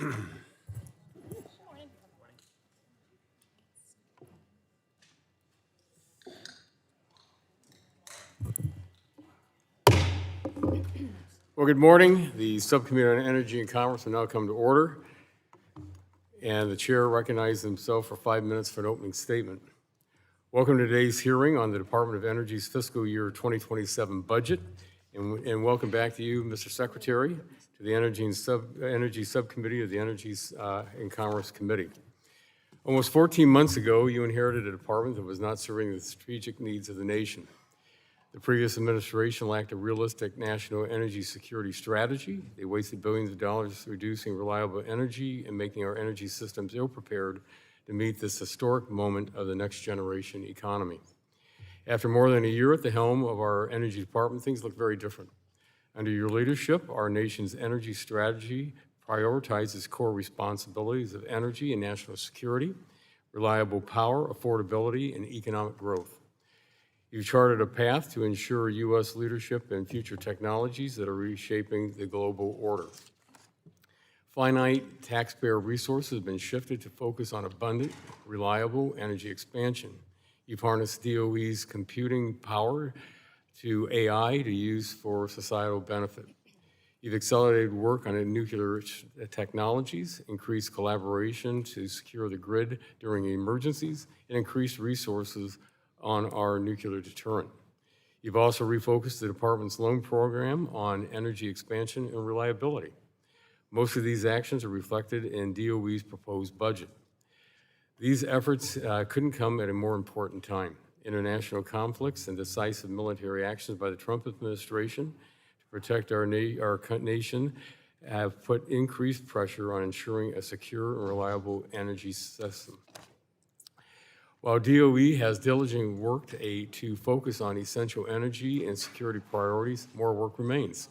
Well, good morning. The Subcommittee on Energy and Commerce will now come to order, and the chair recognizes himself for 5 minutes for an opening statement. Welcome to today's hearing on the Department of Energy's fiscal year 2027 budget, and welcome back to you, Mr. Secretary, to the Energy Subcommittee of the Energy and Commerce Committee. Almost 14 months ago, you inherited a department that was not serving the strategic needs of the nation. The previous administration lacked a realistic national energy security strategy. They wasted billions of dollars reducing reliable energy and making our energy systems ill-prepared to meet this historic moment of the next generation economy. After more than a year at the helm of our energy department, things look very different. Under your leadership, our nation's energy strategy prioritizes core responsibilities of energy and national security, reliable power, affordability, and economic growth. You've charted a path to ensure U.S. leadership in future technologies that are reshaping the global order. Finite taxpayer resources have been shifted to focus on abundant, reliable energy expansion. You've harnessed DOE's computing power to AI to use for societal benefit. You've accelerated work on nuclear technologies, increased collaboration to secure the grid during emergencies, and increased resources on our nuclear deterrent. You've also refocused the department's loan program on energy expansion and reliability. Most of these actions are reflected in DOE's proposed budget. These efforts couldn't come at a more important time. International conflicts and decisive military actions by the Trump administration to protect our nation have put increased pressure on ensuring a secure and reliable energy system. While DOE has diligently worked to focus on essential energy and security priorities, more work remains.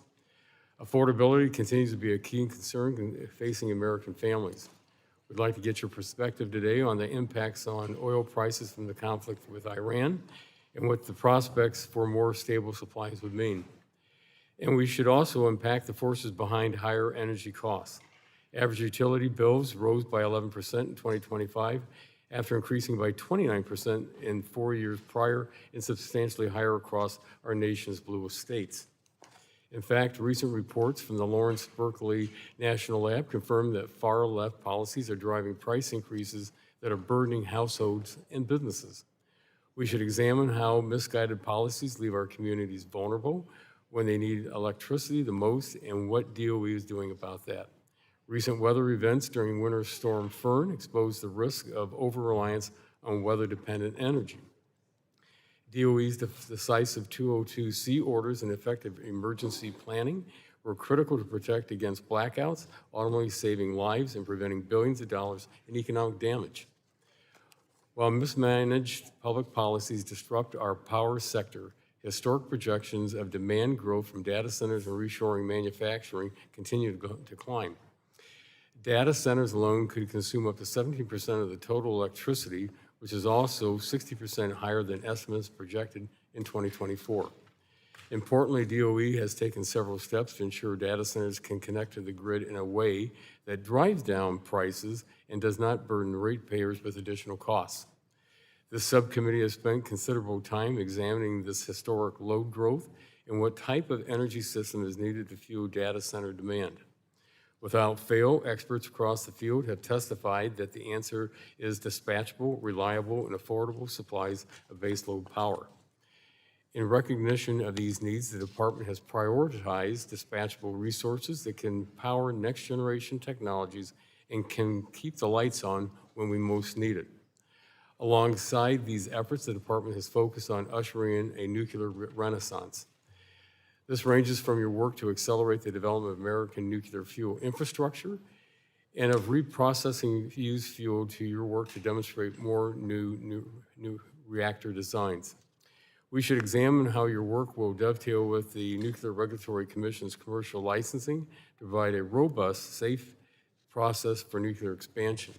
Affordability continues to be a key concern facing American families. We'd like to get your perspective today on the impacts on oil prices from the conflict with Iran and what the prospects for more stable supplies would mean. And we should also unpack the forces behind higher energy costs. Average utility bills rose by 11% in 2025, after increasing by 29% in 4 years prior and substantially higher across our nation's bluest states. In fact, recent reports from the Lawrence Berkeley National Lab confirm that far-left policies are driving price increases that are burdening households and businesses. We should examine how misguided policies leave our communities vulnerable when they need electricity the most and what DOE is doing about that. Recent weather events during Winter Storm Fern exposed the risk of over-reliance on weather-dependent energy. DOE's decisive 202C orders and effective emergency planning were critical to protect against blackouts, ultimately saving lives and preventing billions of dollars in economic damage. While mismanaged public policies disrupt our power sector, historic projections of demand growth from data centers and reshoring manufacturing continue to climb. Data centers alone could consume up to 17% of the total electricity, which is also 60% higher than estimates projected in 2024. Importantly, DOE has taken several steps to ensure data centers can connect to the grid in a way that drives down prices and does not burden ratepayers with additional costs. This subcommittee has spent considerable time examining this historic load growth and what type of energy system is needed to fuel data center demand. Without fail, experts across the field have testified that the answer is dispatchable, reliable, and affordable supplies of baseload power. In recognition of these needs, the department has prioritized dispatchable resources that can power next-generation technologies and can keep the lights on when we most need it. Alongside these efforts, the department has focused on ushering in a nuclear renaissance. This ranges from your work to accelerate the development of American nuclear fuel infrastructure and of reprocessing used fuel to your work to demonstrate more new reactor designs. We should examine how your work will dovetail with the Nuclear Regulatory Commission's commercial licensing to provide a robust, safe process for nuclear expansion.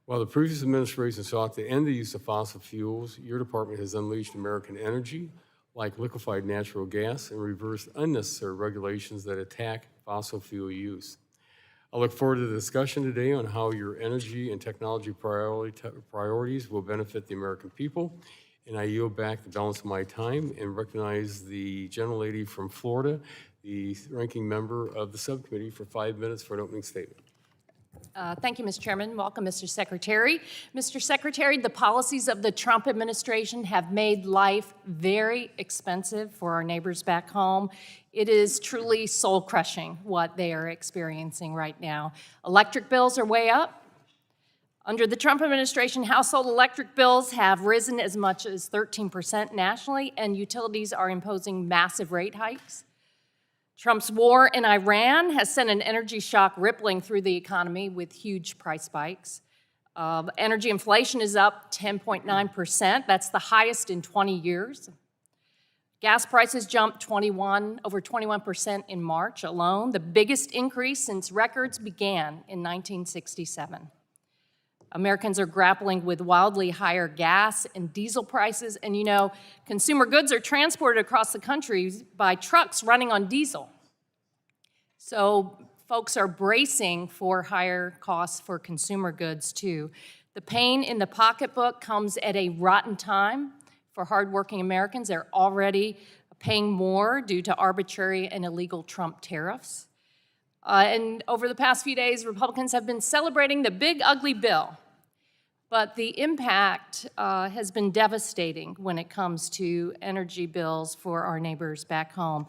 While the previous administration sought to end the use of fossil fuels, your department has unleashed American energy, like liquefied natural gas, and reversed unnecessary regulations that attack fossil fuel use. I look forward to the discussion today on how your energy and technology priorities will benefit the American people. And I yield back the balance of my time and recognize the gentlelady from Florida, the ranking member of the subcommittee, for 5 minutes for an opening statement. Thank you, Mr. Chairman. Welcome, Mr. Secretary. Mr. Secretary, the policies of the Trump administration have made life very expensive for our neighbors back home. It is truly soul-crushing what they are experiencing right now. Electric bills are way up. Under the Trump administration, household electric bills have risen as much as 13% nationally, and utilities are imposing massive rate hikes. Trump's war in Iran has sent an energy shock rippling through the economy with huge price spikes. Energy inflation is up 10.9%. That's the highest in 20 years. Gas prices jumped over 21% in March alone, the biggest increase since records began in 1967. Americans are grappling with wildly higher gas and diesel prices, and you know, consumer goods are transported across the country by trucks running on diesel. So folks are bracing for higher costs for consumer goods too. The pain in the pocketbook comes at a rotten time for hardworking Americans. They're already paying more due to arbitrary and illegal Trump tariffs. And over the past few days, Republicans have been celebrating the big ugly bill. But the impact has been devastating when it comes to energy bills for our neighbors back home.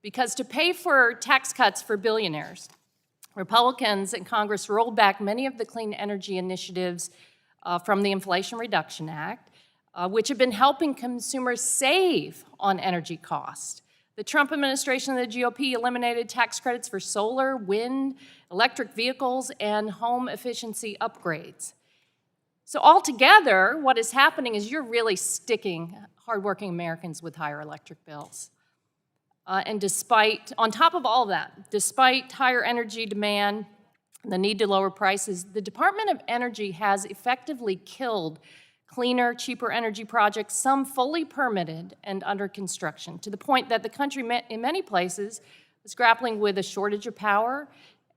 Because to pay for tax cuts for billionaires, Republicans in Congress rolled back many of the clean energy initiatives from the Inflation Reduction Act, which have been helping consumers save on energy costs. The Trump administration and the GOP eliminated tax credits for solar, wind, electric vehicles, and home efficiency upgrades. So altogether, what is happening is you're really sticking hardworking Americans with higher electric bills. And on top of all that, despite higher energy demand, the need to lower prices, the Department of Energy has effectively killed cleaner, cheaper energy projects, some fully permitted and under construction, to the point that the country, in many places, is grappling with a shortage of power,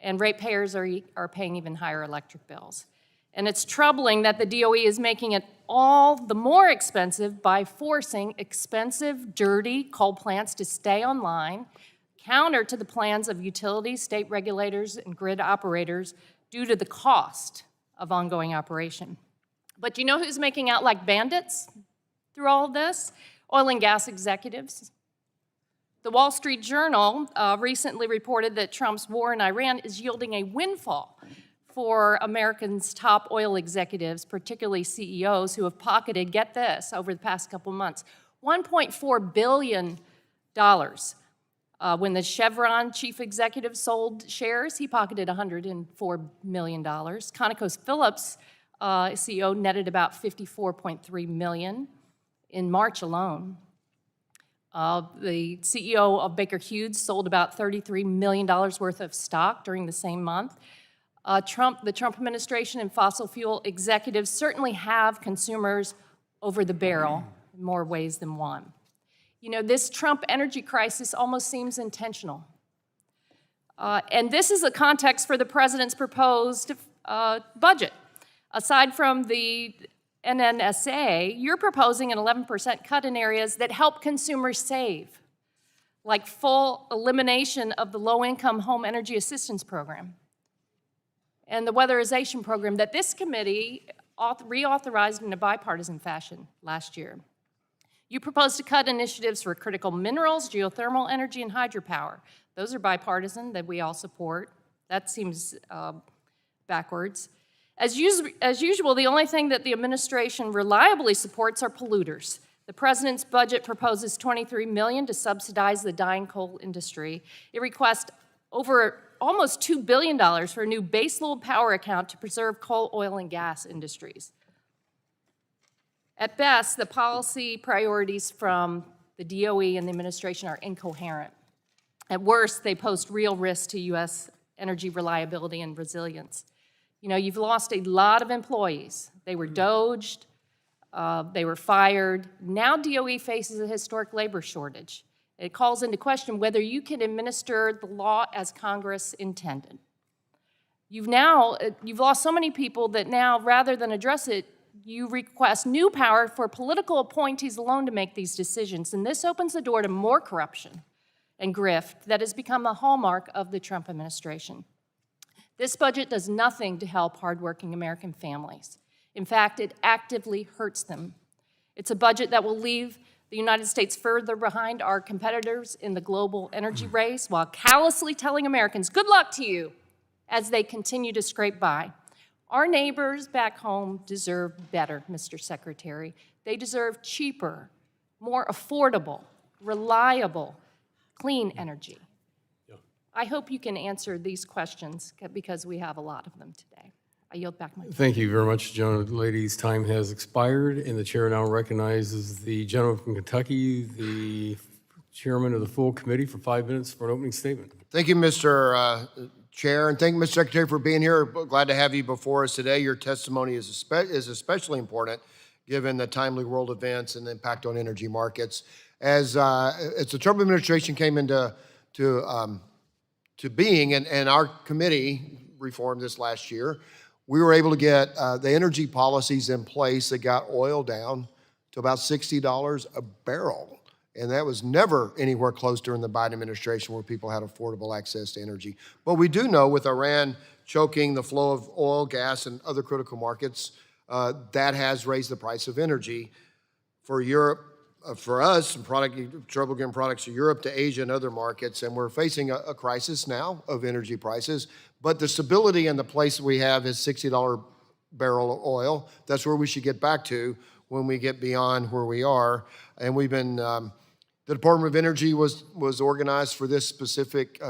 and ratepayers are paying even higher electric bills. And it's troubling that the DOE is making it all the more expensive by forcing expensive, dirty coal plants to stay online, counter to the plans of utilities, state regulators, and grid operators due to the cost of ongoing operation. But do you know who's making out like bandits through all of this? Oil and gas executives. The Wall Street Journal recently reported that Trump's war in Iran is yielding a windfall for Americans' top oil executives, particularly CEOs, who have pocketed, get this, over the past couple months, $1.4 billion. When the Chevron chief executive sold shares, he pocketed $104 million. ConocoPhillips CEO netted about $54.3 million in March alone. The CEO of Baker Hughes sold about $33 million worth of stock during the same month. The Trump administration and fossil fuel executives certainly have consumers over the barrel in more ways than one. You know, this Trump energy crisis almost seems intentional. And this is a context for the president's proposed budget. Aside from the NNSA, you're proposing an 11% cut in areas that help consumers save, like full elimination of the low-income home energy assistance program and the weatherization program that this committee reauthorized in a bipartisan fashion last year. You propose to cut initiatives for critical minerals, geothermal energy, and hydropower. Those are bipartisan that we all support. That seems backwards. As usual, the only thing that the administration reliably supports are polluters. The president's budget proposes $23 million to subsidize the dying coal industry. It requests almost $2 billion for a new baseload power account to preserve coal, oil, and gas industries. At best, the policy priorities from the DOE and the administration are incoherent. At worst, they pose real risk to U.S. energy reliability and resilience. You know, you've lost a lot of employees. They were doged, they were fired. Now DOE faces a historic labor shortage. It calls into question whether you can administer the law as Congress intended. You've lost so many people that now, rather than address it, you request new power for political appointees alone to make these decisions. And this opens the door to more corruption and grift that has become a hallmark of the Trump administration. This budget does nothing to help hardworking American families. In fact, it actively hurts them. It's a budget that will leave the United States further behind our competitors in the global energy race while callously telling Americans, good luck to you, as they continue to scrape by. Our neighbors back home deserve better, Mr. Secretary. They deserve cheaper, more affordable, reliable, clean energy. I hope you can answer these questions because we have a lot of them today. I yield back my time. Thank you very much, gentlemen. Ladies, time has expired, and the chair now recognizes the gentleman from Kentucky, the chairman of the full committee, for 5 minutes for an opening statement. Thank you, Mr. Chair, and thank you, Mr. Secretary, for being here. Glad to have you before us today. Your testimony is especially important given the timely world events and the impact on energy markets. As the Trump administration came into being, and our committee reformed this last year, we were able to get the energy policies in place that got oil down to about $60 a barrel. And that was never anywhere close during the Biden administration where people had affordable access to energy. But we do know with Iran choking the flow of oil, gas, and other critical markets, that has raised the price of energy for Europe, for us, trouble getting products to Europe, to Asia, and other markets. And we're facing a crisis now of energy prices. But the stability and the place we have is $60 barrel of oil. That's where we should get back to when we get beyond where we are. And we've been, the Department of Energy was organized for this specific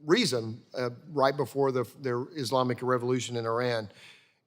reason right before the Islamic Revolution in Iran.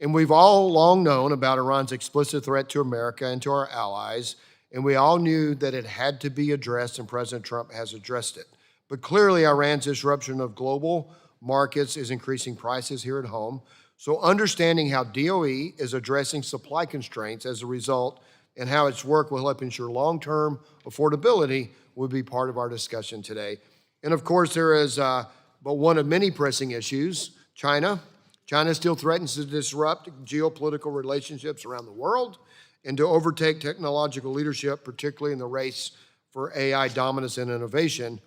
And we've all long known about Iran's explicit threat to America and to our allies, and we all knew that it had to be addressed, and President Trump has addressed it. But clearly, Iran's disruption of global markets is increasing prices here at home. So understanding how DOE is addressing supply constraints as a result and how its work will help ensure long-term affordability will be part of our discussion today. And of course, there is but one of many pressing issues, China. China still threatens to disrupt geopolitical relationships around the world and to overtake technological leadership, particularly in the race for AI dominance and innovation.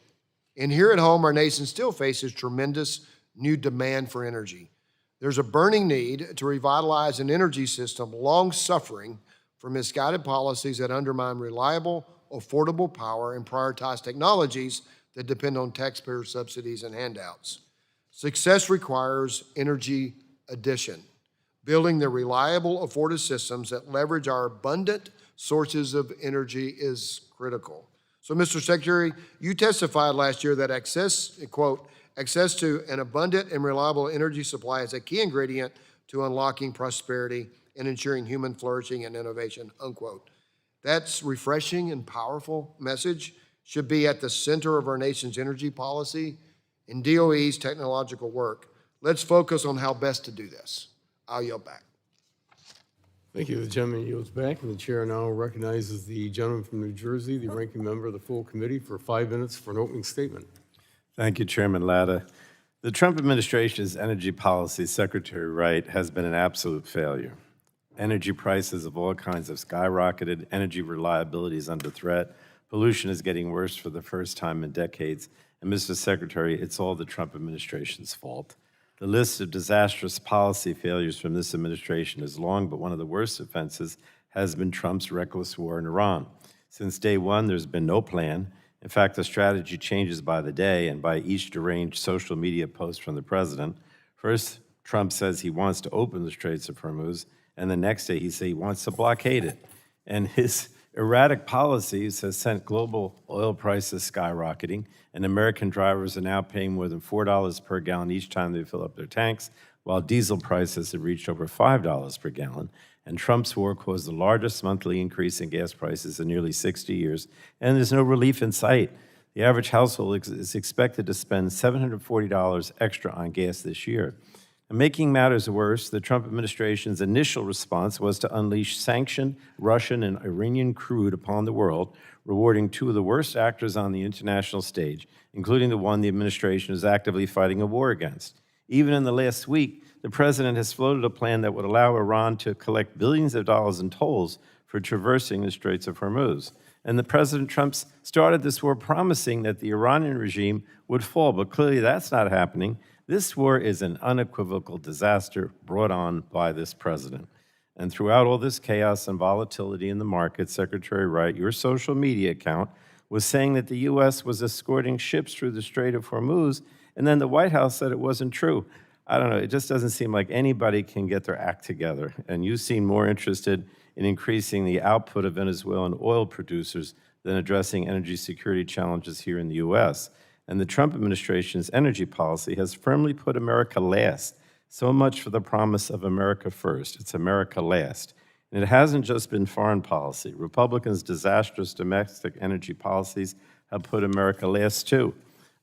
And here at home, our nation still faces tremendous new demand for energy. There's a burning need to revitalize an energy system long suffering from misguided policies that undermine reliable, affordable power and prioritize technologies that depend on taxpayer subsidies and handouts. Success requires energy addition. Building the reliable, affordable systems that leverage our abundant sources of energy is critical. So, Mr. Secretary, you testified last year that access, quote, access to an abundant and reliable energy supply is a key ingredient to unlocking prosperity and ensuring human flourishing and innovation, unquote. That's refreshing and powerful message, should be at the center of our nation's energy policy and DOE's technological work. Let's focus on how best to do this. I'll yield back. Thank you. The gentleman yields back, and the chair now recognizes the gentleman from New Jersey, the ranking member of the full committee, for 5 minutes for an opening statement. Thank you, Chairman Latta. The Trump administration's energy policy, Secretary Wright, has been an absolute failure. Energy prices of all kinds have skyrocketed, energy reliability is under threat, pollution is getting worse for the first time in decades, and Mr. Secretary, it's all the Trump administration's fault. The list of disastrous policy failures from this administration is long, but one of the worst offenses has been Trump's reckless war in Iran. Since day one, there's been no plan. In fact, the strategy changes by the day and by each deranged social media post from the president. First, Trump says he wants to open the Straits of Hormuz, and the next day he says he wants to blockade it. And his erratic policies has sent global oil prices skyrocketing, and American drivers are now paying more than $4 per gallon each time they fill up their tanks, while diesel prices have reached over $5 per gallon. And Trump's war caused the largest monthly increase in gas prices in nearly 60 years, and there's no relief in sight. The average household is expected to spend $740 extra on gas this year. And making matters worse, the Trump administration's initial response was to unleash sanctioned Russian and Iranian crude upon the world, rewarding two of the worst actors on the international stage, including the one the administration is actively fighting a war against. Even in the last week, the president has floated a plan that would allow Iran to collect billions of dollars in tolls for traversing the Straits of Hormuz. And the President Trump started this war promising that the Iranian regime would fall, but clearly that's not happening. This war is an unequivocal disaster brought on by this president. And throughout all this chaos and volatility in the market, Secretary Wright, your social media account was saying that the U.S. was escorting ships through the Strait of Hormuz, and then the White House said it wasn't true. I don't know, it just doesn't seem like anybody can get their act together. And you seem more interested in increasing the output of Venezuelan oil producers than addressing energy security challenges here in the U.S. And the Trump administration's energy policy has firmly put America last. So much for the promise of America first. It's America last. And it hasn't just been foreign policy. Republicans' disastrous domestic energy policies have put America last too.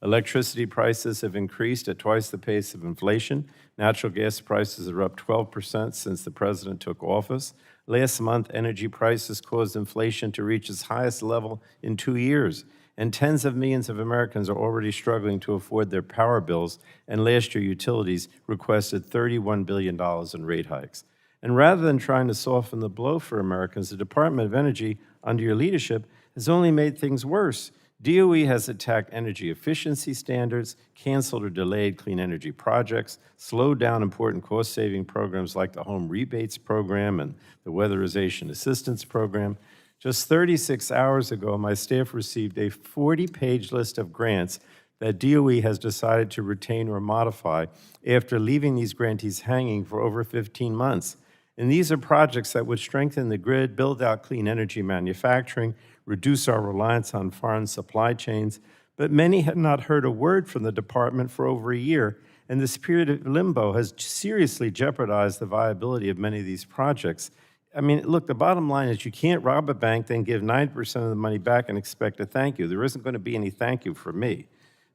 Electricity prices have increased at twice the pace of inflation. Natural gas prices are up 12% since the president took office. Last month, energy prices caused inflation to reach its highest level in 2 years. And tens of millions of Americans are already struggling to afford their power bills, and last year utilities requested $31 billion in rate hikes. And rather than trying to soften the blow for Americans, the Department of Energy, under your leadership, has only made things worse. DOE has attacked energy efficiency standards, canceled or delayed clean energy projects, slowed down important cost-saving programs like the Home Rebates Program and the Weatherization Assistance Program. Just 36 hours ago, my staff received a 40-page list of grants that DOE has decided to retain or modify after leaving these grantees hanging for over 15 months. And these are projects that would strengthen the grid, build out clean energy manufacturing, reduce our reliance on foreign supply chains, but many have not heard a word from the department for over a year, and this period of limbo has seriously jeopardized the viability of many of these projects. I mean, look, the bottom line is you can't rob a bank, then give 9% of the money back and expect a thank you. There isn't going to be any thank you from me.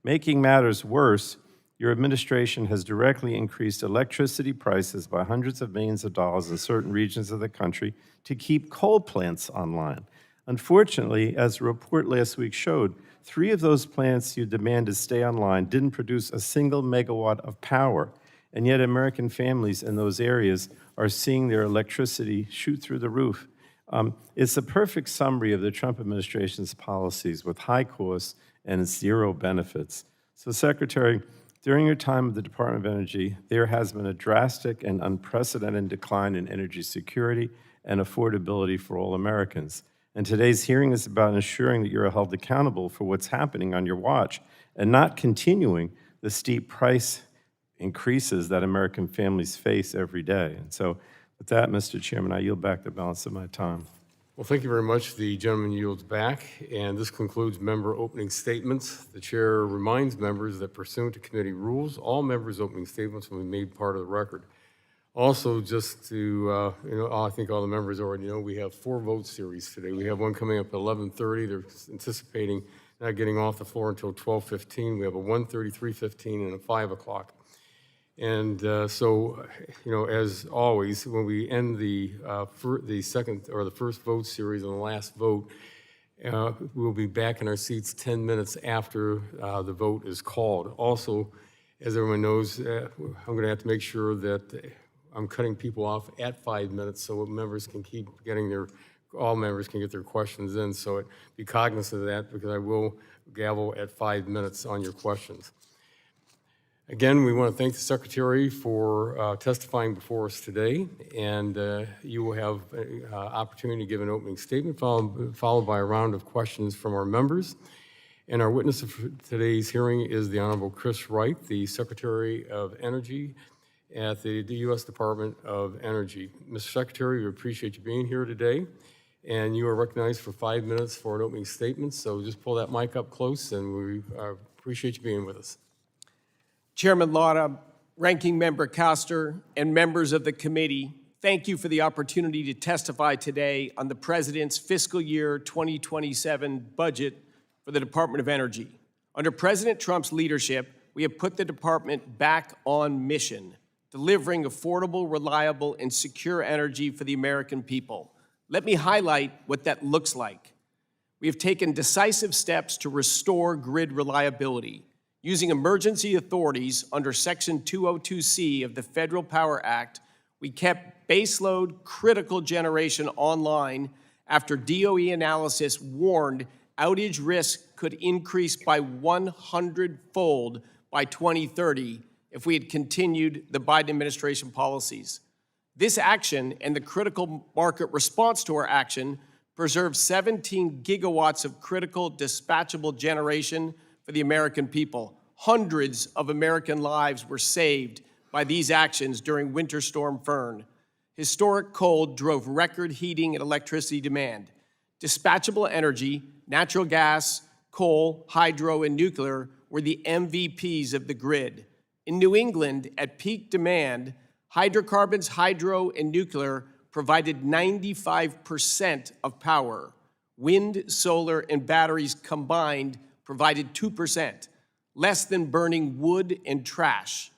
Making matters worse, your administration has directly increased electricity prices by hundreds of millions of dollars in certain regions of the country to keep coal plants online. Unfortunately, as a report last week showed, 3 of those plants you demanded stay online didn't produce a single megawatt of power, and yet American families in those areas are seeing their electricity shoot through the roof. It's a perfect summary of the Trump administration's policies with high costs and zero benefits. So, Secretary, during your time at the Department of Energy, there has been a drastic and unprecedented decline in energy security and affordability for all Americans. And today's hearing is about ensuring that you're held accountable for what's happening on your watch and not continuing the steep price increases that American families face every day. And so with that, Mr. Chairman, I yield back the balance of my time. Well, thank you very much. The gentleman yields back, and this concludes member opening statements. The chair reminds members that pursuant to committee rules, all members' opening statements will be made part of the record. Also, just to, I think all the members already know, we have 4 vote series today. We have one coming up at 11:30. They're anticipating not getting off the floor until 12:15. We have a 1:30, 3:15, and a 5 o'clock. And so, as always, when we end the second or the first vote series and the last vote, we'll be back in our seats 10 minutes after the vote is called. Also, as everyone knows, I'm going to have to make sure that I'm cutting people off at 5 minutes so members can keep getting all members can get their questions in. So be cognizant of that, because I will gavel at 5 minutes on your questions. Again, we want to thank the Secretary for testifying before us today, and you will have an opportunity to give an opening statement followed by a round of questions from our members. And our witness for today's hearing is the Honorable Chris Wright, the Secretary of Energy at the U.S. Department of Energy. Mr. Secretary, we appreciate you being here today, and you are recognized for 5 minutes for an opening statement, so just pull that mic up close, and we appreciate you being with us. Chairman Latta, Ranking Member Castor, and members of the committee, thank you for the opportunity to testify today on the President's fiscal year 2027 budget for the Department of Energy. Under President Trump's leadership, we have put the department back on mission, delivering affordable, reliable, and secure energy for the American people. Let me highlight what that looks like. We have taken decisive steps to restore grid reliability, Using emergency authorities under Section 202C of the Federal Power Act, we kept baseload critical generation online after DOE analysis warned outage risk could increase by 100-fold by 2030 if we had continued the Biden administration policies. This action and the critical market response to our action preserved 17 gigawatts of critical dispatchable generation for the American people. Hundreds of American lives were saved by these actions during Winter Storm Fern. Historic cold drove record heating and electricity demand. Dispatchable energy, natural gas, coal, hydro, and nuclear were the MVPs of the grid. In New England, at peak demand, hydrocarbons, hydro, and nuclear provided 95% of power. Wind, solar, and batteries combined provided 2%, less than burning wood and trash.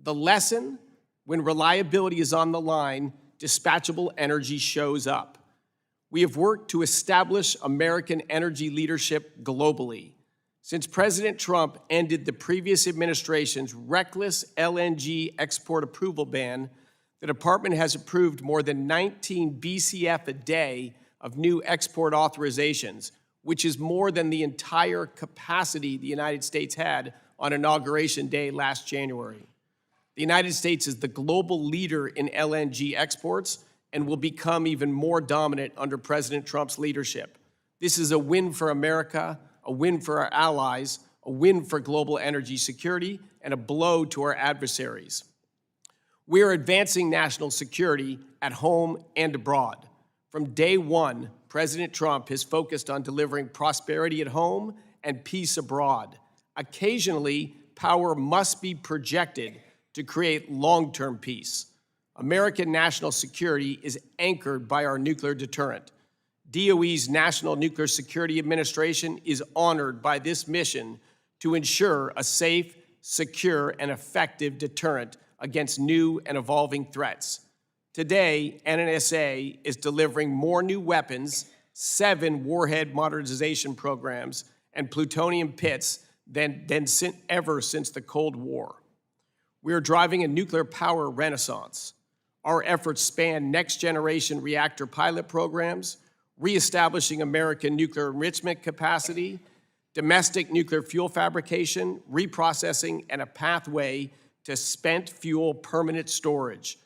The lesson: when reliability is on the line, dispatchable energy shows up. We have worked to establish American energy leadership globally. Since President Trump ended the previous administration's reckless LNG export approval ban, the department has approved more than 19 BCF a day of new export authorizations, which is more than the entire capacity the United States had on Inauguration Day last January. The United States is the global leader in LNG exports and will become even more dominant under President Trump's leadership. This is a win for America, a win for our allies, a win for global energy security, and a blow to our adversaries. We are advancing national security at home and abroad. From day one, President Trump has focused on delivering prosperity at home and peace abroad. Occasionally, power must be projected to create long-term peace. American national security is anchored by our nuclear deterrent. DOE's National Nuclear Security Administration is honored by this mission to ensure a safe, secure, and effective deterrent against new and evolving threats. Today, NNSA is delivering more new weapons, 7 warhead modernization programs, and plutonium pits than ever since the Cold War. We are driving a nuclear power renaissance. Our efforts span next-generation reactor pilot programs, reestablishing American nuclear enrichment capacity, domestic nuclear fuel fabrication, reprocessing, and a pathway to spent fuel permanent storage.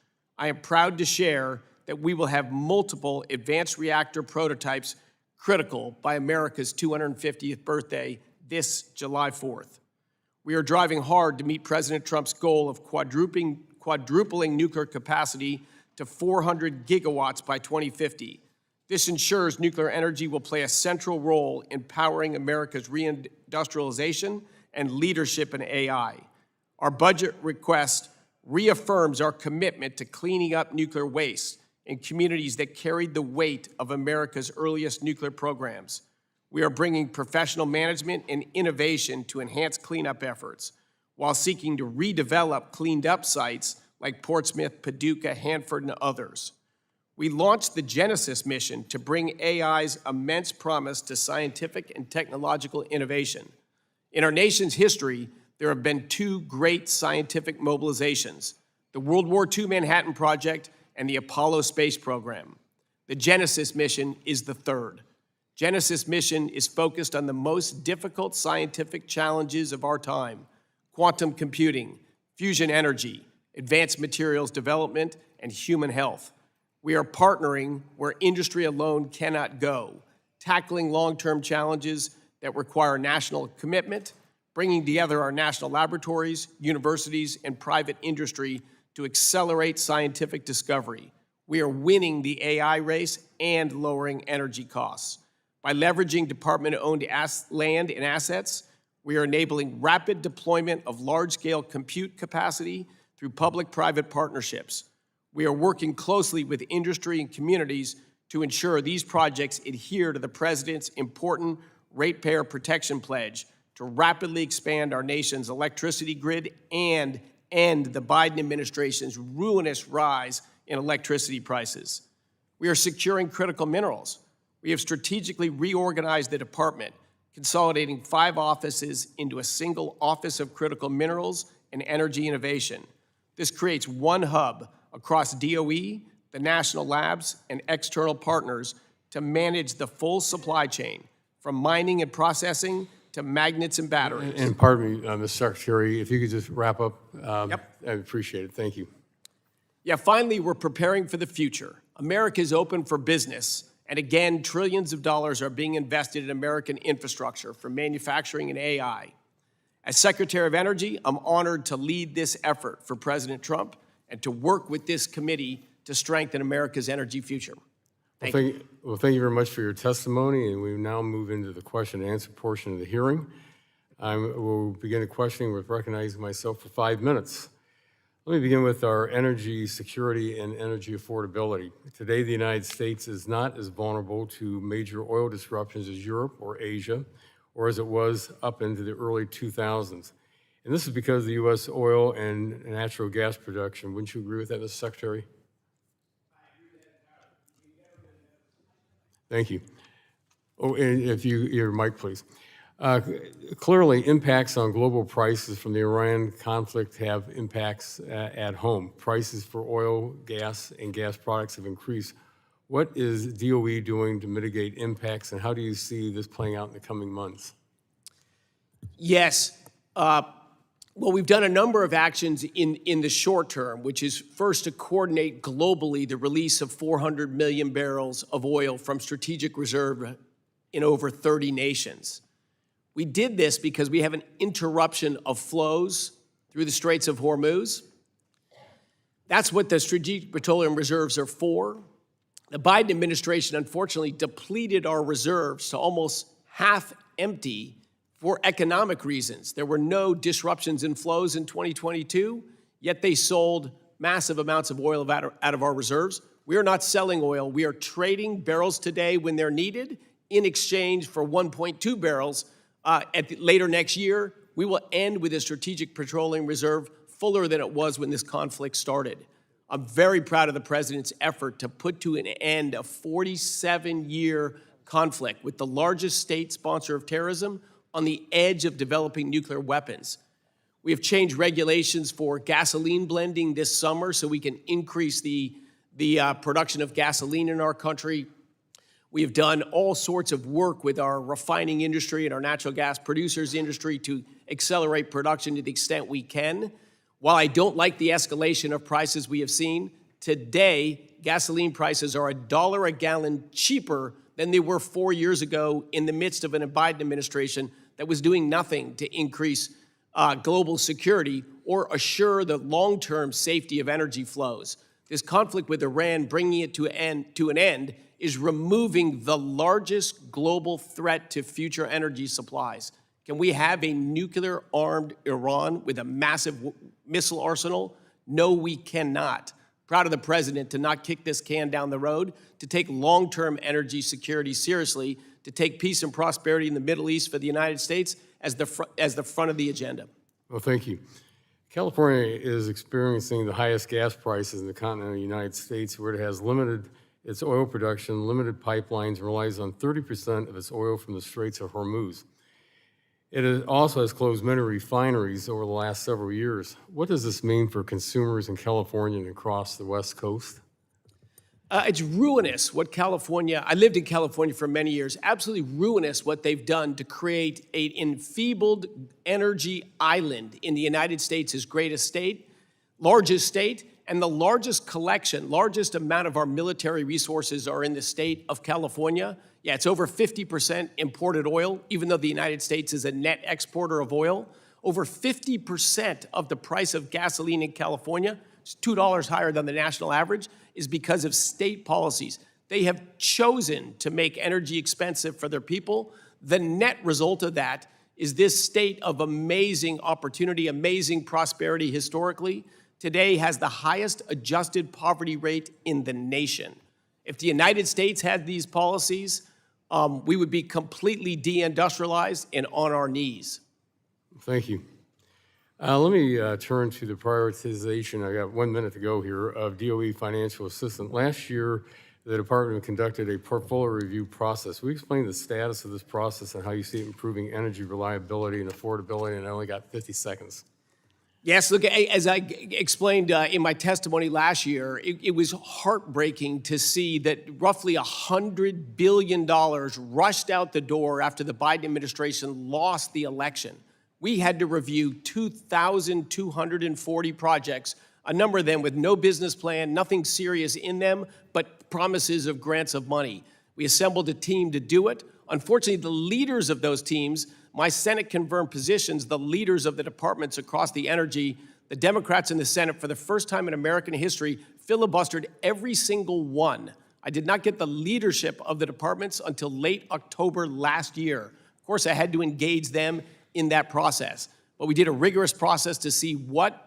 I am proud to share that we will have multiple advanced reactor prototypes critical by America's 250th birthday this July 4th. We are driving hard to meet President Trump's goal of quadrupling nuclear capacity to 400 gigawatts by 2050. This ensures nuclear energy will play a central role in powering America's reindustrialization and leadership in AI. Our budget request reaffirms our commitment to cleaning up nuclear waste in communities that carried the weight of America's earliest nuclear programs. We are bringing professional management and innovation to enhance cleanup efforts, while seeking to redevelop cleaned-up sites like Portsmouth, Paducah, Hanford, and others. We launched the Genesis mission to bring AI's immense promise to scientific and technological innovation. In our nation's history, there have been 2 great scientific mobilizations: the World War II Manhattan Project and the Apollo space program. The Genesis mission is the third. Genesis mission is focused on the most difficult scientific challenges of our time: quantum computing, fusion energy, advanced materials development, and human health. We are partnering where industry alone cannot go, tackling long-term challenges that require national commitment, bringing together our national laboratories, universities, and private industry to accelerate scientific discovery. We are winning the AI race and lowering energy costs. By leveraging department-owned land and assets, we are enabling rapid deployment of large-scale compute capacity through public-private partnerships. We are working closely with industry and communities to ensure these projects adhere to the President's important ratepayer protection pledge to rapidly expand our nation's electricity grid and end the Biden administration's ruinous rise in electricity prices. We are securing critical minerals. We have strategically reorganized the department, consolidating 5 offices into a single Office of Critical Minerals and Energy Innovation. This creates one hub across DOE, the national labs, and external partners to manage the full supply chain, from mining and processing to magnets and batteries. And pardon me, Mr. Secretary, if you could just wrap up, Yep. I'd appreciate it. Thank you. Yeah, finally, we're preparing for the future. America is open for business, and again, trillions of dollars are being invested in American infrastructure for manufacturing and AI. As Secretary of Energy, I'm honored to lead this effort for President Trump and to work with this committee to strengthen America's energy future. Thank you very much for your testimony, and we now move into the question and answer portion of the hearing. I will begin the questioning with recognizing myself for 5 minutes. Let me begin with our energy security and energy affordability. Today, the United States is not as vulnerable to major oil disruptions as Europe or Asia, or as it was up into the early 2000s. And this is because of the U.S. oil and natural gas production. Wouldn't you agree with that, Mr. Secretary? Thank you. Oh, and if your mic, please. Clearly, impacts on global prices from the Iran conflict have impacts at home. Prices for oil, gas, and gas products have increased. What is DOE doing to mitigate impacts, and how do you see this playing out in the coming months? Yes. Well, we've done a number of actions in the short term, which is first to coordinate globally the release of 400 million barrels of oil from strategic reserve in over 30 nations. We did this because we have an interruption of flows through the Straits of Hormuz. That's what the strategic petroleum reserves are for. The Biden administration, unfortunately, depleted our reserves to almost half empty for economic reasons. There were no disruptions in flows in 2022, yet they sold massive amounts of oil out of our reserves. We are not selling oil. We are trading barrels today when they're needed in exchange for 1.2 barrels later next year. We will end with a strategic petroleum reserve fuller than it was when this conflict started. I'm very proud of the president's effort to put to an end a 47-year conflict with the largest state sponsor of terrorism on the edge of developing nuclear weapons. We have changed regulations for gasoline blending this summer so we can increase the production of gasoline in our country. We have done all sorts of work with our refining industry and our natural gas producers industry to accelerate production to the extent we can. While I don't like the escalation of prices we have seen, today gasoline prices are $1 a gallon cheaper than they were 4 years ago in the midst of a Biden administration that was doing nothing to increase global security or assure the long-term safety of energy flows. This conflict with Iran, bringing it to an end, is removing the largest global threat to future energy supplies. Can we have a nuclear-armed Iran with a massive missile arsenal? No, we cannot. Proud of the president to not kick this can down the road, to take long-term energy security seriously, to take peace and prosperity in the Middle East for the United States as the front of the agenda. Well, thank you. California is experiencing the highest gas prices in the continental United States, where it has limited its oil production, limited pipelines, and relies on 30% of its oil from the Straits of Hormuz. It also has closed many refineries over the last several years. What does this mean for consumers in California and across the West Coast? It's ruinous what California, I lived in California for many years, absolutely ruinous what they've done to create an enfeebled energy island in the United States' greatest state, largest state, and the largest amount of our military resources are in the state of California. Yeah, it's over 50% imported oil, even though the United States is a net exporter of oil. Over 50% of the price of gasoline in California, it's $2 higher than the national average, is because of state policies. They have chosen to make energy expensive for their people. The net result of that is this state of amazing opportunity, amazing prosperity historically, today has the highest adjusted poverty rate in the nation. If the United States had these policies, we would be completely deindustrialized and on our knees. Thank you. Let me turn to the prioritization, I got 1 minute to go here, of DOE financial assistance. Last year, the department conducted a portfolio review process. Will you explain the status of this process and how you see it improving energy reliability and affordability? And I only got 50 seconds. Yes, look, as I explained in my testimony last year, it was heartbreaking to see that roughly $100 billion rushed out the door after the Biden administration lost the election. We had to review 2,240 projects, a number of them with no business plan, nothing serious in them, but promises of grants of money. We assembled a team to do it. Unfortunately, the leaders of those teams, my Senate-confirmed positions, the leaders of the departments across the energy, the Democrats in the Senate, for the first time in American history, filibustered every single one. I did not get the leadership of the departments until late October last year. Of course, I had to engage them in that process. But we did a rigorous process to see what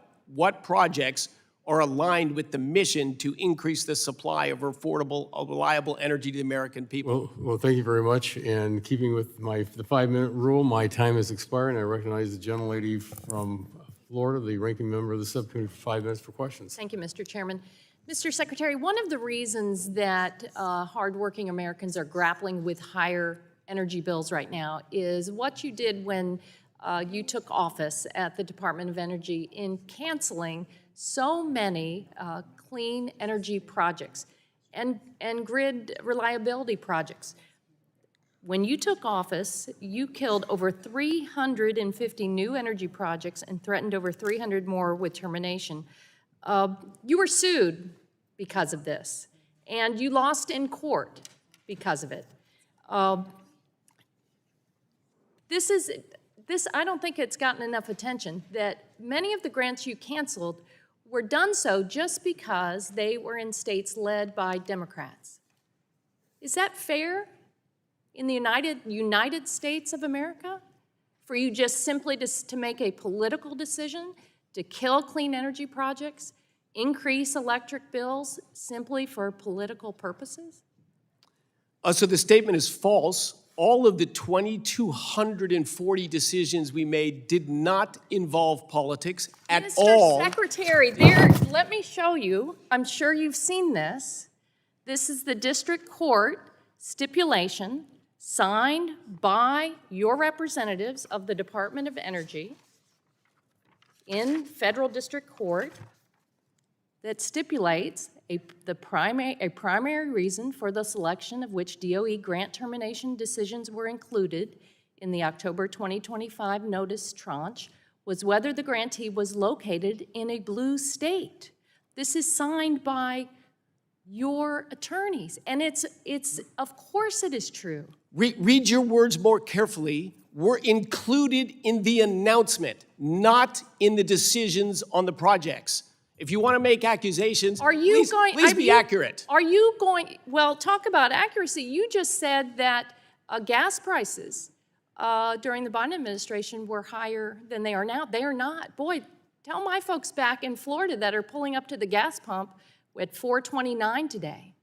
projects are aligned with the mission to increase the supply of affordable, reliable energy to the American people. Well, thank you very much. And keeping with the 5-minute rule, my time has expired, and I recognize the gentlelady from Florida, the ranking member of the subcommittee, for 5 minutes for questions. Thank you, Mr. Chairman. Mr. Secretary, one of the reasons that hardworking Americans are grappling with higher energy bills right now is what you did when you took office at the Department of Energy in canceling so many clean energy projects and grid reliability projects. When you took office, you killed over 350 new energy projects and threatened over 300 more with termination. You were sued because of this, and you lost in court because of it. I don't think it's gotten enough attention that many of the grants you canceled were done so just because they were in states led by Democrats. Is that fair in the United States of America? For you just simply to make a political decision to kill clean energy projects, increase electric bills simply for political purposes? So the statement is false. All of the 2,240 decisions we made did not involve politics at all. Mr. Secretary, let me show you. I'm sure you've seen this. This is the district court stipulation signed by your representatives of the Department of Energy in federal district court that stipulates a primary reason for the selection of which DOE grant termination decisions were included in the October 2025 notice tranche was whether the grantee was located in a blue state. This is signed by your attorneys, and it's of course it is true. Read your words more carefully. We're included in the announcement, not in the decisions on the projects. If you want to make accusations, please be accurate. Are you going, well, talk about accuracy. You just said that gas prices during the Biden administration were higher than they are now. They are not. Boy, tell my folks back in Florida that are pulling up to the gas pump at $4.29 today.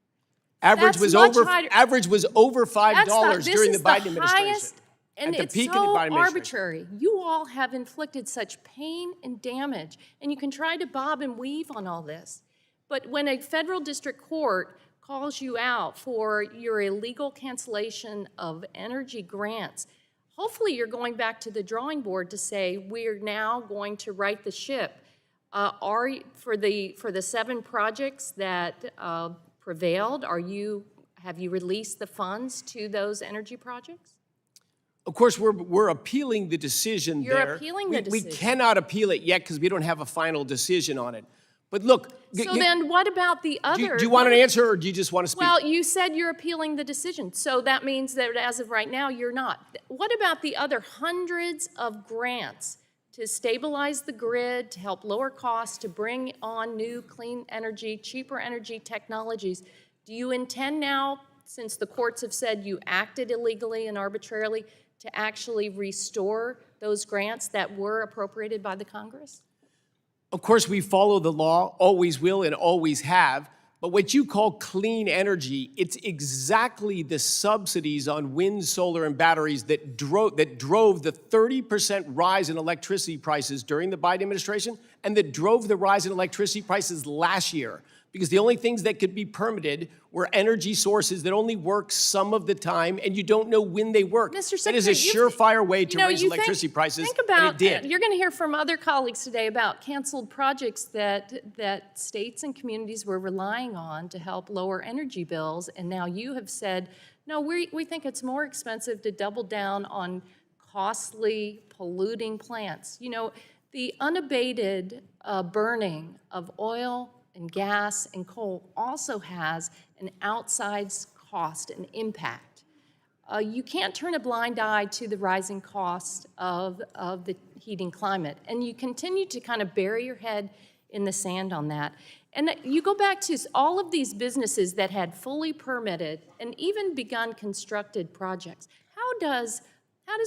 Average was over $5 during the Biden administration. Highest, and it's so arbitrary. You all have inflicted such pain and damage, and you can try to bob and weave on all this. But when a federal district court calls you out for your illegal cancellation of energy grants, hopefully you're going back to the drawing board to say, we're now going to right the ship. For the 7 projects that prevailed, have you released the funds to those energy projects? Of course, we're appealing the decision there. You're appealing the decision. We cannot appeal it yet because we don't have a final decision on it. But look. So then what about the other? Do you want an answer, or do you just want to speak? Well, you said you're appealing the decision. So that means that as of right now, you're not. What about the other hundreds of grants to stabilize the grid, to help lower costs, to bring on new clean energy, cheaper energy technologies? Do you intend now, since the courts have said you acted illegally and arbitrarily, to actually restore those grants that were appropriated by the Congress? Of course, we follow the law, always will and always have. But what you call clean energy, it's exactly the subsidies on wind, solar, and batteries that drove the 30% rise in electricity prices during the Biden administration, and that drove the rise in electricity prices last year. because the only things that could be permitted were energy sources that only work some of the time, and you don't know when they work. Mr. That is a Secretary, surefire way to raise electricity prices, think about, and it did. You're going to hear from other colleagues today about canceled projects that states and communities were relying on to help lower energy bills, and now you have said, no, we think it's more expensive to double down on costly, polluting plants. You know, the unabated burning of oil and gas and coal also has an outsized cost and impact. You can't turn a blind eye to the rising cost of the heating climate, and you continue to kind of bury your head in the sand on that. And you go back to all of these businesses that had fully permitted and even begun constructed projects. How does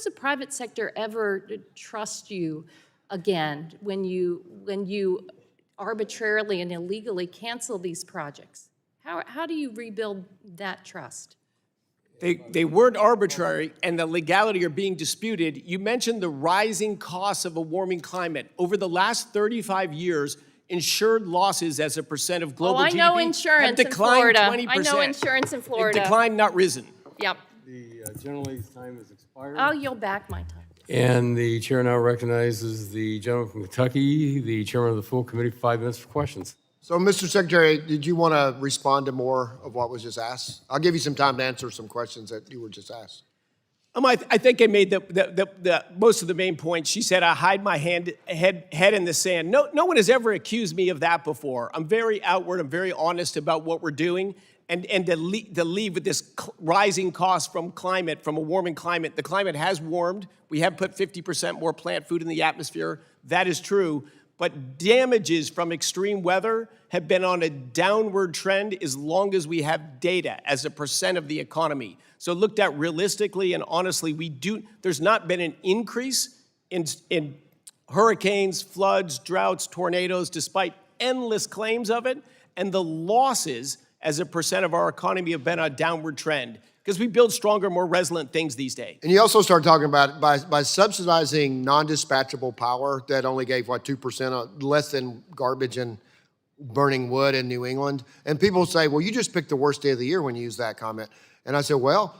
the private sector ever trust you again when you arbitrarily and illegally cancel these projects? How do you rebuild that trust? They weren't arbitrary, and the legality are being disputed. You mentioned the rising costs of a warming climate. Over the last 35 years, insured losses as a percent of global GDP I know insurance have in declined Florida. 20%. I know insurance in Florida. It declined, not risen. Yep. The gentleman's time has expired. I'll yield back my time. And the chair now recognizes the gentleman from Kentucky, the chairman of the full committee, 5 minutes for questions. So, Mr. Secretary, did you want to respond to more of what was just asked? I'll give you some time to answer some questions that you were just asked. I think I made the most of the main points. She said, I hide my head in the sand. No one has ever accused me of that before. I'm very outward. I'm very honest about what we're doing. And to leave with this rising cost from climate, from a warming climate. The climate has warmed. We have put 50% more plant food in the atmosphere. That is true. But damages from extreme weather have been on a downward trend as long as we have data as a percent of the economy. So looked at realistically and honestly, there's not been an increase in hurricanes, floods, droughts, tornadoes, despite endless claims of it. And the losses as a percent of our economy have been on a downward trend because we build stronger, more resilient things these days. And you also start talking about by subsidizing non-dispatchable power that only gave, 2% less than garbage and burning wood in New England. And people say, well, you just picked the worst day of the year when you use that comment. And I said, well,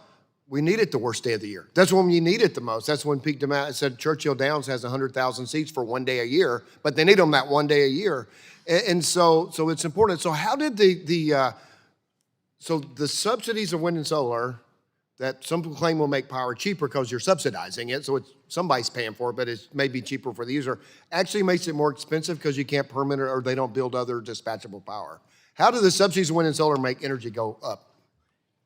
we need it the worst day of the year. That's when you need it the most. That's when peak demand. I said Churchill Downs has 100,000 seats for one day a year, but they need them that one day a year. And so it's important. So how did so the subsidies of wind and solar that some people claim will make power cheaper because you're subsidizing it, so somebody's paying for it, but it may be cheaper for the user, actually makes it more expensive because you can't permit it or they don't build other dispatchable power. How do the subsidies of wind and solar make energy go up?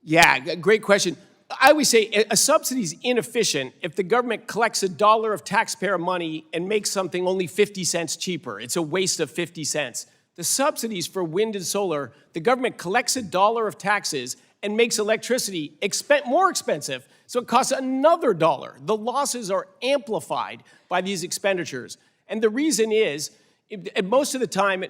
Yeah, great question. I always say a subsidy is inefficient if the government collects $1 of taxpayer money and makes something only 50 cents cheaper. It's a waste of 50 cents. The subsidies for wind and solar, the government collects $1 of taxes and makes electricity more expensive, so it costs another $1. The losses are amplified by these expenditures. And the reason is, most of the time,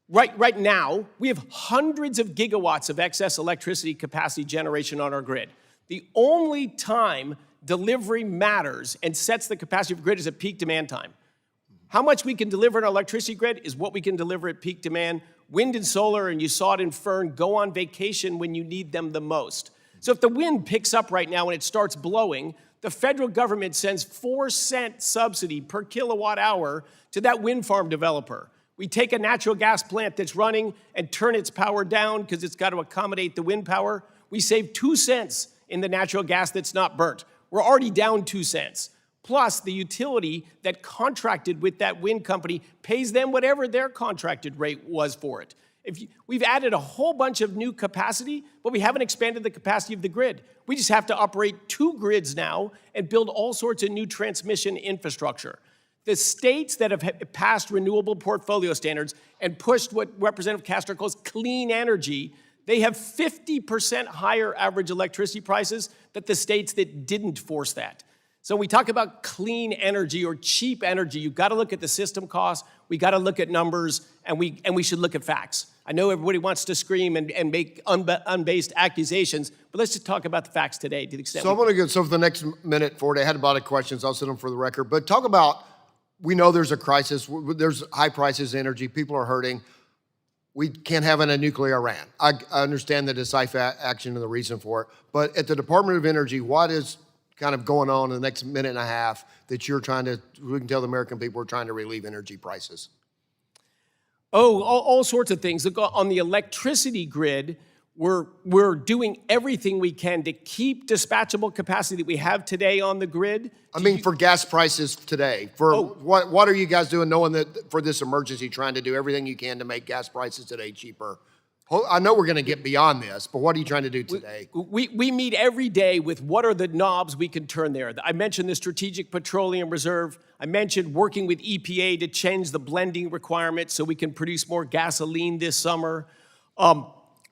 right now, we have hundreds of gigawatts of excess electricity capacity generation on our grid. The only time delivery matters and sets the capacity of the grid is at peak demand time. How much we can deliver in our electricity grid is what we can deliver at peak demand. Wind and solar, and you saw it in Fern, go on vacation when you need them the most. So if the wind picks up right now and it starts blowing, the federal government sends 4-cent subsidy per kilowatt hour to that wind farm developer. We take a natural gas plant that's running and turn its power down because it's got to accommodate the wind power. We save 2 cents in the natural gas that's not burnt. We're already down 2 cents. Plus, the utility that contracted with that wind company pays them whatever their contracted rate was for it. We've added a whole bunch of new capacity, but we haven't expanded the capacity of the grid. We just have to operate 2 grids now and build all sorts of new transmission infrastructure. The states that have passed renewable portfolio standards and pushed what Representative Castor calls clean energy, they have 50% higher average electricity prices than the states that didn't force that. So we talk about clean energy or cheap energy. You've got to look at the system costs. We got to look at numbers, and we should look at facts. I know everybody wants to scream and make unbased accusations, but let's just talk about the facts today to the extent. So I'm going to go. So for the next minute forward, I had a lot of questions. I'll send them for the record. But talk about. We know there's a crisis. There's high prices of energy. People are hurting. we can't have a nuclear Iran. I understand the decisive action and the reason for it, but at the Department of Energy, what is kind of going on in the next minute and a half that you're trying to, we can tell the American people we're trying to relieve energy prices? Oh, all sorts of things. Look, on the electricity grid, we're doing everything we can to keep dispatchable capacity that we have today on the grid. I mean, for gas prices today, what are you guys doing knowing that for this emergency, trying to do everything you can to make gas prices today cheaper? I know we're going to get beyond this, but what are you trying to do today? We meet every day with what are the knobs we can turn there. I mentioned the Strategic Petroleum Reserve. I mentioned working with EPA to change the blending requirements so we can produce more gasoline this summer.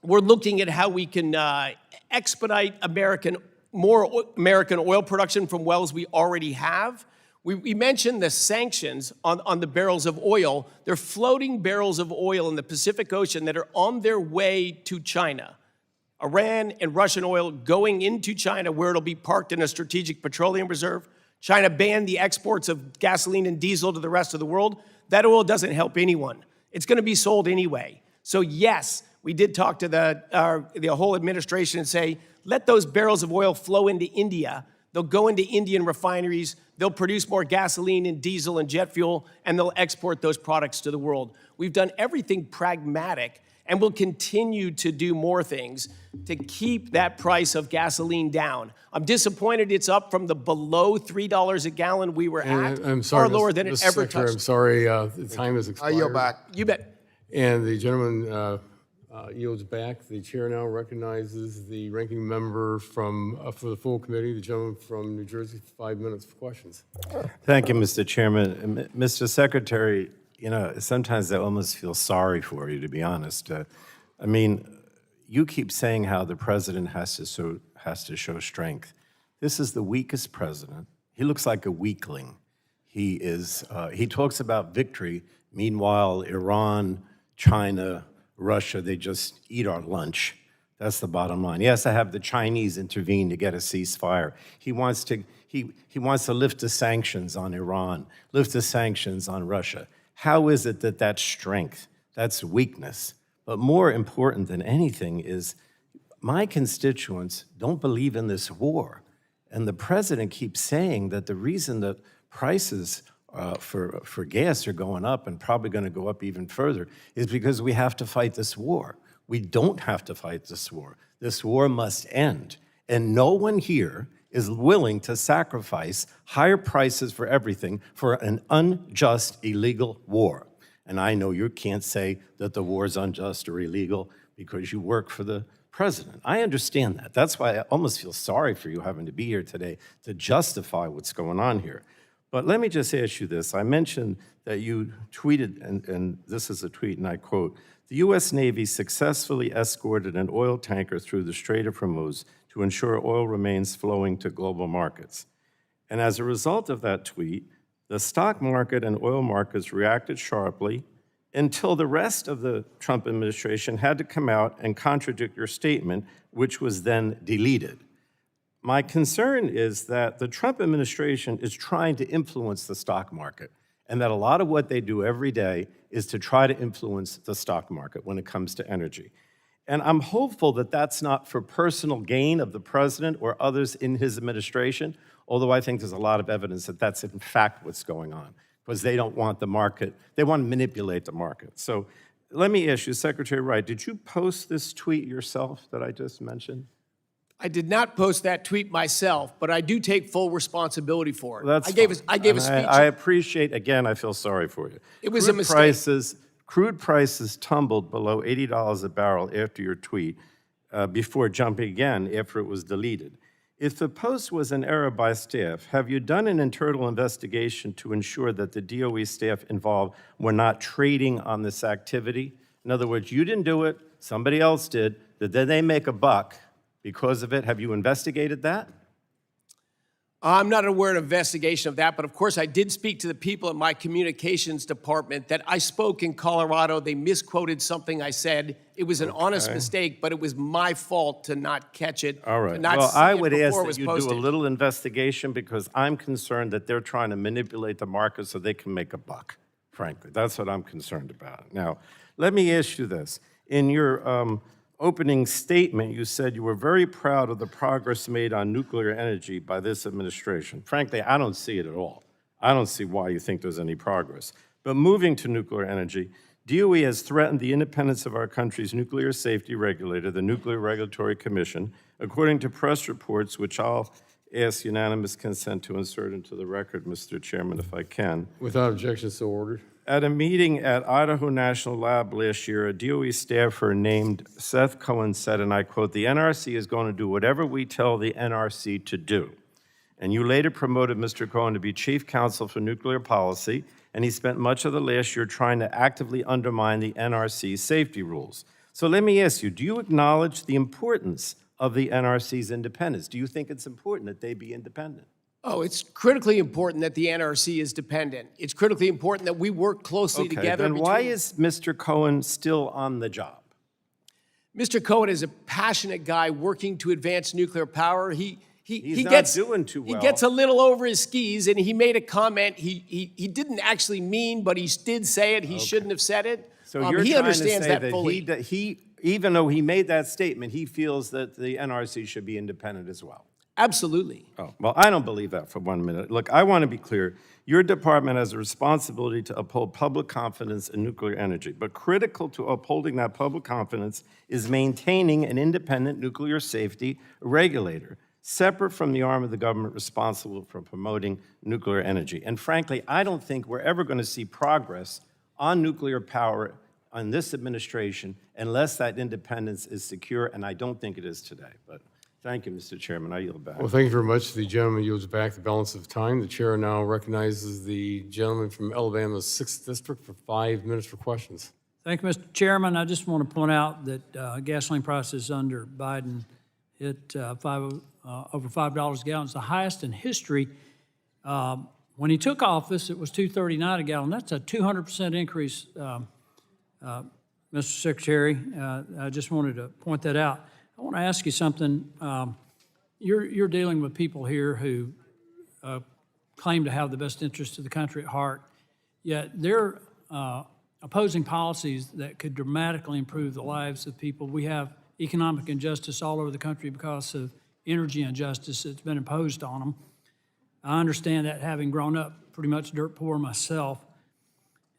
We're looking at how we can expedite more American oil production from wells we already have. We mentioned the sanctions on the barrels of oil. They're floating barrels of oil in the Pacific Ocean that are on their way to China. Iran and Russian oil going into China where it'll be parked in a strategic petroleum reserve. China banned the exports of gasoline and diesel to the rest of the world. That oil doesn't help anyone. It's going to be sold anyway. So yes, we did talk to the whole administration and say, let those barrels of oil flow into India. They'll go into Indian refineries, they'll produce more gasoline and diesel and jet fuel, and they'll export those products to the world. We've done everything pragmatic, and we'll continue to do more things to keep that price of gasoline down. I'm disappointed it's up from the below $3 a gallon we were at, I'm sorry, far lower than it Mr. ever Secretary, touched. I'm sorry, the time has expired. I yield back. You bet. And the gentleman yields back. The chair now recognizes the ranking member from for the full committee, the gentleman from New Jersey, for 5 minutes for questions. Thank you, Mr. Chairman. Mr. Secretary, you know, sometimes I almost feel sorry for you, to be honest. I mean, you keep saying how the president has to show strength. This is the weakest president. He looks like a weakling. He talks about victory. Meanwhile, Iran, China, Russia, they just eat our lunch. That's the bottom line. Yes, I have the Chinese intervene to get a ceasefire. He wants to lift the sanctions on Iran, lift the sanctions on Russia. How is it that that's strength? That's weakness. But more important than anything is my constituents don't believe in this war. And the president keeps saying that the reason that prices for gas are going up and probably going to go up even further is because we have to fight this war. We don't have to fight this war. This war must end. And no one here is willing to sacrifice higher prices for everything for an unjust, illegal war. And I know you can't say that the war is unjust or illegal because you work for the president. I understand that. That's why I almost feel sorry for you having to be here today to justify what's going on here. But let me just ask you this. I mentioned that you tweeted, and this is a tweet, and I quote, "The U.S. Navy successfully escorted an oil tanker through the Strait of Hormuz to ensure oil remains flowing to global markets." And as a result of that tweet, the stock market and oil markets reacted sharply until the rest of the Trump administration had to come out and contradict your statement, which was then deleted. My concern is that the Trump administration is trying to influence the stock market, and that a lot of what they do every day is to try to influence the stock market when it comes to energy. And I'm hopeful that that's not for personal gain of the president or others in his administration, although I think there's a lot of evidence that that's in fact what's going on, because they don't want the market, they want to manipulate the market. So let me ask you, Secretary Wright, did you post this tweet yourself that I just mentioned? I did not post that tweet myself, but I do take full responsibility for it. Well, that's I gave fine. a speech. I appreciate, again, I feel sorry for you. It was a mistake. Crude prices tumbled below $80 a barrel after your tweet, before jumping again after it was deleted. If the post was an error by staff, have you done an internal investigation to ensure that the DOE staff involved were not trading on this activity? In other words, you didn't do it, somebody else did, did they make a buck because of it? Have you investigated that? I'm not aware of an investigation of that, but of course I did speak to the people in my communications department that I spoke in Colorado. They misquoted something I said. It was an honest mistake, but it was my fault to not catch it. All right. To not Well, see I it would before ask it that was you do posted. a little investigation because I'm concerned that they're trying to manipulate the market so they can make a buck. frankly. That's what I'm concerned about. Now, let me ask you this. In your opening statement, you said you were very proud of the progress made on nuclear energy by this administration. Frankly, I don't see it at all. I don't see why you think there's any progress. But moving to nuclear energy, DOE has threatened the independence of our country's nuclear safety regulator, the Nuclear Regulatory Commission, according to press reports, which I'll ask unanimous consent to insert into the record, Mr. Chairman, if I can. Without objection, so ordered. At a meeting at Idaho National Lab last year, a DOE staffer named Seth Cohen said, and I quote, "The NRC is going to do whatever we tell the NRC to do." And you later promoted Mr. Cohen to be chief counsel for nuclear policy, and he spent much of the last year trying to actively undermine the NRC's safety rules. So let me ask you, do you acknowledge the importance of the NRC's independence? Do you think it's important that they be independent? Oh, it's critically important that the NRC is dependent. It's critically important that we work closely together. Then why is Mr. Cohen still on the job? Mr. Cohen is a passionate guy working to advance nuclear power. He He's gets not doing too well. He gets a little over his skis, and he made a comment he didn't actually mean, but he did say it. He shouldn't have said it. So you're he trying understands to say that fully. that he, even though he made that statement, he feels that the NRC should be independent as well. Absolutely. Oh, well, I don't believe that for 1 minute. Look, I want to be clear. Your department has a responsibility to uphold public confidence in nuclear energy, but critical to upholding that public confidence is maintaining an independent nuclear safety regulator, separate from the arm of the government responsible for promoting nuclear energy. And frankly, I don't think we're ever going to see progress on nuclear power on this administration unless that independence is secure, and I don't think it is today. But thank you, Mr. Chairman. I yield back. Well, thank you very much. The gentleman yields back the balance of time. The chair now recognizes the gentleman from Alabama's 6th District for 5 minutes for questions. Thank you, Mr. Chairman. I just want to point out that gasoline prices under Biden hit over $5 a gallon. It's the highest in history. When he took office, it was $2.39 a gallon. That's a 200% increase, Mr. Secretary. I just wanted to point that out. I want to ask you something. You're dealing with people here who claim to have the best interest of the country at heart, yet they're opposing policies that could dramatically improve the lives of people. We have economic injustice all over the country because of energy injustice that's been imposed on them. I understand that, having grown up pretty much dirt poor myself.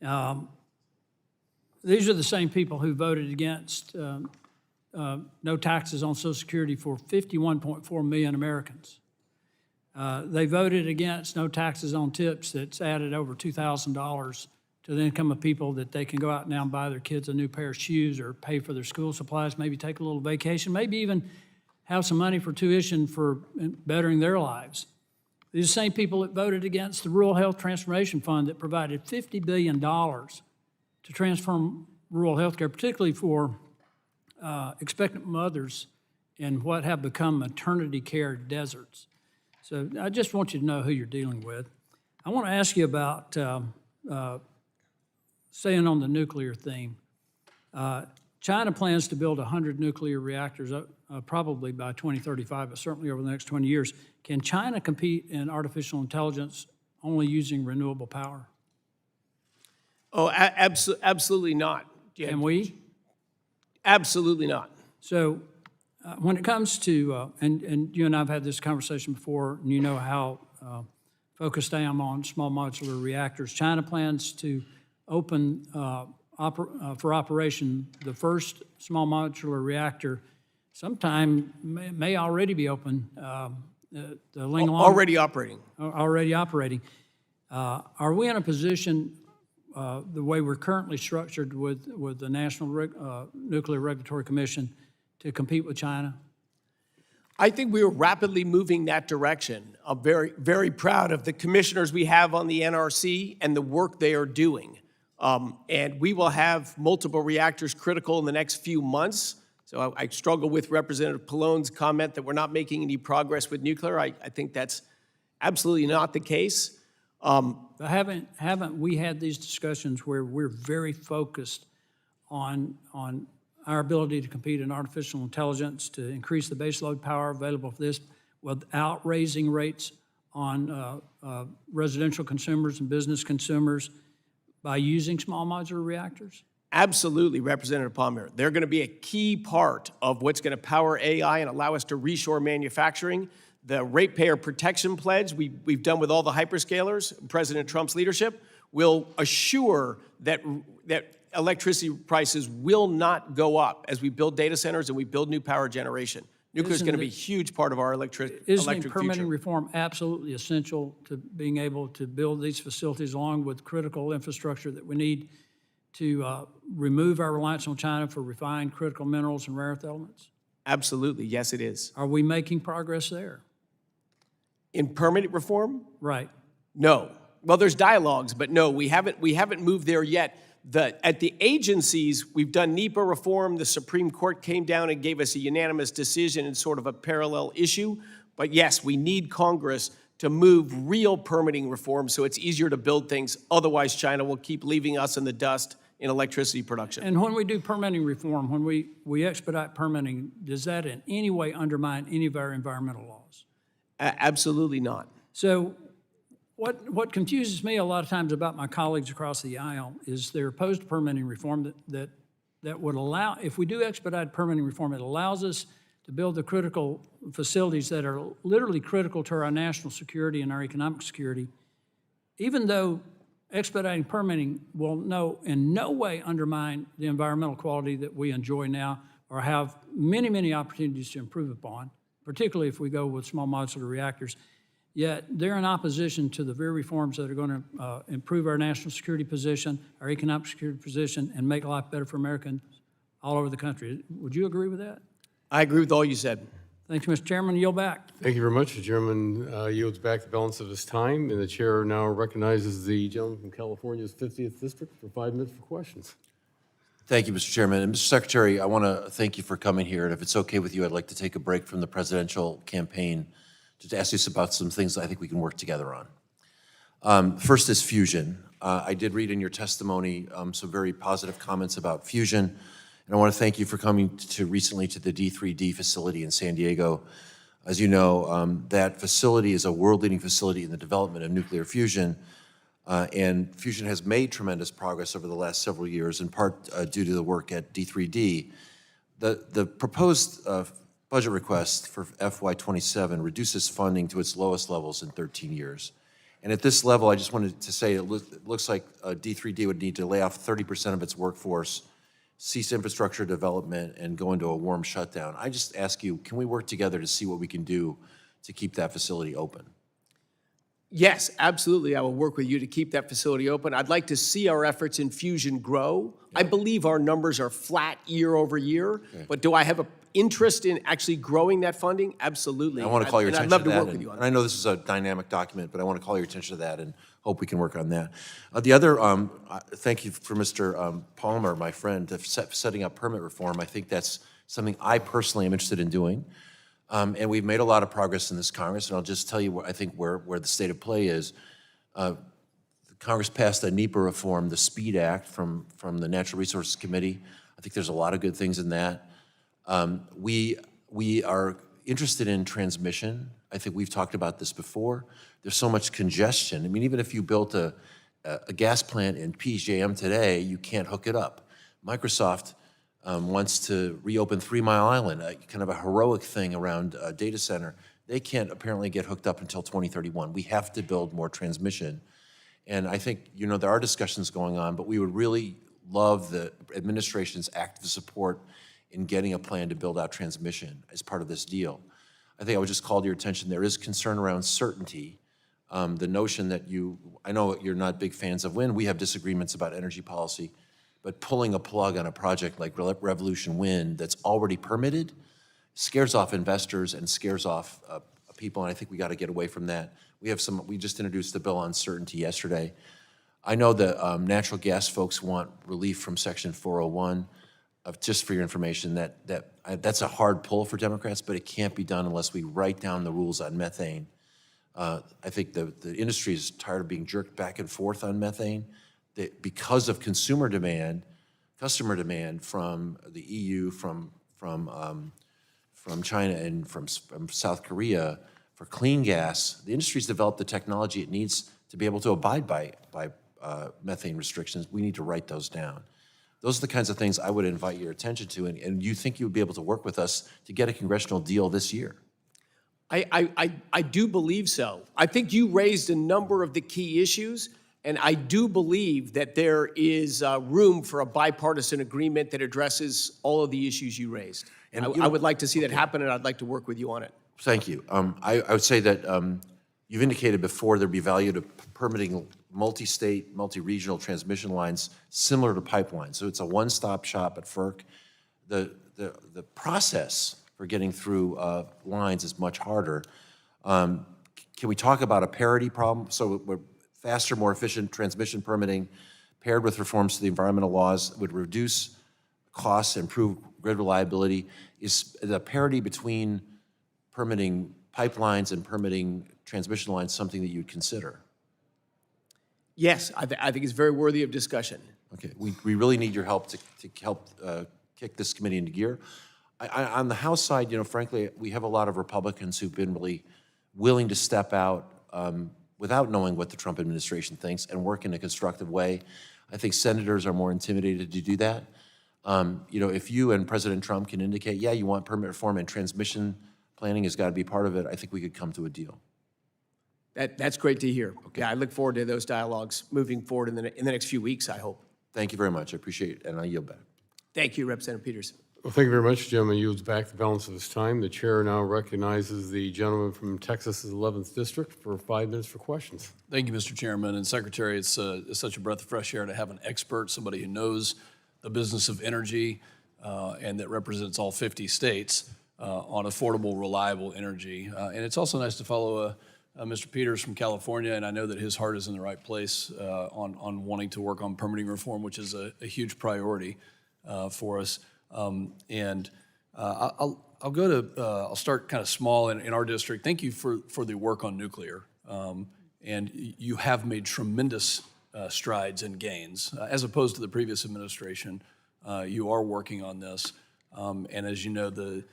These are the same people who voted against no taxes on Social Security for 51.4 million Americans. They voted against no taxes on tips that's added over $2,000 to the income of people that they can go out now and buy their kids a new pair of shoes or pay for their school supplies, maybe take a little vacation, maybe even have some money for tuition for bettering their lives. These are the same people that voted against the Rural Health Transformation Fund that provided $50 billion to transform rural health care, particularly for expectant mothers in what have become maternity care deserts. So I just want you to know who you're dealing with. I want to ask you about, staying on the nuclear theme. China plans to build 100 nuclear reactors, probably by 2035, but certainly over the next 20 years. Can China compete in artificial intelligence only using renewable power? Oh, absolutely not. Yeah, Can we? absolutely not. So when it comes to, and you and I have had this conversation before, and you know how focused I am on small modular reactors. China plans to open for operation the first small modular reactor sometime, may already be open. The Linglong, Already operating. already operating. Are we in a position, the way we're currently structured with the National Nuclear Regulatory Commission, to compete with China? I think we are rapidly moving that direction. I'm very, very proud of the commissioners we have on the NRC and the work they are doing. And we will have multiple reactors critical in the next few months. So I struggle with Representative Pallone's comment that we're not making any progress with nuclear. I think that's absolutely not the case. Haven't we had these discussions where we're very focused on our ability to compete in artificial intelligence, to increase the baseload power available for this without raising rates on residential consumers and business consumers, by using small modular reactors? Absolutely, Representative Palmer. They're going to be a key part of what's going to power AI and allow us to reshore manufacturing. The ratepayer protection pledge we've done with all the hyperscalers, President Trump's leadership, will assure that electricity prices will not go up as we build data centers and we build new power generation. Nuclear is going to be a huge part of our electric Isn't permitting future. reform absolutely essential to being able to build these facilities along with critical infrastructure that we need to remove our reliance on China for refined critical minerals and rare earth elements? Absolutely, yes it is. Are we making progress there? In permanent reform? Right. No. Well, there's dialogues, but no, we haven't moved there yet. At the agencies, we've done NEPA reform. The Supreme Court came down and gave us a unanimous decision in sort of a parallel issue. But yes, we need Congress to move real permitting reform so it's easier to build things. Otherwise, China will keep leaving us in the dust in electricity production. And when we do permitting reform, when we expedite permitting, does that in any way undermine any of our environmental laws? Absolutely not. So what confuses me a lot of times about my colleagues across the aisle is they're opposed to permitting reform that would allow, if we do expedite permitting reform, it allows us to build the critical facilities that are literally critical to our national security and our economic security, even though expediting permitting will in no way undermine the environmental quality that we enjoy now or have many, many opportunities to improve upon, particularly if we go with small modular reactors. Yet they're in opposition to the very reforms that are going to improve our national security position, our economic security position, and make life better for Americans all over the country. Would you agree with that? I agree with all you said. Thank you, Mr. Chairman. Yield back. Thank you very much. The Chairman yields back the balance of his time, and the Chair now recognizes the gentleman from California's 50th District for 5 minutes for questions. Thank you, Mr. Chairman. And Mr. Secretary, I want to thank you for coming here. And if it's okay with you, I'd like to take a break from the presidential campaign to ask you about some things that I think we can work together on. First is fusion. I did read in your testimony some very positive comments about fusion. And I want to thank you for coming recently to the D3D facility in San Diego. As you know, that facility is a world-leading facility in the development of nuclear fusion. And fusion has made tremendous progress over the last several years, in part due to the work at D3D. The proposed budget request for FY27 reduces funding to its lowest levels in 13 years. And at this level, I just wanted to say it looks like D3D would need to lay off 30% of its workforce, cease infrastructure development, and go into a warm shutdown. I just ask you, can we work together to see what we can do to keep that facility open? Yes, absolutely. I will work with you to keep that facility open. I'd like to see our efforts in fusion grow. I believe our numbers are flat year over year, but do I have an interest in actually growing that funding? Absolutely. I want to call your attention to that. I'd love to work with you on and that. I know this is a dynamic document, but I want to call your attention to that and hope we can work on that. The other, thank you for Mr. Palmer, my friend, setting up permit reform. I think that's something I personally am interested in doing. And we've made a lot of progress in this Congress, and I'll just tell you where I think where the state of play is. Congress passed a NEPA reform, the SPEED Act from the Natural Resources Committee. I think there's a lot of good things in that. We are interested in transmission. I think we've talked about this before. There's so much congestion. I mean, even if you built a gas plant in PJM today, you can't hook it up. Microsoft wants to reopen 3 Mile Island, kind of a heroic thing around a data center. They can't apparently get hooked up until 2031. We have to build more transmission. And I think, you know, there are discussions going on, but we would really love the administration's active support in getting a plan to build out transmission as part of this deal. I think I would just call to your attention, there is concern around certainty. The notion that I know you're not big fans of wind. We have disagreements about energy policy, but pulling a plug on a project like Revolution Wind that's already permitted scares off investors and scares off people, and I think we got to get away from that. We just introduced the bill on certainty yesterday. I know the natural gas folks want relief from Section 401. Just for your information, that's a hard pull for Democrats, but it can't be done unless we write down the rules on methane. I think the industry is tired of being jerked back and forth on methane. Because of customer demand from the EU, from China, and from South Korea for clean gas, the industry's developed the technology it needs to be able to abide by methane restrictions. We need to write those down. Those are the kinds of things I would invite your attention to, and you think you would be able to work with us to get a congressional deal this year? I do believe so. I think you raised a number of the key issues, and I do believe that there is room for a bipartisan agreement that addresses all of the issues you raised. And I would like to see that happen, and I'd like to work with you on it. Thank you. I would say that you've indicated before there'd be value to permitting multi-state, multi-regional transmission lines similar to pipelines. So it's a one-stop shop at FERC. The process for getting through lines is much harder. Can we talk about a parity problem? So we're faster, more efficient transmission permitting paired with reforms to the environmental laws would reduce costs, improve grid reliability. Is the parity between permitting pipelines and permitting transmission lines something that you'd consider? Yes, I think it's very worthy of discussion. Okay, we really need your help to help kick this committee into gear. On the House side, you know, frankly, we have a lot of Republicans who've been really willing to step out without knowing what the Trump administration thinks and work in a constructive way. I think senators are more intimidated to do that. You know, if you and President Trump can indicate, yeah, you want permit reform and transmission planning has got to be part of it, I think we could come to a deal. That's great to hear. Okay. Yeah, I look forward to those dialogues moving forward in the next few weeks, I hope. Thank you very much. I appreciate it, and I yield back. Thank you, Representative Peters. Well, thank you very much. Gentleman yields back the balance of his time. The chair now recognizes the gentleman from Texas's 11th District for 5 minutes for questions. Thank you, Mr. Chairman. And Secretary, it's such a breath of fresh air to have an expert, somebody who knows the business of energy and that represents all 50 states on affordable, reliable energy. And it's also nice to follow Mr. Peters from California, and I know that his heart is in the right place on wanting to work on permitting reform, which is a huge priority for us. I'll start kind of small in our district. Thank you for the work on nuclear. And you have made tremendous strides and gains. As opposed to the previous administration, you are working on this. And as you know, the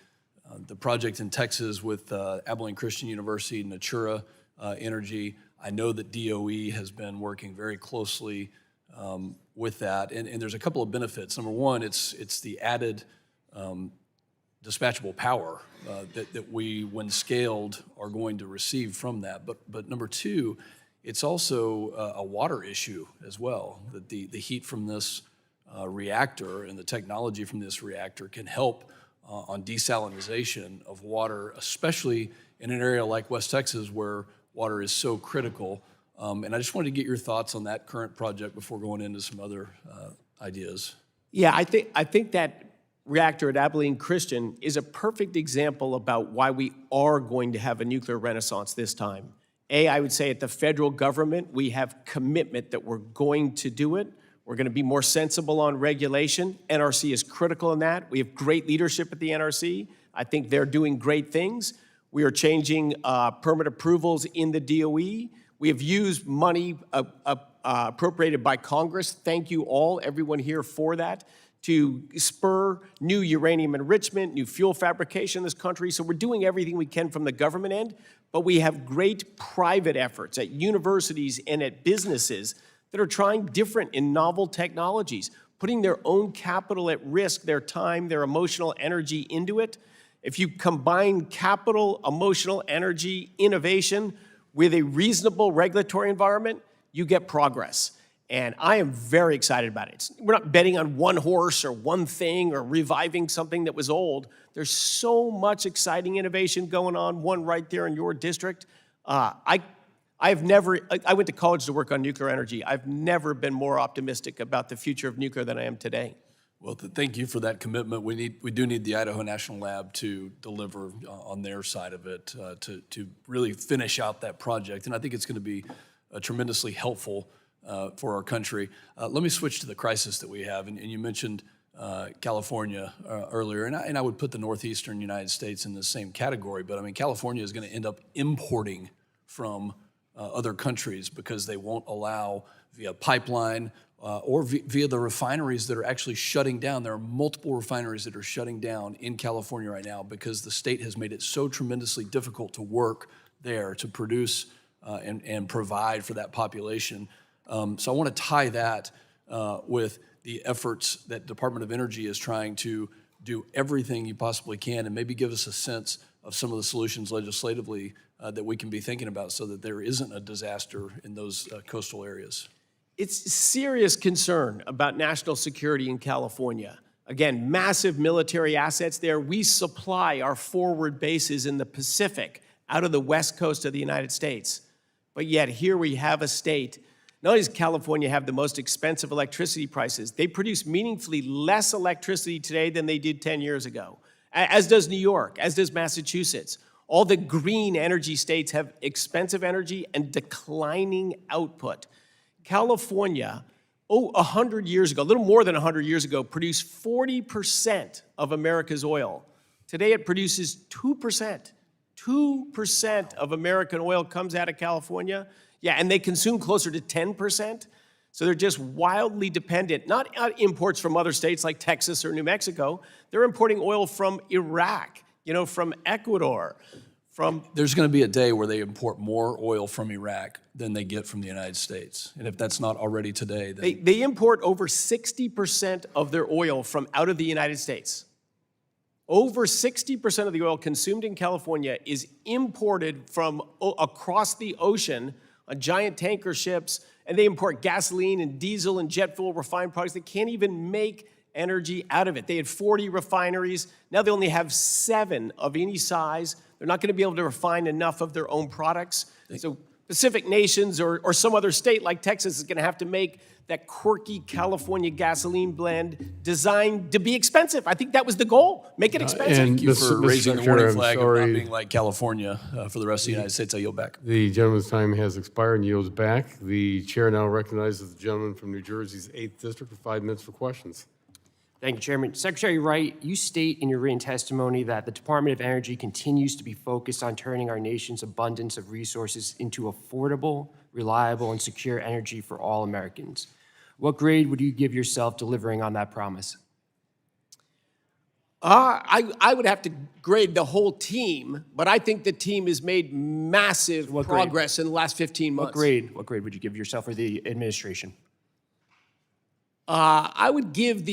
project in Texas with Abilene Christian University, Natura Energy, I know that DOE has been working very closely with that. And there's a couple of benefits. Number one, it's the added dispatchable power that we, when scaled, are going to receive from that. But number two, it's also a water issue as well, that the heat from this reactor and the technology from this reactor can help on desalinization of water, especially in an area like West Texas where water is so critical. And I just wanted to get your thoughts on that current project before going into some other ideas. Yeah, I think that reactor at Abilene Christian is a perfect example about why we are going to have a nuclear renaissance this time. I would say at the federal government, we have commitment that we're going to do it. We're going to be more sensible on regulation. NRC is critical in that. We have great leadership at the NRC. I think they're doing great things. We are changing permit approvals in the DOE. We have used money appropriated by Congress. Thank you all, everyone here, for that, to spur new uranium enrichment, new fuel fabrication in this country. So we're doing everything we can from the government end, but we have great private efforts at universities and at businesses that are trying different and novel technologies, putting their own capital at risk, their time, their emotional energy into it. If you combine capital, emotional energy, innovation with a reasonable regulatory environment, you get progress. And I am very excited about it. We're not betting on one horse or one thing or reviving something that was old. There's so much exciting innovation going on, one right there in your district. I went to college to work on nuclear energy. I've never been more optimistic about the future of nuclear than I am today. Well, thank you for that commitment. We do need the Idaho National Lab to deliver on their side of it to really finish out that project. And I think it's going to be tremendously helpful for our country. Let me switch to the crisis that we have. And you mentioned California earlier, and I would put the northeastern United States in the same category. But I mean, California is going to end up importing from other countries because they won't allow via pipeline or via the refineries that are actually shutting down. There are multiple refineries that are shutting down in California right now because the state has made it so tremendously difficult to work there to produce and provide for that population. So I want to tie that with the efforts that Department of Energy is trying to do everything you possibly can, and maybe give us a sense of some of the solutions legislatively that we can be thinking about so that there isn't a disaster in those coastal areas. It's serious concern about national security in California. Again, massive military assets there. We supply our forward bases in the Pacific out of the west coast of the United States. But yet here we have a state, not only does California have the most expensive electricity prices, they produce meaningfully less electricity today than they did 10 years ago, as does New York, as does Massachusetts. All the green energy states have expensive energy and declining output. California, 100 years ago, a little more than 100 years ago, produced 40% of America's oil. Today it produces 2%. 2% of American oil comes out of California. Yeah, and they consume closer to 10%. So they're just wildly dependent, not on imports from other states like Texas or New Mexico. They're importing oil from Iraq, from Ecuador, from... There's going to be a day where they import more oil from Iraq than they get from the United States. And if that's not already today, then... They import over 60% of their oil from out of the United States. Over 60% of the oil consumed in California is imported from across the ocean on giant tanker ships, and they import gasoline and diesel and jet fuel refined products. They can't even make energy out of it. They had 40 refineries. Now they only have 7 of any size. They're not going to be able to refine enough of their own products. So Pacific nations or some other state like Texas is going to have to make that quirky California gasoline blend designed to be expensive. I think that was the goal. Make it expensive. Thank you for Mr. raising the Secretary, warning I'm flag of sorry. not being like California for the rest of the United States. I yield back. The gentleman's time has expired and yields back. The chair now recognizes the gentleman from New Jersey's 8th District for 5 minutes for questions. Thank you, Chairman. Secretary Wright, you state in your written testimony that the Department of Energy continues to be focused on turning our nation's abundance of resources into affordable, reliable, and secure energy for all Americans. What grade would you give yourself delivering on that promise? I would have to grade the whole team, but I think the team has made massive progress in the last 15 months. What grade would you give yourself or the administration? I would give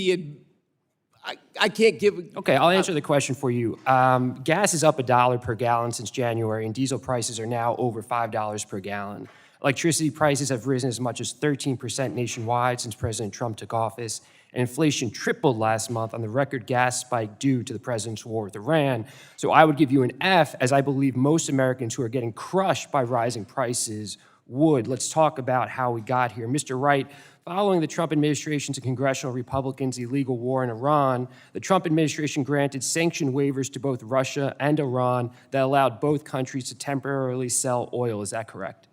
I can't give... Okay, I'll answer the question for you. Gas is up $1 per gallon since January, and diesel prices are now over $5 per gallon. Electricity prices have risen as much as 13% nationwide since President Trump took office, and inflation tripled last month on the record gas spike due to the president's war with Iran. So I would give you an F, as I believe most Americans who are getting crushed by rising prices would. Let's talk about how we got here. Mr. Wright, following the Trump administration's and congressional Republicans' illegal war in Iran, the Trump administration granted sanction waivers to both Russia and Iran that allowed both countries to temporarily sell oil. Is that correct?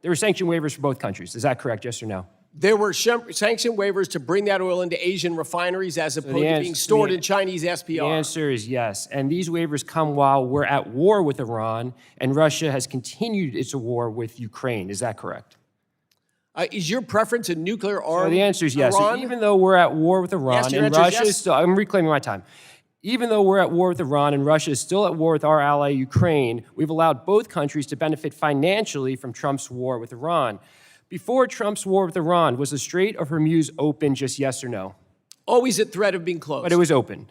There were sanction waivers for both countries. Is that correct, yes or no? There were sanction waivers to bring that oil into Asian refineries as opposed to being stored in Chinese SPR. The answer is yes. And these waivers come while we're at war with Iran, and Russia has continued its war with Ukraine. Is that correct? Is your preference a nuclear armed So the answer is yes. So even though we're at war with Iran Yes, your and answer is Russia is yes. still, I'm reclaiming my time. Even though we're at war with Iran and Russia is still at war with our ally Ukraine, we've allowed both countries to benefit financially from Trump's war with Iran. Before Trump's war with Iran, was the Strait of Hormuz open, just yes or no? Always at threat of being closed. But it was open.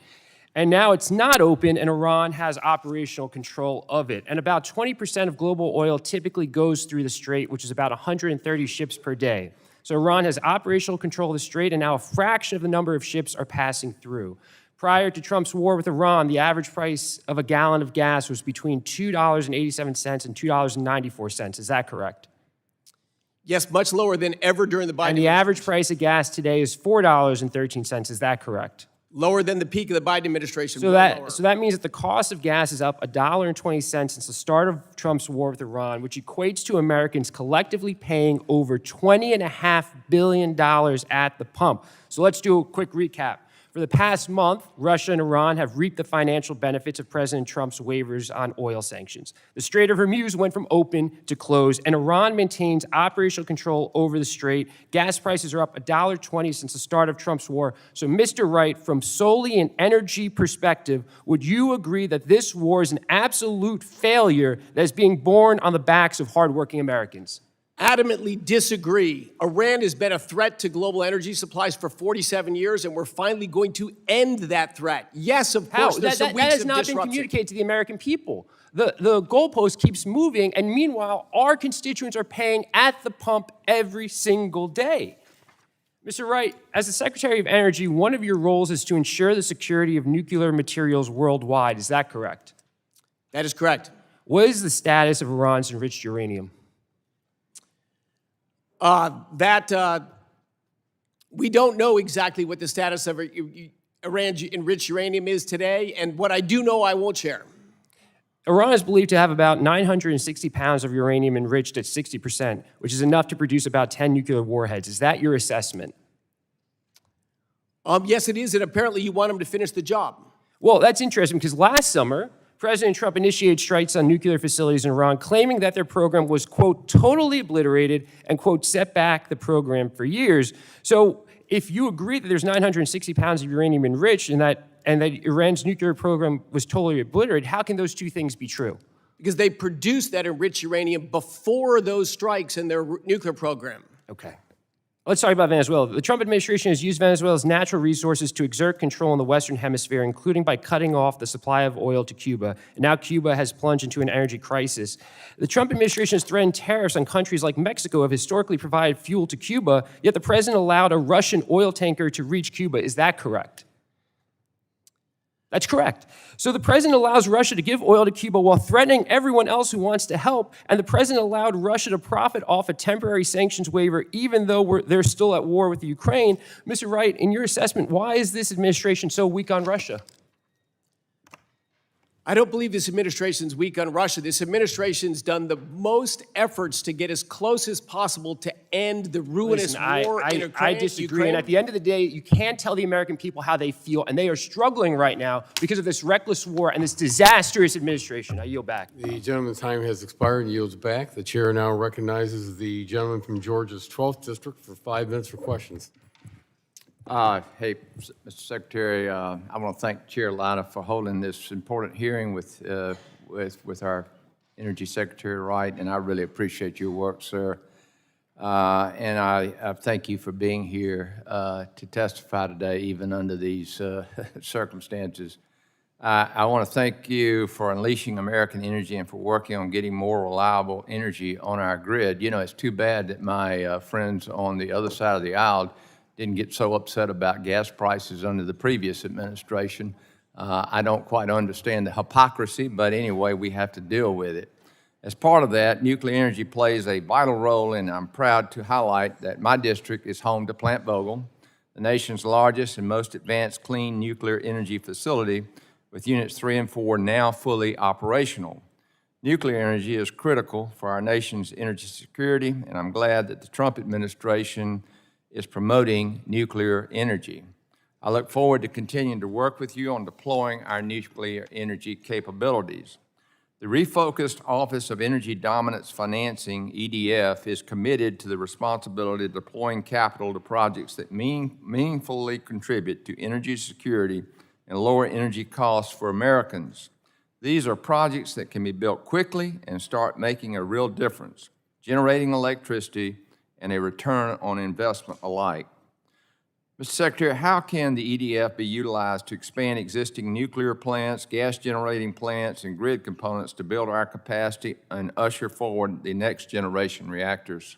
And now it's not open, and Iran has operational control of it. And about 20% of global oil typically goes through the strait, which is about 130 ships per day. So Iran has operational control of the strait, and now a fraction of the number of ships are passing through. Prior to Trump's war with Iran, the average price of a gallon of gas was between $2.87 and $2.94. Is that correct? Yes, much lower than ever during the Biden And the average price of gas today is $4.13. Is that correct? Lower than the peak of the Biden administration. So that means that the cost of gas is up $1.20 since the start of Trump's war with Iran, which equates to Americans collectively paying over $20.5 billion at the pump. So let's do a quick recap. For the past month, Russia and Iran have reaped the financial benefits of President Trump's waivers on oil sanctions. The Strait of Hormuz went from open to closed, and Iran maintains operational control over the strait. Gas prices are up $1.20 since the start of Trump's war. So, Mr. Wright, from solely an energy perspective, would you agree that this war is an absolute failure that is being borne on the backs of hardworking Americans? adamantly disagree. Iran has been a threat to global energy supplies for 47 years, and we're finally going to end that threat. Yes, of How? course, there's some That weeks has of not been disruption. communicated to the American people. The goalpost keeps moving, and meanwhile, our constituents are paying at the pump every single day. Mr. Wright, as the Secretary of Energy, one of your roles is to ensure the security of nuclear materials worldwide. Is that correct? That is correct. What is the status of Iran's enriched uranium? We don't know exactly what the status of Iran's enriched uranium is today, and what I do know, I won't share. Iran is believed to have about 960 pounds of uranium enriched at 60%, which is enough to produce about 10 nuclear warheads. Is that your assessment? Yes, it is, and apparently you want them to finish the job. Well, that's interesting because last summer, President Trump initiated strikes on nuclear facilities in Iran, claiming that their program was, quote, totally obliterated and, quote, set back the program for years. So if you agree that there's 960 pounds of uranium enriched and that Iran's nuclear program was totally obliterated, how can those two things be true? Because they produced that enriched uranium before those strikes in their nuclear program. Okay. Let's talk about Venezuela. The Trump administration has used Venezuela's natural resources to exert control in the Western Hemisphere, including by cutting off the supply of oil to Cuba. And now Cuba has plunged into an energy crisis. The Trump administration has threatened tariffs on countries like Mexico have historically provided fuel to Cuba, yet the president allowed a Russian oil tanker to reach Cuba. Is that correct? That's correct. So the president allows Russia to give oil to Cuba while threatening everyone else who wants to help, and the president allowed Russia to profit off a temporary sanctions waiver even though they're still at war with Ukraine. Mr. Wright, in your assessment, why is this administration so weak on Russia? I don't believe this administration's weak on Russia. This administration's done the most efforts to get as close as possible to end the ruinous war in Ukraine. I disagree, and at the end of the day, you can't tell the American people how they feel, and they are struggling right now because of this reckless war and this disastrous administration. I yield back. The gentleman's time has expired and yields back. The chair now recognizes the gentleman from Georgia's 12th District for 5 minutes for questions. Hey, Mr. Secretary, I want to thank Chair Latta for holding this important hearing with our Energy Secretary Wright, and I really appreciate your work, sir. And I thank you for being here to testify today, even under these circumstances. I want to thank you for unleashing American energy and for working on getting more reliable energy on our grid. You know, it's too bad that my friends on the other side of the aisle didn't get so upset about gas prices under the previous administration. I don't quite understand the hypocrisy, but anyway, we have to deal with it. As part of that, nuclear energy plays a vital role, and I'm proud to highlight that my district is home to Plant Vogtle, the nation's largest and most advanced clean nuclear energy facility, with units 3 and 4 now fully operational. Nuclear energy is critical for our nation's energy security, and I'm glad that the Trump administration is promoting nuclear energy. I look forward to continuing to work with you on deploying our nuclear energy capabilities. The refocused Office of Energy Dominance Financing, EDF, is committed to the responsibility of deploying capital to projects that meaningfully contribute to energy security and lower energy costs for Americans. These are projects that can be built quickly and start making a real difference, generating electricity and a return on investment alike. Mr. Secretary, how can the EDF be utilized to expand existing nuclear plants, gas-generating plants, and grid components to build our capacity and usher forward the next generation reactors?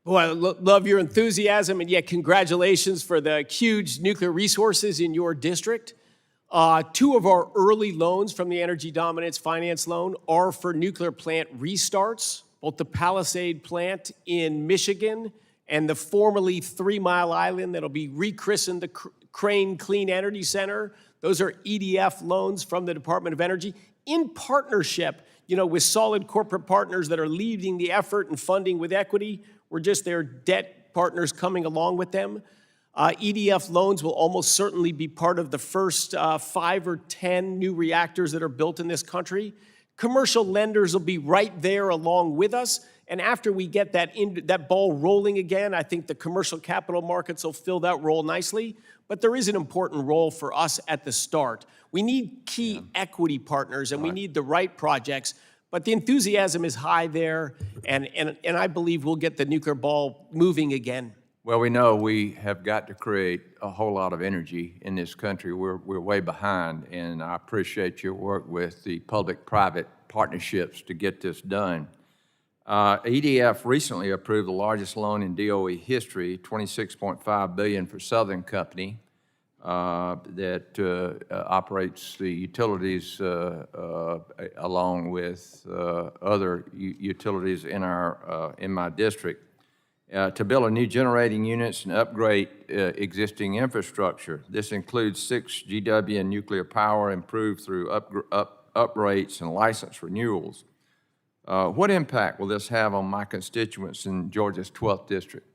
Boy, I love your enthusiasm, and yet congratulations for the huge nuclear resources in your district. 2 of our early loans from the Energy Dominance Finance Loan are for nuclear plant restarts, both the Palisade plant in Michigan and the formerly 3 Mile Island that'll be rechristened the Crane Clean Energy Center. Those are EDF loans from the Department of Energy in partnership, with solid corporate partners that are leading the effort and funding with equity. We're just their debt partners coming along with them. EDF loans will almost certainly be part of the first 5 or 10 new reactors that are built in this country. Commercial lenders will be right there along with us. And after we get that ball rolling again, I think the commercial capital markets will fill that role nicely. But there is an important role for us at the start. We need key equity partners, and we need the right projects. But the enthusiasm is high there, and I believe we'll get the nuclear ball moving again. Well, we know we have got to create a whole lot of energy in this country. We're way behind, and I appreciate your work with the public-private partnerships to get this done. EDF recently approved the largest loan in DOE history, $26.5 billion for Southern Company, that operates the utilities along with other utilities in my district, to build a new generating units and upgrade existing infrastructure. This includes 6 GW and nuclear power improved through uprates and license renewals. What impact will this have on my constituents in Georgia's 12th district?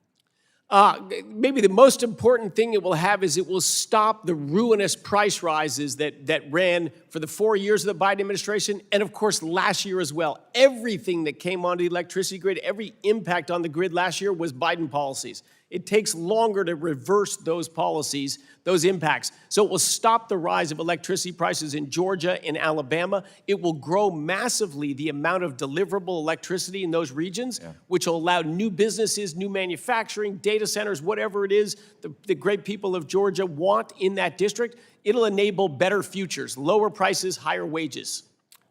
Maybe the most important thing it will have is it will stop the ruinous price rises that ran for the 4 years of the Biden administration, and of course last year as well. Everything that came onto the electricity grid, every impact on the grid last year was Biden policies. It takes longer to reverse those policies, those impacts. So it will stop the rise of electricity prices in Georgia and Alabama. It will grow massively the amount of deliverable electricity in those regions, which will allow new businesses, new manufacturing, data centers, whatever it is the great people of Georgia want in that district. It'll enable better futures, lower prices, higher wages.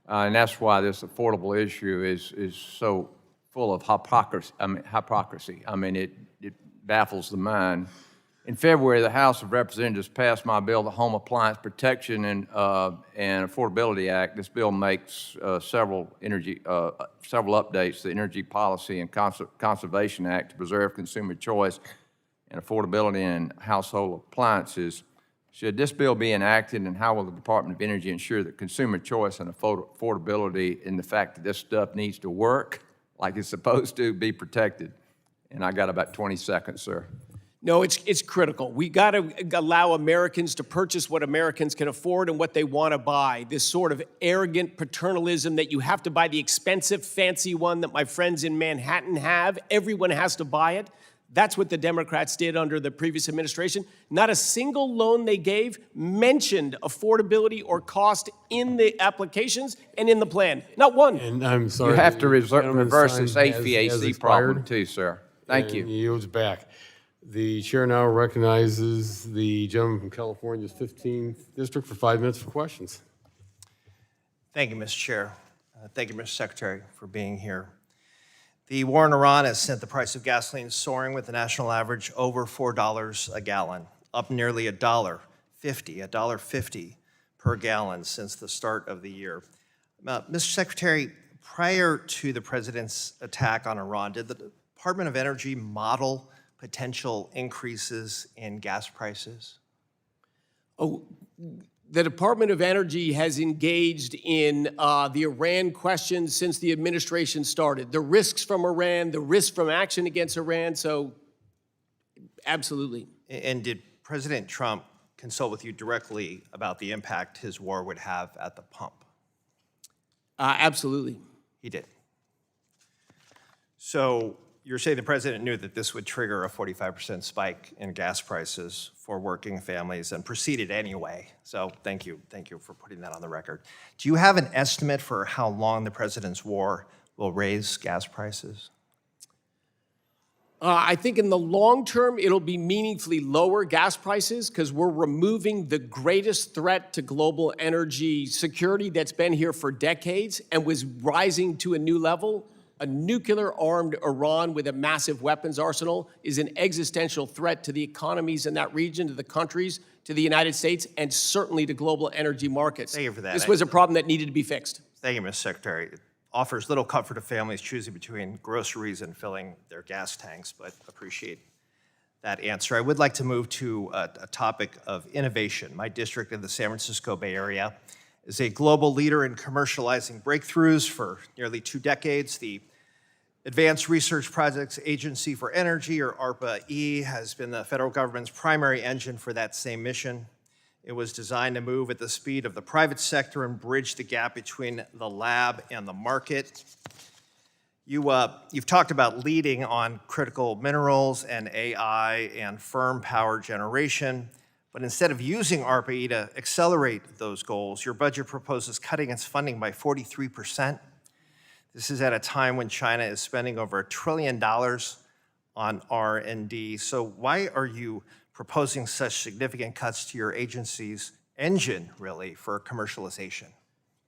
And that's why this affordable issue is so full of hypocrisy. I mean, it baffles the mind. In February, the House of Representatives passed my bill, the Home Appliance Protection and Affordability Act. This bill makes several updates to the Energy Policy and Conservation Act to preserve consumer choice and affordability in household appliances. Should this bill be enacted, and how will the Department of Energy ensure that consumer choice and affordability and the fact that this stuff needs to work like it's supposed to be protected? And I got about 20 seconds, sir. No, it's critical. We got to allow Americans to purchase what Americans can afford and what they want to buy. This sort of arrogant paternalism that you have to buy the expensive, fancy one that my friends in Manhattan have. Everyone has to buy it. That's what the Democrats did under the previous administration. Not a single loan they gave mentioned affordability or cost in the applications and in the plan. Not one. And I'm sorry. You have to the gentleman's reverse this time has HVAC problem expired, too, sir. Thank and you. he yields back. The chair now recognizes the gentleman from California's 15th district for 5 minutes for questions. Thank you, Mr. Chair. Thank you, Mr. Secretary, for being here. The war in Iran has sent the price of gasoline soaring, with the national average over $4 a gallon, up nearly $1.50 per gallon since the start of the year. Mr. Secretary, prior to the president's attack on Iran, did the Department of Energy model potential increases in gas prices? Oh, the Department of Energy has engaged in the Iran question since the administration started. The risks from Iran, the risks from action against Iran, so absolutely. And did President Trump consult with you directly about the impact his war would have at the pump? Absolutely. He did. So you're saying the president knew that this would trigger a 45% spike in gas prices for working families and proceeded anyway. So thank you for putting that on the record. Do you have an estimate for how long the president's war will raise gas prices? I think in the long term, it'll be meaningfully lower gas prices because we're removing the greatest threat to global energy security that's been here for decades and was rising to a new level. A nuclear-armed Iran with a massive weapons arsenal is an existential threat to the economies in that region, to the countries, to the United States, and certainly to global energy markets. Thank you for that. This was a problem that needed to be fixed. Thank you, Mr. Secretary. It offers little comfort to families choosing between groceries and filling their gas tanks, but appreciate that answer. I would like to move to a topic of innovation. My district in the San Francisco Bay Area is a global leader in commercializing breakthroughs for nearly 2 decades. The Advanced Research Projects Agency for Energy, or ARPA-E, has been the federal government's primary engine for that same mission. It was designed to move at the speed of the private sector and bridge the gap between the lab and the market. You've talked about leading on critical minerals and AI and firm power generation, but instead of using ARPA-E to accelerate those goals, your budget proposes cutting its funding by 43%. This is at a time when China is spending over $1 trillion on R&D. So why are you proposing such significant cuts to your agency's engine, really, for commercialization?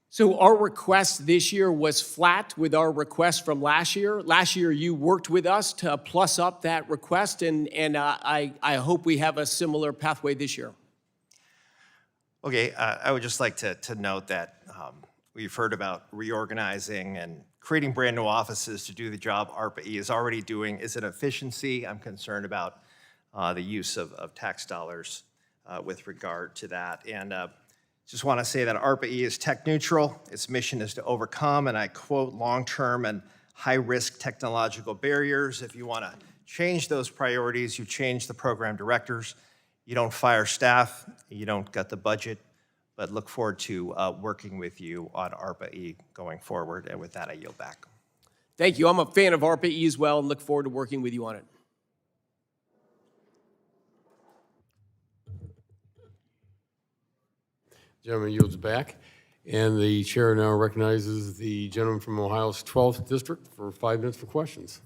So our request this year was flat with our request from last year. Last year, you worked with us to plus up that request, and I hope we have a similar pathway this year. Okay, I would just like to note that we've heard about reorganizing and creating brand new offices to do the job ARPA-E is already doing. Is it efficiency? I'm concerned about the use of tax dollars with regard to that. And just want to say that ARPA-E is tech neutral. Its mission is to overcome, and I quote, long-term and high-risk technological barriers. If you want to change those priorities, you change the program directors. You don't fire staff, you don't gut the budget, but look forward to working with you on ARPA-E going forward. And with that, I yield back. Thank you. I'm a fan of ARPA-E as well and look forward to working with you on it. Gentleman yields back. And the chair now recognizes the gentleman from Ohio's 12th District for 5 minutes for questions.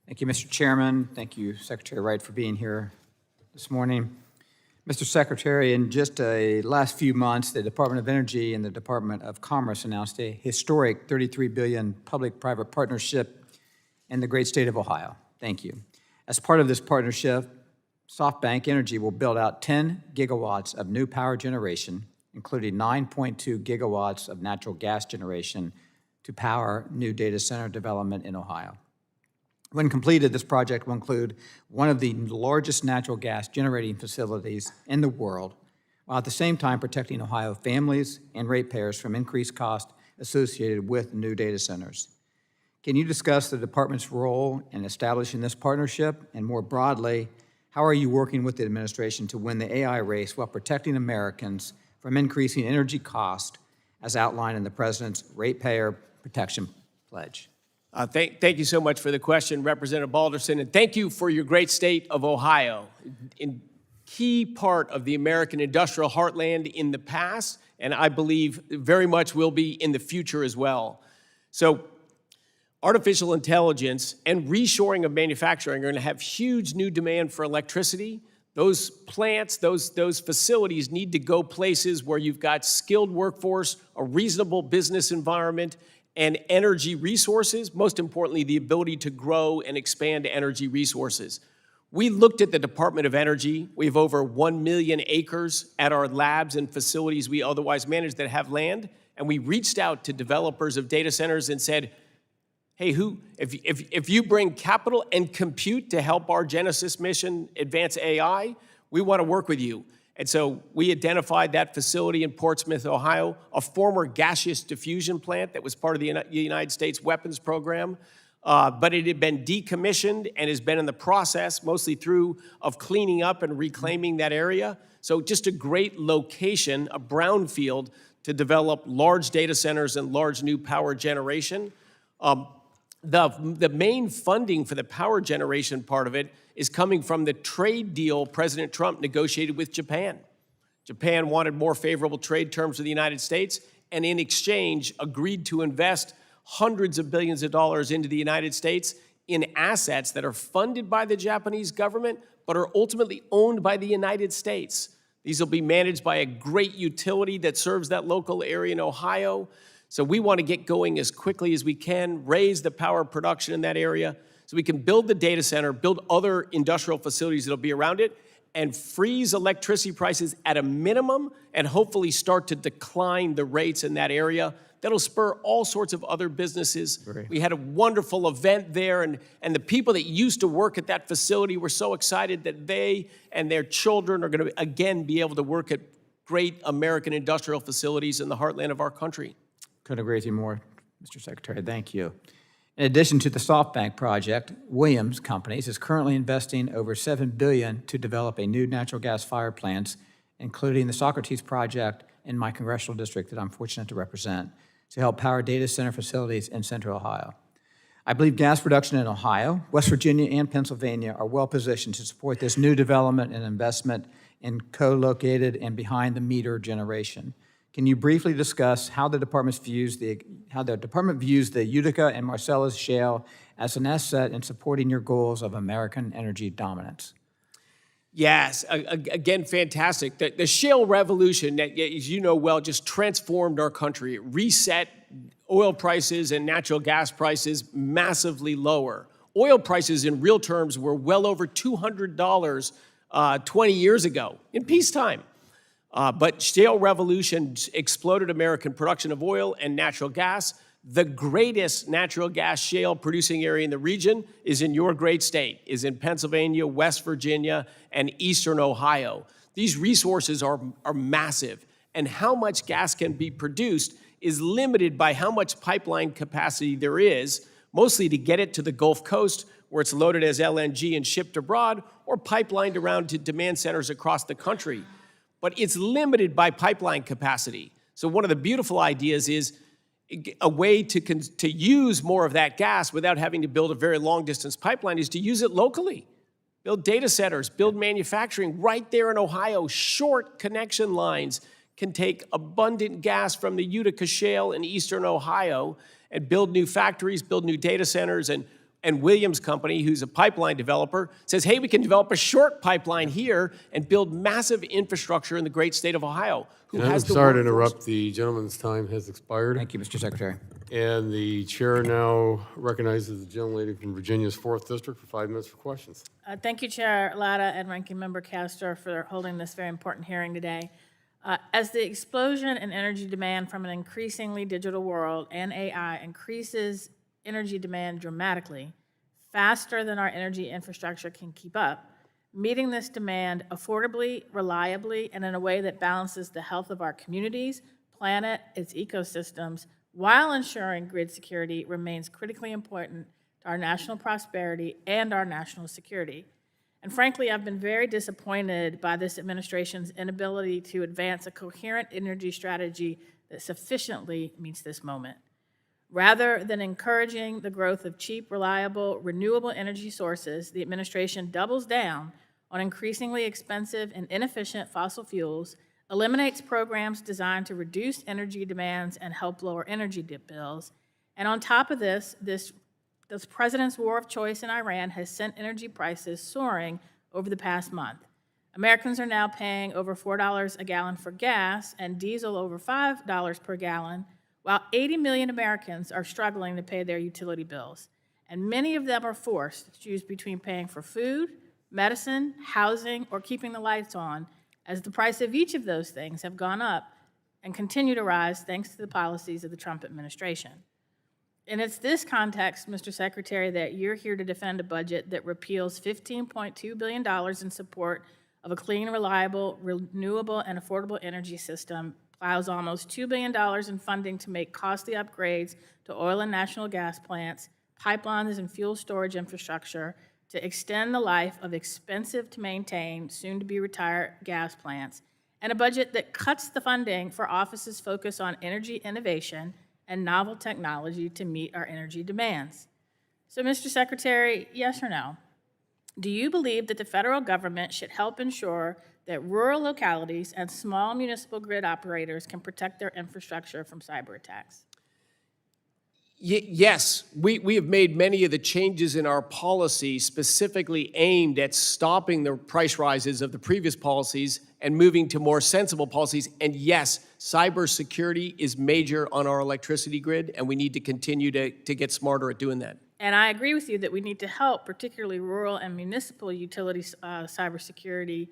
Thank you, Mr. Chairman. Thank you, Secretary Wright, for being here this morning. Mr. Secretary, in just the last few months, the Department of Energy and the Department of Commerce announced a historic $33 billion public-private partnership in the great state of Ohio. Thank you. As part of this partnership, SoftBank Energy will build out 10 gigawatts of new power generation, including 9.2 gigawatts of natural gas generation to power new data center development in Ohio. When completed, this project will include one of the largest natural gas generating facilities in the world, while at the same time protecting Ohio families and ratepayers from increased costs associated with new data centers. Can you discuss the department's role in establishing this partnership? And more broadly, how are you working with the administration to win the AI race while protecting Americans from increasing energy cost as outlined in the President's Ratepayer Protection Pledge? Thank you so much for the question, Representative Balderson, and thank you for your great state of Ohio. In key part of the American industrial heartland in the past, and I believe very much will be in the future as well. So artificial intelligence and reshoring of manufacturing are going to have huge new demand for electricity. Those plants, those facilities need to go places where you've got skilled workforce, a reasonable business environment, and energy resources, most importantly, the ability to grow and expand energy resources. We looked at the Department of Energy. We have over 1 million acres at our labs and facilities we otherwise manage that have land, and we reached out to developers of data centers and said, hey, if you bring capital and compute to help our Genesis mission advance AI, we want to work with you. And so we identified that facility in Portsmouth, Ohio, a former gaseous diffusion plant that was part of the United States weapons program, but it had been decommissioned and has been in the process, mostly through, of cleaning up and reclaiming that area. So just a great location, a brownfield, to develop large data centers and large new power generation. The main funding for the power generation part of it is coming from the trade deal President Trump negotiated with Japan. Japan wanted more favorable trade terms with the United States, and in exchange agreed to invest hundreds of billions of dollars into the United States in assets that are funded by the Japanese government, but are ultimately owned by the United States. These will be managed by a great utility that serves that local area in Ohio. So we want to get going as quickly as we can, raise the power production in that area, so we can build the data center, build other industrial facilities that'll be around it, and freeze electricity prices at a minimum, and hopefully start to decline the rates in that area. That'll spur all sorts of other businesses. Great. We had a wonderful event there, and the people that used to work at that facility were so excited that they and their children are going to, again, be able to work at great American industrial facilities in the heartland of our country. Couldn't agree with you more, Mr. Secretary. Thank you. In addition to the SoftBank project, Williams Companies is currently investing over $7 billion to develop a new natural gas-fired plants, including the Socrates project in my congressional district that I'm fortunate to represent, to help power data center facilities in Central Ohio. I believe gas production in Ohio, West Virginia, and Pennsylvania are well-positioned to support this new development and investment in co-located and behind-the-meter generation. Can you briefly discuss how the department views the Utica and Marcellus shale as an asset in supporting your goals of American energy dominance? Yes, again, fantastic. The shale revolution, as you know well, just transformed our country. It reset oil prices and natural gas prices massively lower. Oil prices in real terms were well over $200 20 years ago in peacetime. But shale revolution exploded American production of oil and natural gas. The greatest natural gas shale producing area in the region is in your great state, is in Pennsylvania, West Virginia, and Eastern Ohio. These resources are massive, and how much gas can be produced is limited by how much pipeline capacity there is, mostly to get it to the Gulf Coast, where it's loaded as LNG and shipped abroad, or pipelined around to demand centers across the country. But it's limited by pipeline capacity. So one of the beautiful ideas is a way to use more of that gas without having to build a very long-distance pipeline is to use it locally. Build data centers, build manufacturing right there in Ohio. Short connection lines can take abundant gas from the Utica Shale in eastern Ohio and build new factories, build new data centers, and Williams Company, who's a pipeline developer, says, hey, we can develop a short pipeline here and build massive infrastructure in the great state of Ohio. I'm sorry to interrupt. The gentleman's time has expired. Thank you, Mr. Secretary. And the chair now recognizes the gentlelady from Virginia's 4th District for 5 minutes for questions. Thank you, Chair Latta and Ranking Member Castor, for holding this very important hearing today. As the explosion in energy demand from an increasingly digital world and AI increases energy demand dramatically, faster than our energy infrastructure can keep up, meeting this demand affordably, reliably, and in a way that balances the health of our communities, planet, its ecosystems, while ensuring grid security remains critically important to our national prosperity and our national security. And frankly, I've been very disappointed by this administration's inability to advance a coherent energy strategy that sufficiently meets this moment. Rather than encouraging the growth of cheap, reliable, renewable energy sources, the administration doubles down on increasingly expensive and inefficient fossil fuels, eliminates programs designed to reduce energy demands and help lower energy bills, and on top of this president's war of choice in Iran has sent energy prices soaring over the past month. Americans are now paying over $4 a gallon for gas and diesel over $5 per gallon, while 80 million Americans are struggling to pay their utility bills. And many of them are forced to choose between paying for food, medicine, housing, or keeping the lights on, as the price of each of those things have gone up and continue to rise thanks to the policies of the Trump administration. And it's this context, Mr. Secretary, that you're here to defend a budget that repeals $15.2 billion in support of a clean, reliable, renewable, and affordable energy system, plows almost $2 billion in funding to make costly upgrades to oil and natural gas plants, pipelines, and fuel storage infrastructure, to extend the life of expensive-to-maintain, soon-to-be-retired gas plants, and a budget that cuts the funding for offices focused on energy innovation and novel technology to meet our energy demands. So, Mr. Secretary, yes or no? Do you believe that the federal government should help ensure that rural localities and small municipal grid operators can protect their infrastructure from cyber attacks? Yes, we have made many of the changes in our policy specifically aimed at stopping the price rises of the previous policies and moving to more sensible policies. And yes, cybersecurity is major on our electricity grid, and we need to continue to get smarter at doing that. And I agree with you that we need to help, particularly rural and municipal utility cybersecurity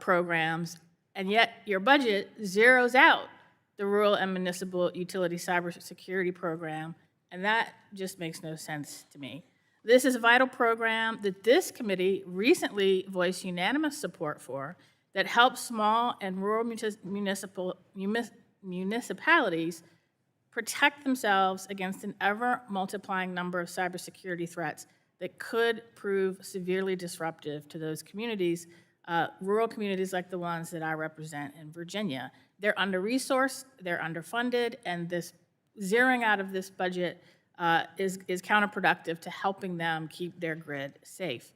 programs, and yet your budget zeroes out the rural and municipal utility cybersecurity program, and that just makes no sense to me. This is a vital program that this committee recently voiced unanimous support for, that helps small and rural municipalities protect themselves against an ever-multiplying number of cybersecurity threats that could prove severely disruptive to those communities, rural communities like the ones that I represent in Virginia. They're under-resourced, they're underfunded, and this zeroing out of this budget is counterproductive to helping them keep their grid safe.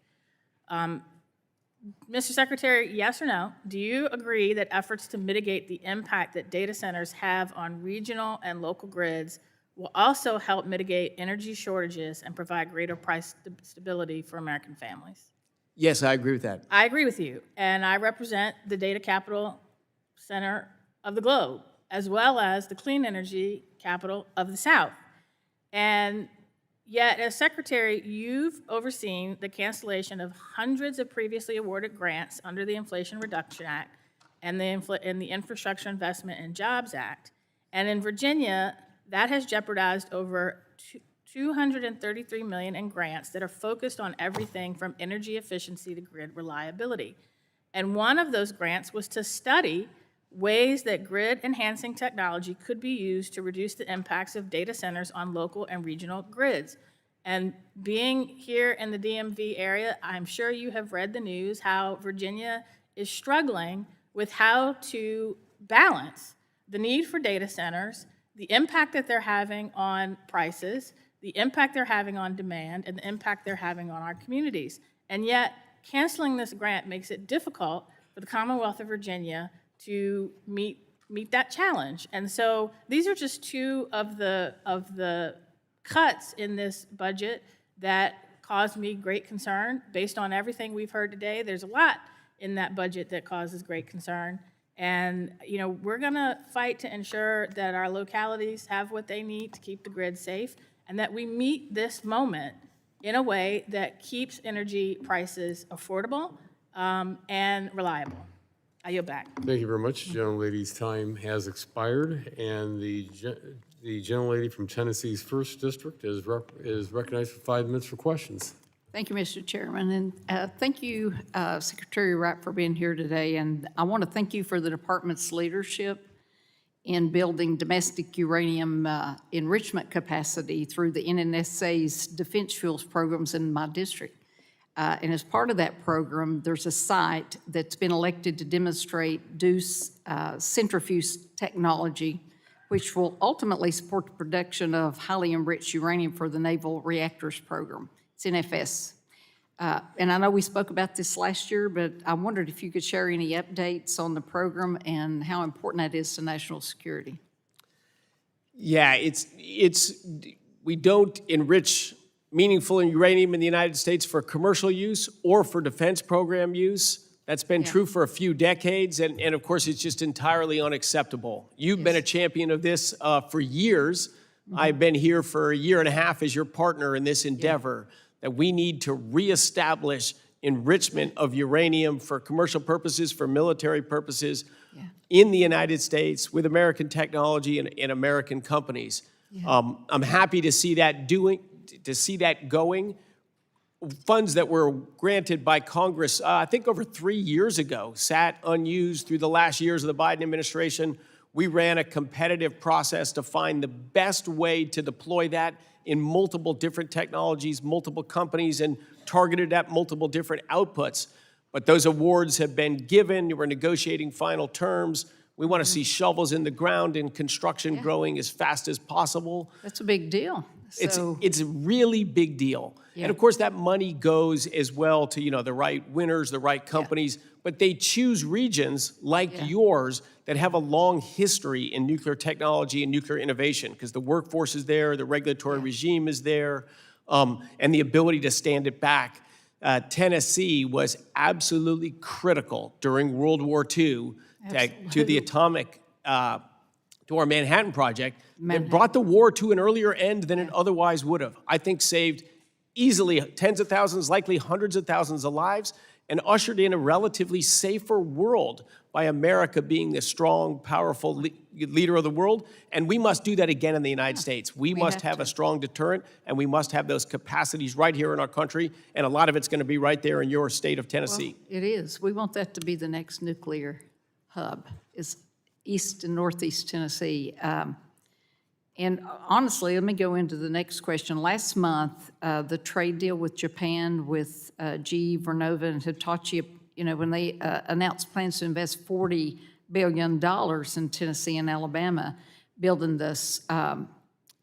Mr. Secretary, yes or no, do you agree that efforts to mitigate the impact that data centers have on regional and local grids will also help mitigate energy shortages and provide greater price stability for American families? Yes, I agree with that. I agree with you, and I represent the data capital center of the globe, as well as the clean energy capital of the South. And yet, as Secretary, you've overseen the cancellation of hundreds of previously awarded grants under the Inflation Reduction Act and the Infrastructure Investment and Jobs Act. And in Virginia, that has jeopardized over $233 million in grants that are focused on everything from energy efficiency to grid reliability. And one of those grants was to study ways that grid-enhancing technology could be used to reduce the impacts of data centers on local and regional grids. And being here in the DMV area, I'm sure you have read the news how Virginia is struggling with how to balance the need for data centers, the impact that they're having on prices, the impact they're having on demand, and the impact they're having on our communities. And yet, canceling this grant makes it difficult for the Commonwealth of Virginia to meet that challenge. And so these are just two of the cuts in this budget that caused me great concern. Based on everything we've heard today, there's a lot in that budget that causes great concern. And we're gonna fight to ensure that our localities have what they need to keep the grid safe and that we meet this moment in a way that keeps energy prices affordable and reliable. I yield back. Thank you very much. Gentlelady's time has expired, and the gentlelady from Tennessee's 1st District is recognized for 5 minutes for questions. Thank you, Mr. Chairman, and thank you, Secretary Wright, for being here today. And I want to thank you for the department's leadership in building domestic uranium enrichment capacity through the NNSA's defense fuels programs in my district. And as part of that program, there's a site that's been elected to demonstrate DUCE centrifuge technology, which will ultimately support the production of highly enriched uranium for the Naval Reactors Program. It's NFS. And I know we spoke about this last year, but I wondered if you could share any updates on the program and how important that is to national security. Yeah, we don't enrich meaningful uranium in the United States for commercial use or for defense program use. That's been true for a few decades, and of course, it's just entirely unacceptable. You've been a champion of this for years. I've been here for a year and a half as your partner in this endeavor, that we need to reestablish enrichment of uranium for commercial purposes, for military purposes in the United States with American technology and American companies. I'm happy to see that going. Funds that were granted by Congress, I think over 3 years ago, sat unused through the last years of the Biden administration. We ran a competitive process to find the best way to deploy that in multiple different technologies, multiple companies, and targeted at multiple different outputs. But those awards have been given. We're negotiating final terms. We want to see shovels in the ground and construction growing as fast as possible. That's a big deal. It's a really big deal. And of course, that money goes as well to the right winners, the right companies, but they choose regions like yours that have a long history in nuclear technology and nuclear innovation, because the workforce is there, the regulatory regime is there, and the ability to stand it back. Tennessee was absolutely critical during World War II to the atomic, to our Manhattan Project. It brought the war to an earlier end than it otherwise would have. I think saved easily tens of thousands, likely hundreds of thousands of lives, and ushered in a relatively safer world by America being the strong, powerful leader of the world. And we must do that again in the United States. We must have a strong deterrent, and we must have those capacities right here in our country, and a lot of it's going to be right there in your state of Tennessee. Well, it is. We want that to be the next nuclear hub, is East and Northeast Tennessee. And honestly, let me go into the next question. Last month, the trade deal with Japan, with GE, Vernova, and Hitachi, when they announced plans to invest $40 billion in Tennessee and Alabama, building this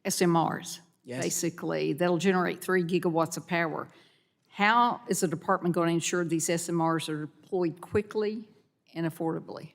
SMRs, basically, that'll generate 3 gigawatts of power. How is the department going to ensure these SMRs are deployed quickly and affordably?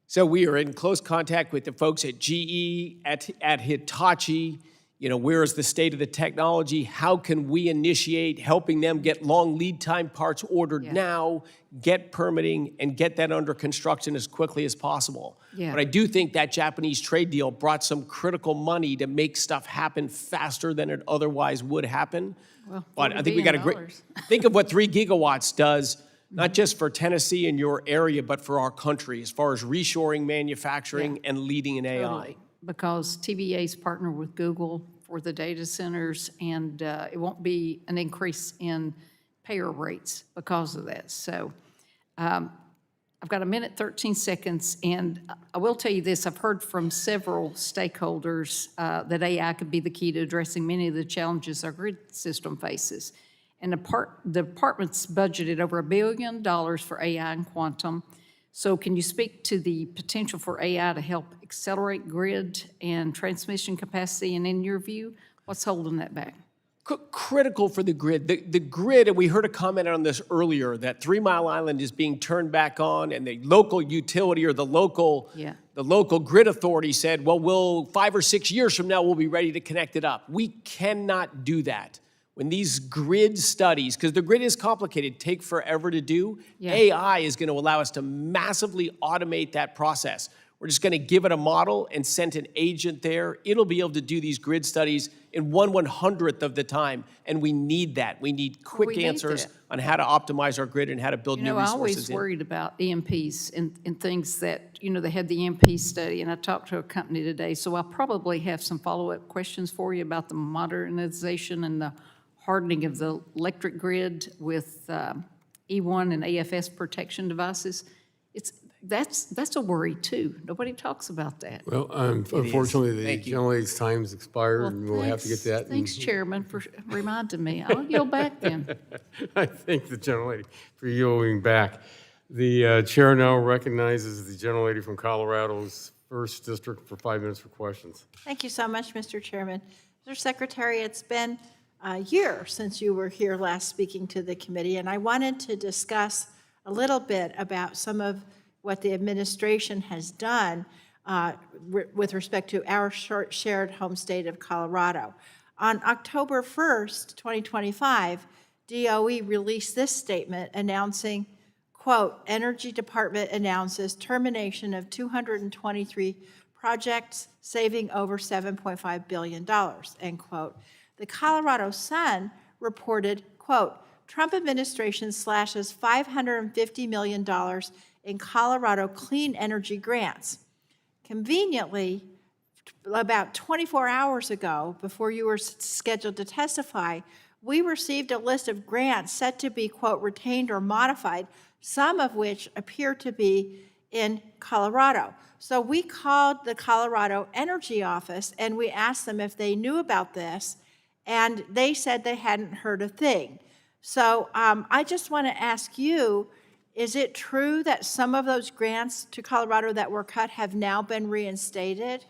So we are in close contact with the folks at GE, at Hitachi. You know, where is the state of the technology? How can we initiate helping them get long lead time parts ordered now, get permitting, and get that under construction as quickly as possible? Yeah. But I do think that Japanese trade deal brought some critical money to make stuff happen faster than it otherwise would happen. Well, But I think we $40 got a great, think of what 3 gigawatts does, not just for Tennessee and your area, but for our country, as far as reshoring manufacturing and leading in AI. Totally. Because TVA's partnered with Google for the data centers, and it won't be an increase in payer rates because of that. So I've got 1:13, and I will tell you this. I've heard from several stakeholders that AI could be the key to addressing many of the challenges our grid system faces. And the department's budgeted over $1 billion for AI and quantum. So can you speak to the potential for AI to help accelerate grid and transmission capacity? And in your view, what's holding that back? Critical for the grid. The grid, and we heard a comment on this earlier, that 3 Mile Island is being turned back on, and the local utility or the local grid authority said, well, 5 or 6 years from now, we'll be ready to connect it up. We cannot do that. When these grid studies, because the grid is complicated, take forever to do, AI is going to allow us to massively automate that process. We're just going to give it a model and send an agent there. It'll be able to do these grid studies in 1/100th of the time, and we need that. We need quick answers on how to optimize our grid and how to build new resources. I always worried about EMPs and things that, they had the EMP study, and I talked to a company today, so I'll probably have some follow-up questions for you about the modernization and the hardening of the electric grid with E1 and AFS protection devices. That's a worry too. Nobody talks about that. Well, unfortunately, the gentlelady's time's expired, and we'll have to get that. Thanks, Chairman, for reminding me. I'll yield back then. I thank the gentlelady for yielding back. The chair now recognizes the gentlelady from Colorado's 1st District for 5 minutes for questions. Thank you so much, Mr. Chairman. Mr. Secretary, it's been a year since you were here last speaking to the committee, and I wanted to discuss a little bit about some of what the administration has done with respect to our shared home state of Colorado. On October 1st, 2025, DOE released this statement announcing, quote, Energy Department announces termination of 223 projects saving over $7.5 billion, end quote. The Colorado Sun reported, quote, Trump administration slashes $550 million in Colorado clean energy grants. Conveniently, about 24 hours ago, before you were scheduled to testify, we received a list of grants set to be, quote, retained or modified, some of which appear to be in Colorado. So we called the Colorado Energy Office and we asked them if they knew about this, and they said they hadn't heard a thing. So I just want to ask you, is it true that some of those grants to Colorado that were cut have now been reinstated?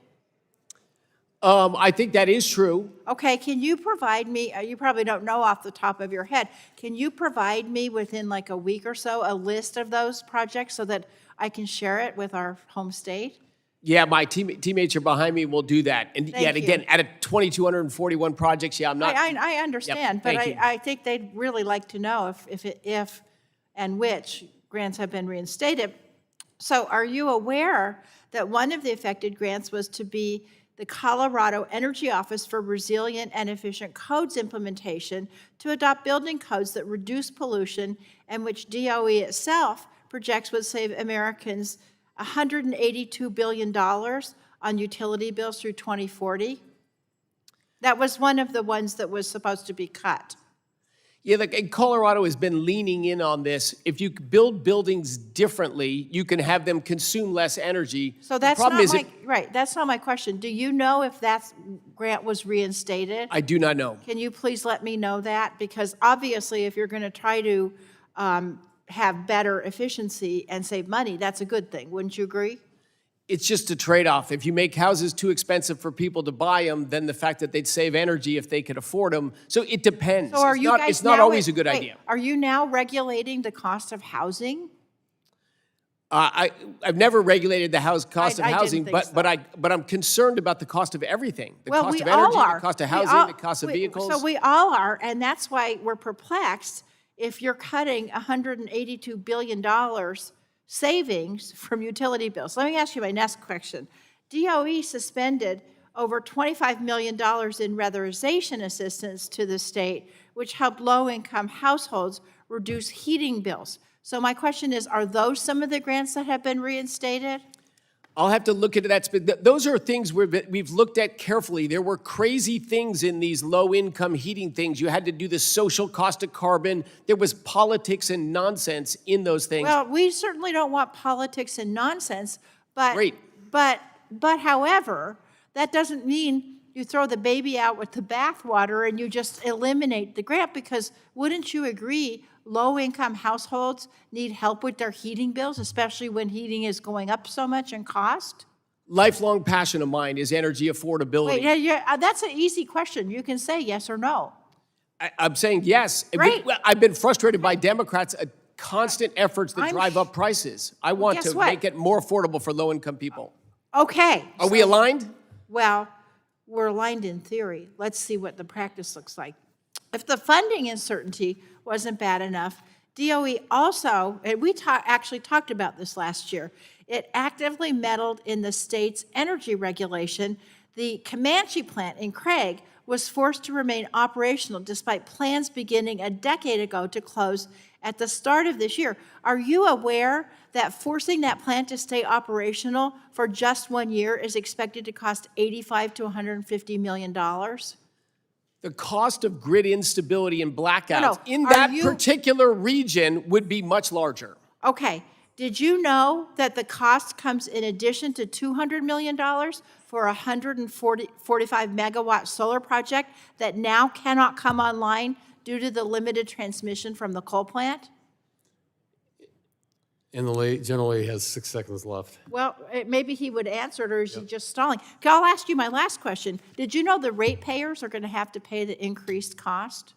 I think that is true. Okay, can you provide me, you probably don't know off the top of your head, can you provide me within like a week or so a list of those projects so that I can share it with our home state? Yeah, my teammates are behind me, we'll do that. And yet again, out of 2,241 projects, I'm not. I understand, but I think they'd really like to know if and which grants have been reinstated. So are you aware that one of the affected grants was to be the Colorado Energy Office for Resilient and Efficient Codes implementation to adopt building codes that reduce pollution and which DOE itself projects would save Americans $182 billion on utility bills through 2040? That was one of the ones that was supposed to be cut. Yeah, like Colorado has been leaning in on this. If you build buildings differently, you can have them consume less energy. So that's that's not my question. Do you know if that grant was reinstated? I do not know. Can you please let me know that? Because obviously, if you're going to try to have better efficiency and save money, that's a good thing. Wouldn't you agree? It's just a trade-off. If you make houses too expensive for people to buy them, then the fact that they'd save energy if they could afford them. So it depends. So are you guys It's not now- always a good wait, idea. Are you now regulating the cost of housing? I've never regulated the cost of I didn't housing, think so. but I'm concerned about the cost of everything. The Well, cost we of energy, all are. the cost of We housing, all- the cost of we- vehicles. So we all are, and that's why we're perplexed if you're cutting $182 billion savings from utility bills. Let me ask you my next question. DOE suspended over $25 million in weatherization assistance to the state, which helped low-income households reduce heating bills. So my question is, are those some of the grants that have been reinstated? I'll have to look into that. But those are things we've looked at carefully. There were crazy things in these low-income heating things. You had to do the social cost of carbon. There was politics and nonsense in those things. Well, we certainly don't want politics and nonsense, but Great. but however, that doesn't mean you throw the baby out with the bathwater and you just eliminate the grant, because wouldn't you agree low-income households need help with their heating bills, especially when heating is going up so much in cost? Lifelong passion of mine is energy affordability. Wait, yeah, that's an easy question. You can say yes or no. I'm saying yes. Great. I've been frustrated by Democrats' constant efforts to drive up prices. I want guess to what? make it more affordable for low-income people. Okay. Are we aligned? Well, we're aligned in theory. Let's see what the practice looks like. If the funding uncertainty wasn't bad enough, DOE also, and we actually talked about this last year, it actively meddled in the state's energy regulation. The Comanche plant in Craig was forced to remain operational despite plans beginning a decade ago to close at the start of this year. Are you aware that forcing that plant to stay operational for just 1 year is expected to cost $85 to $150 million? The cost of grid instability and blackouts No, in are that you- particular region would be much larger. Okay, did you know that the cost comes in addition to $200 million for a 145 megawatt solar project that now cannot come online due to the limited transmission from the coal plant? And the generally has 6 seconds left. Well, maybe he would answer it, or is he just stalling? Okay, I'll ask you my last question. Did you know the ratepayers are going to have to pay the increased cost?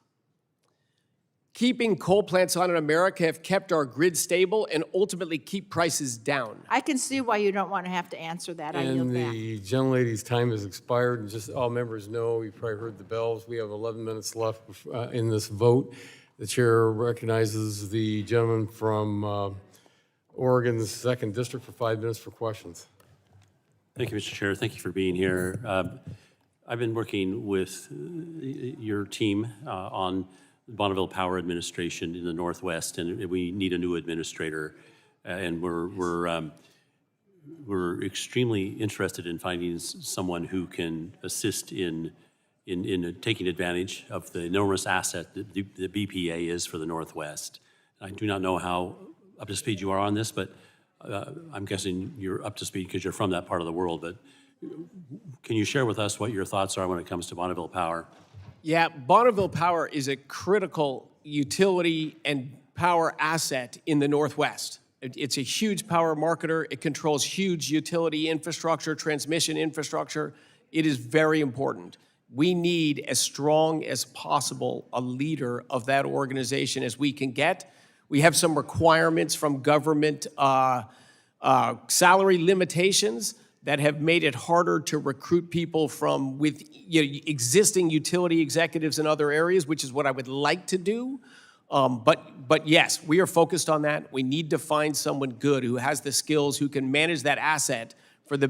Keeping coal plants on in America have kept our grid stable and ultimately keep prices down. I can see why you don't want to have to answer that. I yield And back. the gentlelady's time has expired, and just all members know, you've probably heard the bells, we have 11 minutes left in this vote. The chair recognizes the gentleman from Oregon's 2nd District for 5 minutes for questions. Thank you, Mr. Chair. Thank you for being here. I've been working with your team on Bonneville Power Administration in the Northwest, and we need a new administrator. And we're extremely interested in finding someone who can assist in taking advantage of the enormous asset that the BPA is for the Northwest. I do not know how up to speed you are on this, but I'm guessing you're up to speed because you're from that part of the world. But can you share with us what your thoughts are when it comes to Bonneville Power? Yeah, Bonneville Power is a critical utility and power asset in the Northwest. It's a huge power marketer. It controls huge utility infrastructure, transmission infrastructure. It is very important. We need, as strong as possible, a leader of that organization as we can get. We have some requirements from government salary limitations that have made it harder to recruit people from existing utility executives in other areas, which is what I would like to do. But yes, we are focused on that. We need to find someone good who has the skills, who can manage that asset for the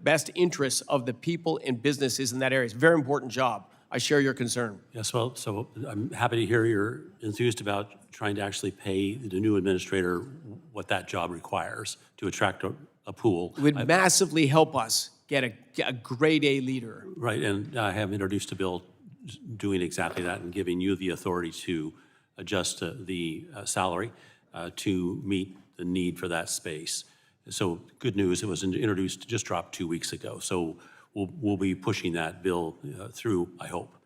best interests of the people and businesses in that area. It's a very important job. I share your concern. Yes, well, so I'm happy to hear you're enthused about trying to actually pay the new administrator what that job requires to attract a pool. It would massively help us get a grade A leader. Right, and I have introduced a bill doing exactly that and giving you the authority to adjust the salary to meet the need for that space. So good news, it was introduced, just dropped 2 weeks ago. So we'll be pushing that bill through, I hope.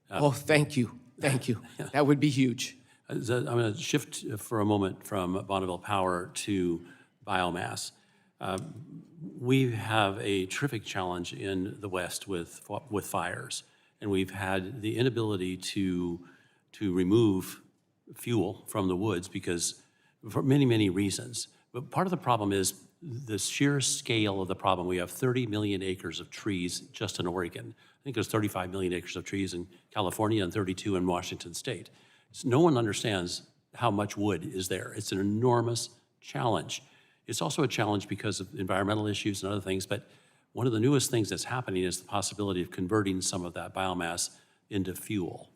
Oh, thank you. Thank you. That would be huge. I'm going to shift for a moment from Bonneville Power to biomass. We have a terrific challenge in the West with fires, and we've had the inability to remove fuel from the woods because for many, many reasons. But part of the problem is the sheer scale of the problem. We have 30 million acres of trees just in Oregon. I think there's 35 million acres of trees in California and 32 in Washington State. So no one understands how much wood is there. It's an enormous challenge. It's also a challenge because of environmental issues and other things, but one of the newest things that's happening is the possibility of converting some of that biomass into fuel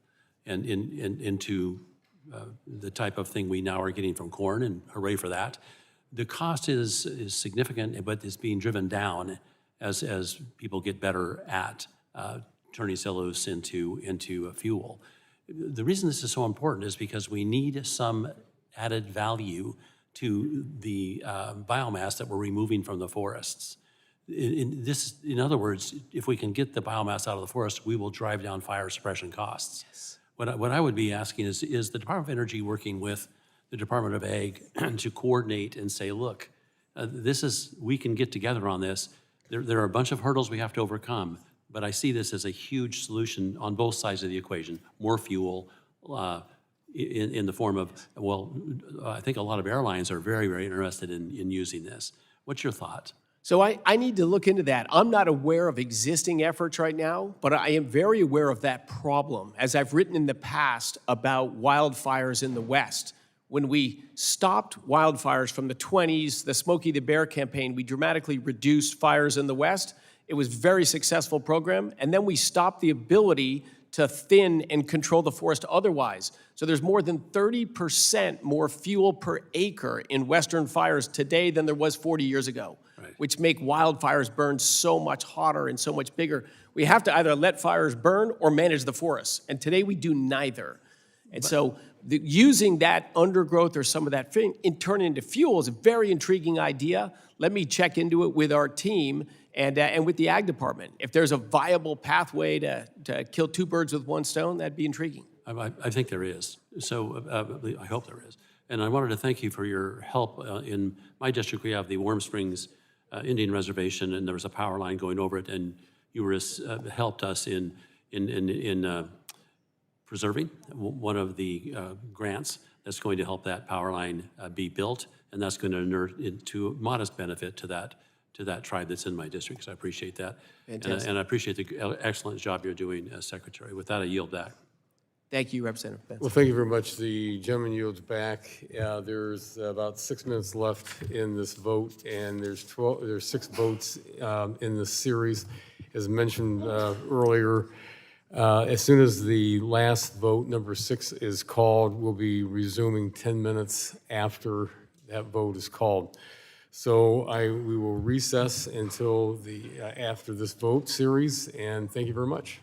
and into the type of thing we now are getting from corn, and hooray for that. The cost is significant, but it's being driven down as people get better at turning cellulose into a fuel. The reason this is so important is because we need some added value to the biomass that we're removing from the forests. In other words, if we can get the biomass out of the forest, we will drive down fire suppression costs. Yes. What I would be asking is the Department of Energy working with the Department of Ag to coordinate and say, look, we can get together on this. There are a bunch of hurdles we have to overcome, but I see this as a huge solution on both sides of the equation. More fuel in the form of, well, I think a lot of airlines are very, very interested in using this. What's your thought? So I need to look into that. I'm not aware of existing efforts right now, but I am very aware of that problem, as I've written in the past about wildfires in the West. When we stopped wildfires from the 20s, the Smokey the Bear campaign, we dramatically reduced fires in the West. It was a very successful program, and then we stopped the ability to thin and control the forest otherwise. So there's more than 30% more fuel per acre in Western fires today than there was 40 years ago, which make wildfires burn so much hotter and so much bigger. We have to either let fires burn or manage the forests, and today we do neither. And so using that undergrowth or some of that thing and turn it into fuel is a very intriguing idea. Let me check into it with our team and with the Ag Department. If there's a viable pathway to kill two birds with one stone, that'd be intriguing. I think there is. So I hope there is. And I wanted to thank you for your help. In my district, we have the Warm Springs Indian Reservation, and there was a power line going over it, and you helped us in preserving one of the grants that's going to help that power line be built, and that's going to inure into a modest benefit to that tribe that's in my district, so I appreciate that. And I appreciate the excellent job you're doing as Secretary. With that, I yield back. Thank you, Representative Benson. Well, thank you very much. The gentleman yields back. There's about 6 minutes left in this vote, and there's 6 votes in this series. As mentioned earlier, as soon as the last vote, number 6, is called, we'll be resuming 10 minutes after that vote is called. So we will recess until after this vote series, and thank you very much.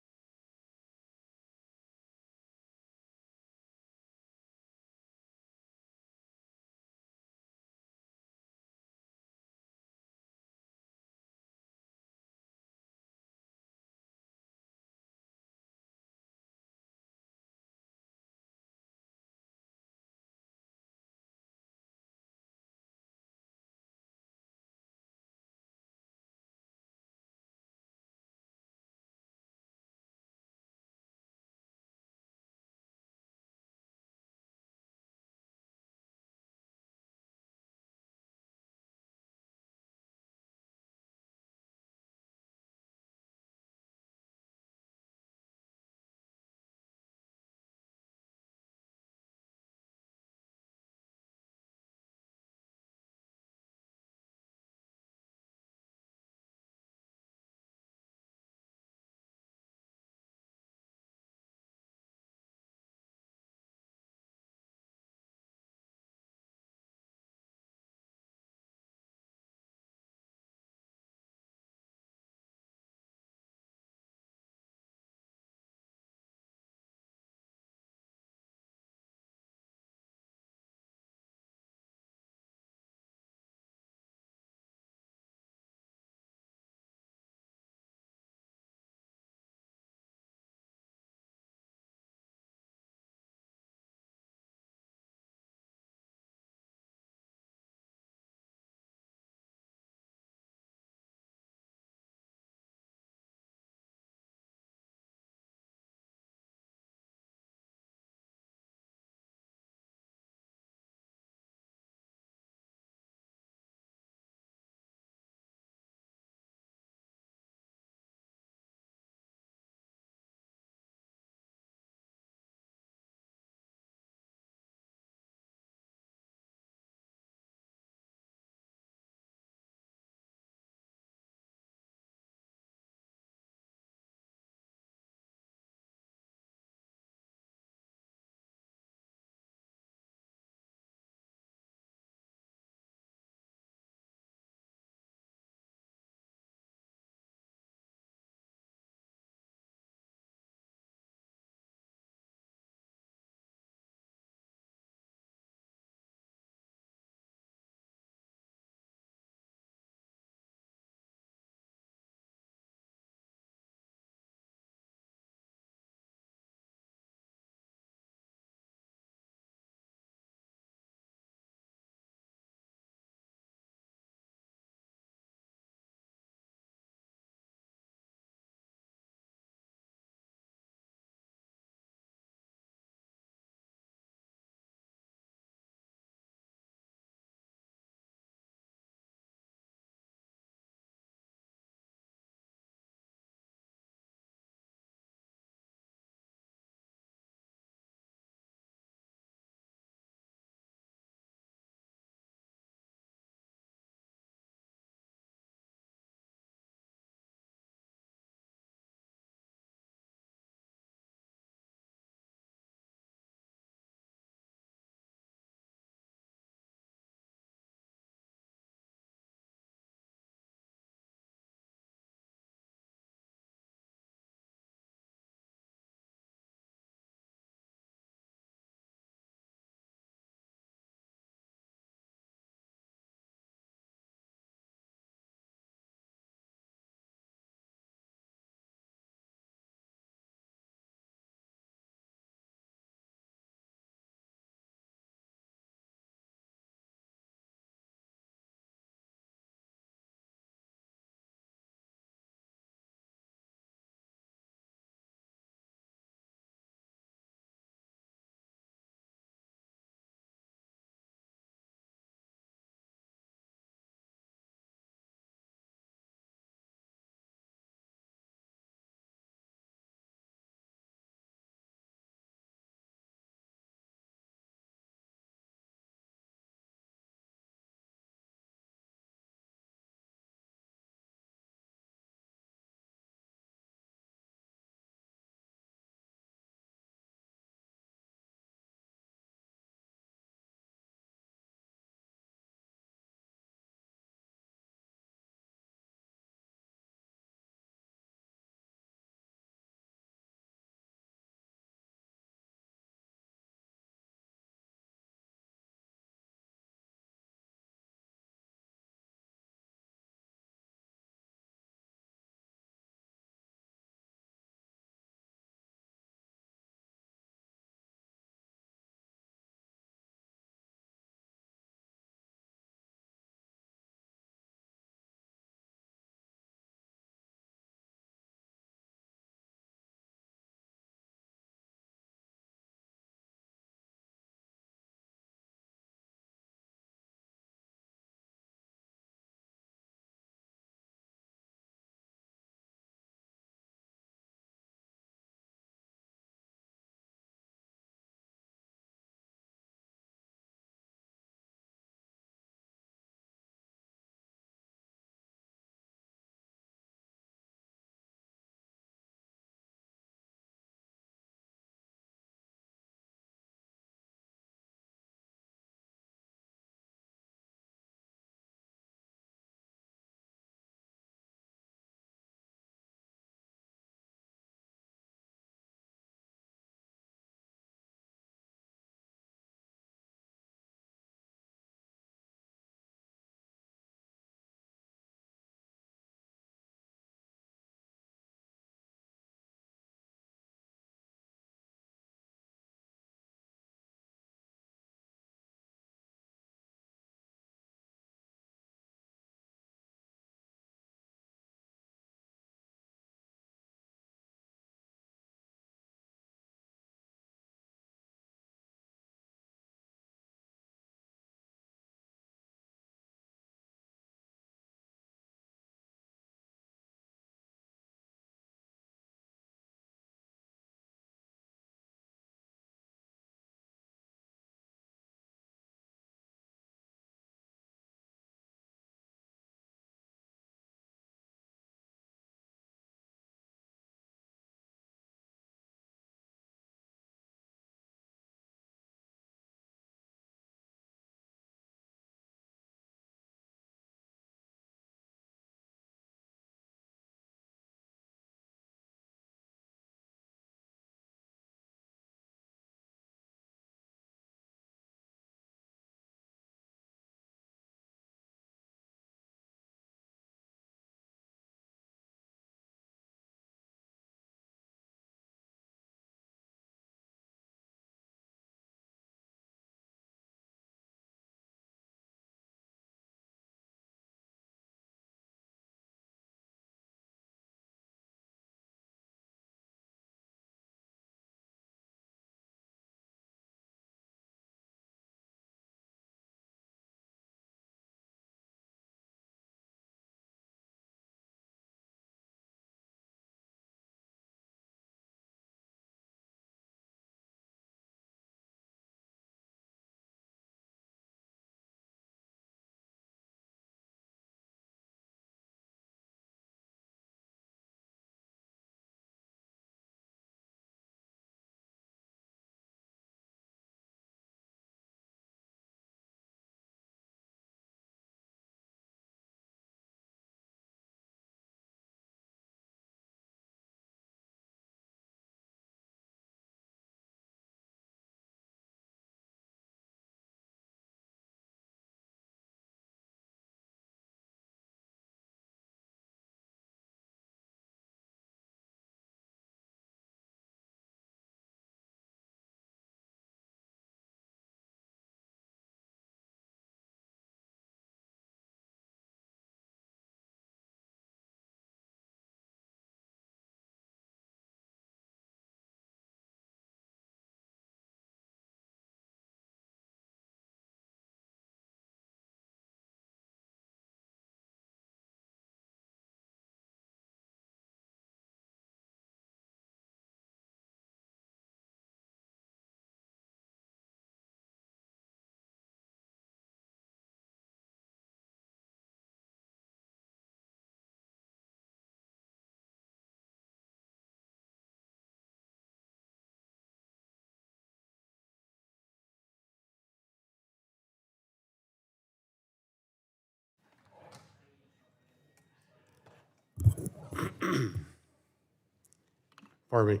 Pardon me.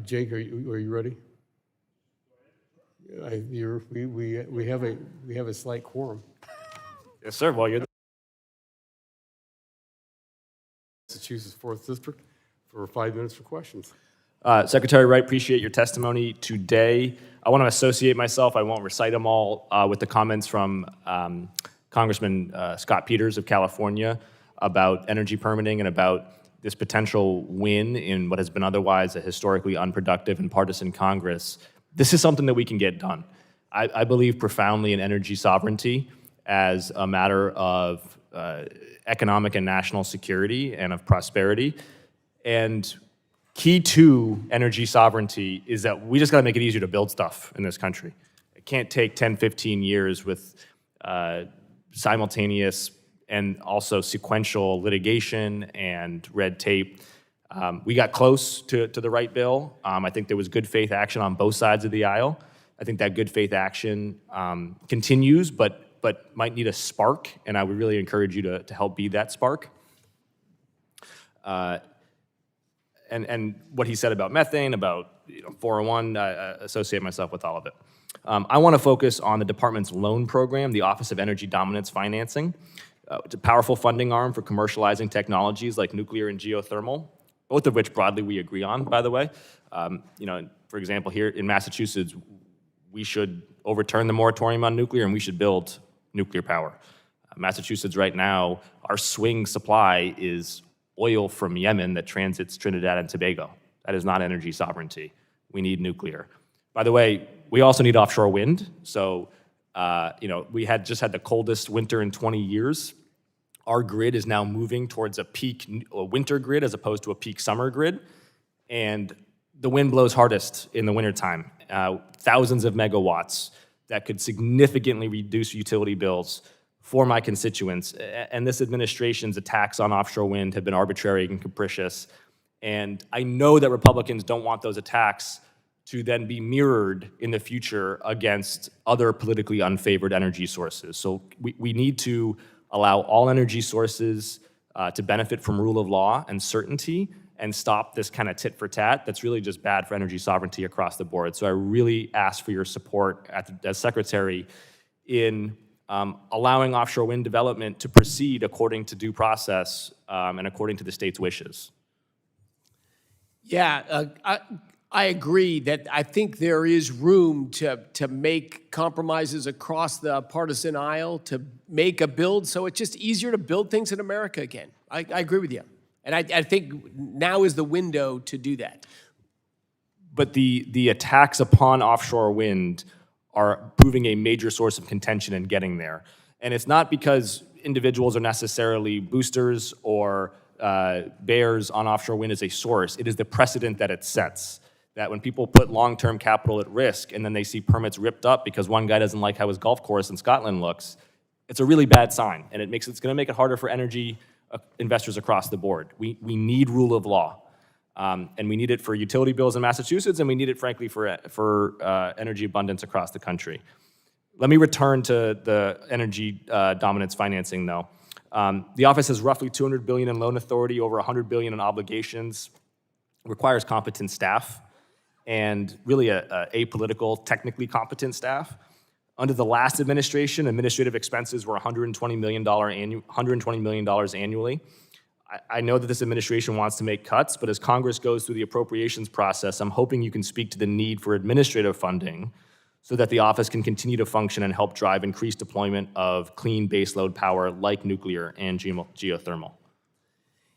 Jake, are you ready? We have a slight quorum. Yes, sir. Well, you're the Massachusetts 4th District for 5 minutes for questions. Secretary Wright, appreciate your testimony today. I want to associate myself, I won't recite them all, with the comments from Congressman Scott Peters of California about energy permitting and about this potential win in what has been otherwise a historically unproductive and partisan Congress. This is something that we can get done. I believe profoundly in energy sovereignty as a matter of economic and national security and of prosperity. And key to energy sovereignty is that we just got to make it easier to build stuff in this country. It can't take 10, 15 years with simultaneous and also sequential litigation and red tape. We got close to the right bill. I think there was good faith action on both sides of the aisle. I think that good faith action continues, but might need a spark, and I would really encourage you to help be that spark. And what he said about methane, about 401, I associate myself with all of it. I want to focus on the department's loan program, the Office of Energy Dominance Financing. It's a powerful funding arm for commercializing technologies like nuclear and geothermal, both of which broadly we agree on, by the way. For example, here in Massachusetts, we should overturn the moratorium on nuclear and we should build nuclear power. Massachusetts right now, our swing supply is oil from Yemen that transits Trinidad and Tobago. That is not energy sovereignty. We need nuclear. By the way, we also need offshore wind. So, we just had the coldest winter in 20 years. Our grid is now moving towards a peak winter grid as opposed to a peak summer grid. And the wind blows hardest in the wintertime, thousands of megawatts that could significantly reduce utility bills for my constituents. And this administration's attacks on offshore wind have been arbitrary and capricious. And I know that Republicans don't want those attacks to then be mirrored in the future against other politically unfavored energy sources. So we need to allow all energy sources to benefit from rule of law and certainty and stop this kind of tit for tat that's really just bad for energy sovereignty across the board. So I really ask for your support as Secretary in allowing offshore wind development to proceed according to due process and according to the state's wishes. Yeah, I agree that I think there is room to make compromises across the partisan aisle to make a build so it's just easier to build things in America again. I agree with you. And I think now is the window to do that. But the attacks upon offshore wind are proving a major source of contention in getting there. And it's not because individuals are necessarily boosters or bears on offshore wind as a source. It is the precedent that it sets. That when people put long-term capital at risk and then they see permits ripped up because one guy doesn't like how his golf course in Scotland looks, it's a really bad sign. And it's going to make it harder for energy investors across the board. We need rule of law. And we need it for utility bills in Massachusetts, and we need it, frankly, for energy abundance across the country. Let me return to the energy dominance financing, though. The office has roughly $200 billion in loan authority, over $100 billion in obligations, requires competent staff, and really a apolitical, technically competent staff. Under the last administration, administrative expenses were $120 million annually. I know that this administration wants to make cuts, but as Congress goes through the appropriations process, I'm hoping you can speak to the need for administrative funding so that the office can continue to function and help drive increased deployment of clean baseload power like nuclear and geothermal.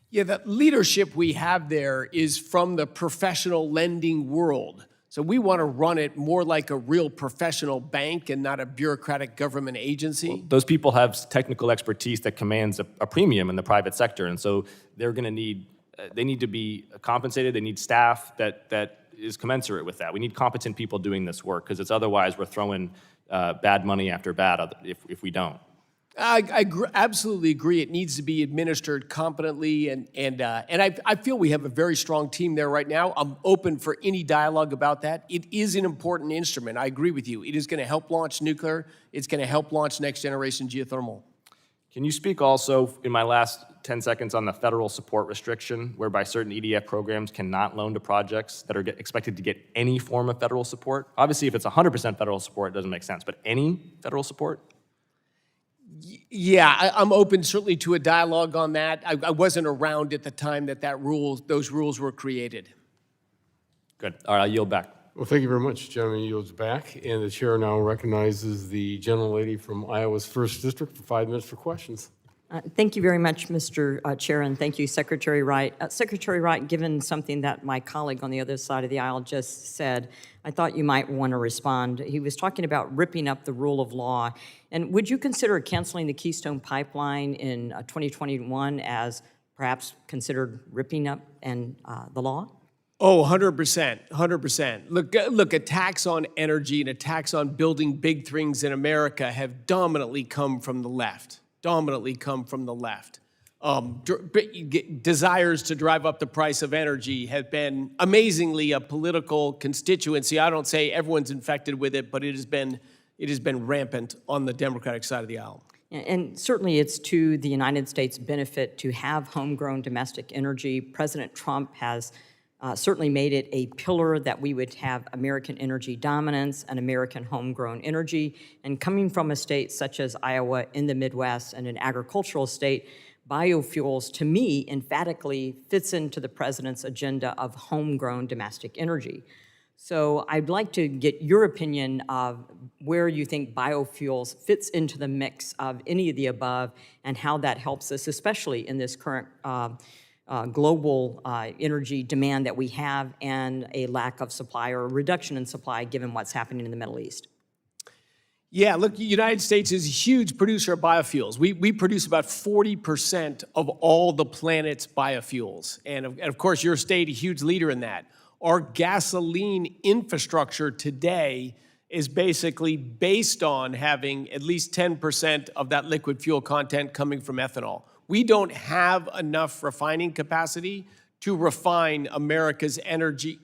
Yeah, the leadership we have there is from the professional lending world. So we want to run it more like a real professional bank and not a bureaucratic government agency. Well, those people have technical expertise that commands a premium in the private sector, and so they're going to need, they need to be compensated. They need staff that is commensurate with that. We need competent people doing this work because it's otherwise we're throwing bad money after bad if we don't. I absolutely agree. It needs to be administered competently, and I feel we have a very strong team there right now. I'm open for any dialogue about that. It is an important instrument. I agree with you. It is going to help launch nuclear. It's going to help launch next generation geothermal. Can you speak also, in my last 10 seconds, on the federal support restriction, whereby certain EDF programs cannot loan to projects that are expected to get any form of federal support? Obviously, if it's 100% federal support, it doesn't make sense, but any federal support? Yeah, I'm open certainly to a dialogue on that. I wasn't around at the time that those rules were created. Good. All right, I'll yield back. Well, thank you very much. Gentleman yields back, and the chair now recognizes the gentlelady from Iowa's 1st District for 5 minutes for questions. Thank you very much, Mr. Chair, and thank you, Secretary Wright. Secretary Wright, given something that my colleague on the other side of the aisle just said, I thought you might want to respond. He was talking about ripping up the rule of law. And would you consider canceling the Keystone Pipeline in 2021 as perhaps considered ripping up the law? Oh, 100%, 100%. Look, attacks on energy and attacks on building big things in America have dominantly come from the left. Desires to drive up the price of energy have been amazingly a political constituency. I don't say everyone's infected with it, but it has been rampant on the Democratic side of the aisle. And certainly it's to the United States' benefit to have homegrown domestic energy. President Trump has certainly made it a pillar that we would have American energy dominance and American homegrown energy. And coming from a state such as Iowa in the Midwest and an agricultural state, biofuels, to me, emphatically fits into the president's agenda of homegrown domestic energy. So I'd like to get your opinion of where you think biofuels fits into the mix of any of the above and how that helps us, especially in this current global energy demand that we have and a lack of supply or a reduction in supply given what's happening in the Middle East. Yeah, look, the United States is a huge producer of biofuels. We produce about 40% of all the planet's biofuels. And of course, your state, a huge leader in that. Our gasoline infrastructure today is basically based on having at least 10% of that liquid fuel content coming from ethanol. We don't have enough refining capacity to refine America's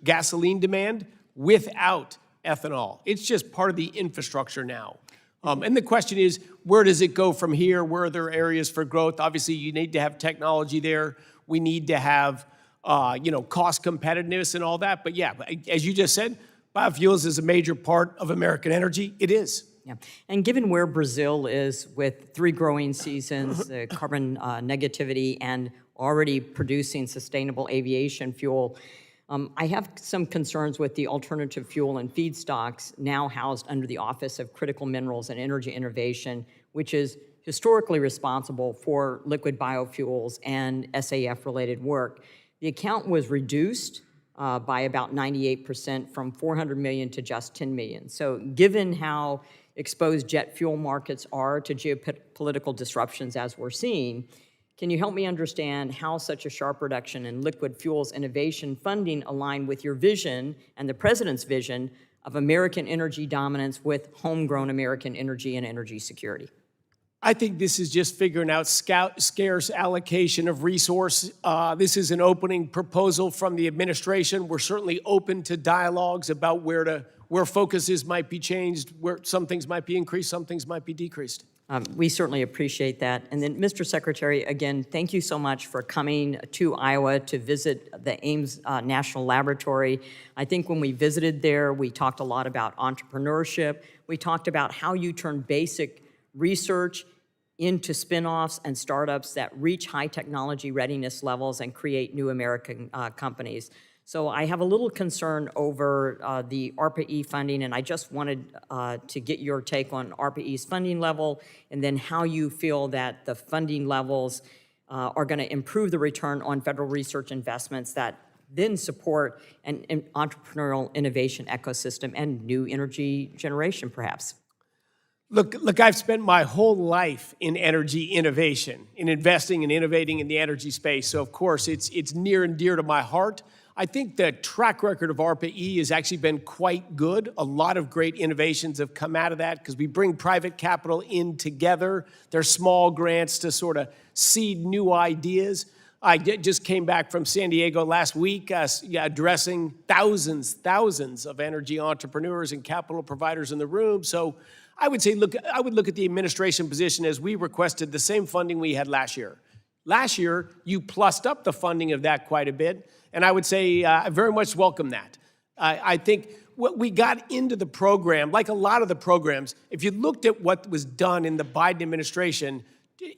gasoline demand without ethanol. It's just part of the infrastructure now. And the question is, where does it go from here? Where are there areas for growth? Obviously, you need to have technology there. We need to have, cost competitiveness and all that. But yeah, as you just said, biofuels is a major part of American energy. It is. Yeah, and given where Brazil is with 3 growing seasons, the carbon negativity, and already producing sustainable aviation fuel, I have some concerns with the alternative fuel and feedstocks now housed under the Office of Critical Minerals and Energy Innovation, which is historically responsible for liquid biofuels and SAF-related work. The account was reduced by about 98% from $400 million to just $10 million. So given how exposed jet fuel markets are to geopolitical disruptions as we're seeing, can you help me understand how such a sharp reduction in liquid fuels innovation funding align with your vision and the president's vision of American energy dominance with homegrown American energy and energy security? I think this is just figuring out scarce allocation of resource. This is an opening proposal from the administration. We're certainly open to dialogues about where focuses might be changed, where some things might be increased, some things might be decreased. We certainly appreciate that. And then, Mr. Secretary, again, thank you so much for coming to Iowa to visit the Ames National Laboratory. I think when we visited there, we talked a lot about entrepreneurship. We talked about how you turn basic research into spin-offs and startups that reach high technology readiness levels and create new American companies. So I have a little concern over the ARPA-E funding, and I just wanted to get your take on ARPA-E's funding level, and then how you feel that the funding levels are going to improve the return on federal research investments that then support an entrepreneurial innovation ecosystem and new energy generation, perhaps. Look, I've spent my whole life in energy innovation, in investing and innovating in the energy space. So, of course, it's near and dear to my heart. I think the track record of ARPA-E has actually been quite good. A lot of great innovations have come out of that because we bring private capital in together. There's small grants to sort of seed new ideas. I just came back from San Diego last week addressing thousands of energy entrepreneurs and capital providers in the room. So I would say, I would look at the administration position as we requested the same funding we had last year. Last year, you plussed up the funding of that quite a bit, and I would say I very much welcome that. I think what we got into the program, like a lot of the programs, if you looked at what was done in the Biden administration,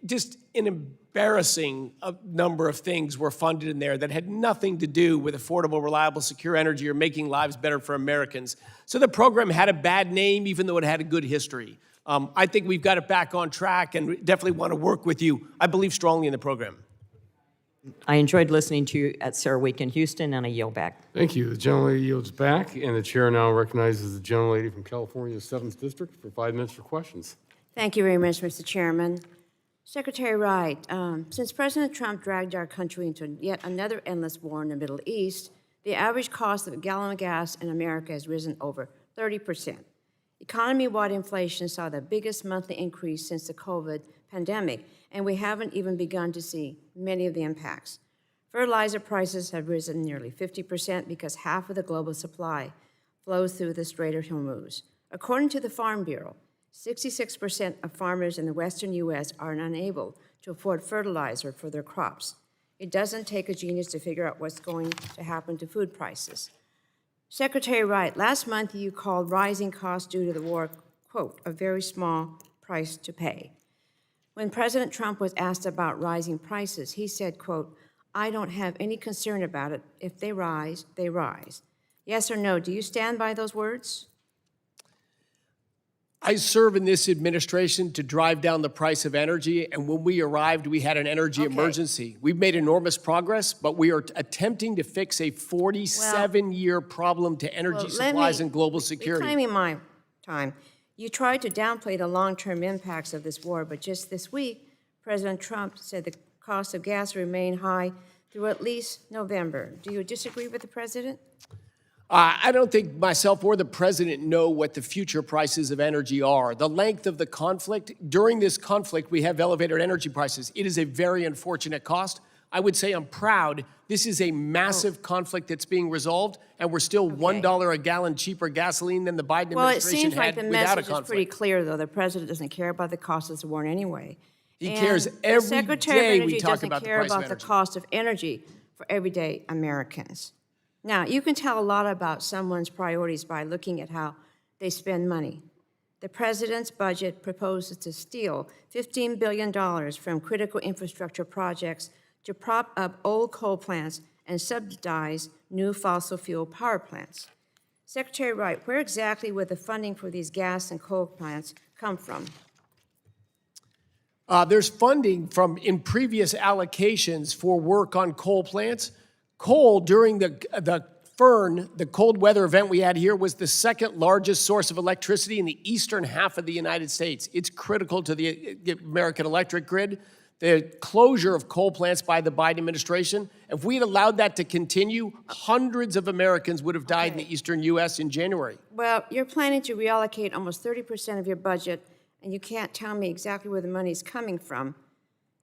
just an embarrassing number of things were funded in there that had nothing to do with affordable, reliable, secure energy or making lives better for Americans. So the program had a bad name, even though it had a good history. I think we've got it back on track and definitely want to work with you. I believe strongly in the program. I enjoyed listening to you at Sarah Week in Houston, and I yield back. Thank you. The gentlelady yields back, and the chair now recognizes the gentlelady from California's 7th District for 5 minutes for questions. Thank you very much, Mr. Chairman. Secretary Wright, since President Trump dragged our country into yet another endless war in the Middle East, the average cost of a gallon of gas in America has risen over 30%. Economy-wide inflation saw the biggest monthly increase since the COVID pandemic, and we haven't even begun to see many of the impacts. Fertilizer prices have risen nearly 50% because half of the global supply flows through the Strait of Hormuz. According to the Farm Bureau, 66% of farmers in the western U.S. are unable to afford fertilizer for their crops. It doesn't take a genius to figure out what's going to happen to food prices. Secretary Wright, last month you called rising costs due to the war, quote, a very small price to pay. When President Trump was asked about rising prices, he said, quote, I don't have any concern about it. If they rise, they rise. Yes or no, do you stand by those words? I serve in this administration to drive down the price of energy, and when we arrived, we had an energy emergency. We've made enormous progress, but we are attempting to fix a 47-year problem to energy supplies and global security. Reclaiming my time, you tried to downplay the long-term impacts of this war, but just this week, President Trump said the cost of gas remain high through at least November. Do you disagree with the president? I don't think myself or the president know what the future prices of energy are. The length of the conflict, during this conflict, we have elevated energy prices. It is a very unfortunate cost. I would say I'm proud. This is a massive conflict that's being resolved, and we're still $1 a gallon cheaper gasoline than the Biden administration had without a conflict. Well, it seems like the message is pretty clear, though. The president doesn't care about the cost of the war in any way. He cares every day we talk about the price of energy. The Secretary of Energy doesn't care about the cost of energy for everyday Americans. Now, you can tell a lot about someone's priorities by looking at how they spend money. The president's budget proposes to steal $15 billion from critical infrastructure projects to prop up old coal plants and subsidize new fossil fuel power plants. Secretary Wright, where exactly would the funding for these gas and coal plants come from? There's funding in previous allocations for work on coal plants. Coal, during the cold weather event we had here, was the second largest source of electricity in the eastern half of the United States. It's critical to the American electric grid. The closure of coal plants by the Biden administration, if we had allowed that to continue, hundreds of Americans would have died in the eastern U.S. in January. Well, you're planning to reallocate almost 30% of your budget, and you can't tell me exactly where the money is coming from.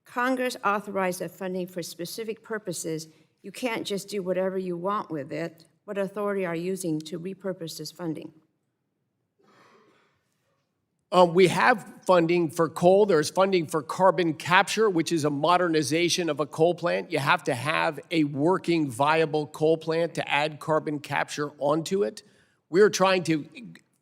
Congress authorized that funding for specific purposes. You can't just do whatever you want with it. What authority are you using to repurpose this funding? We have funding for coal. There's funding for carbon capture, which is a modernization of a coal plant. You have to have a working, viable coal plant to add carbon capture onto it. We're trying to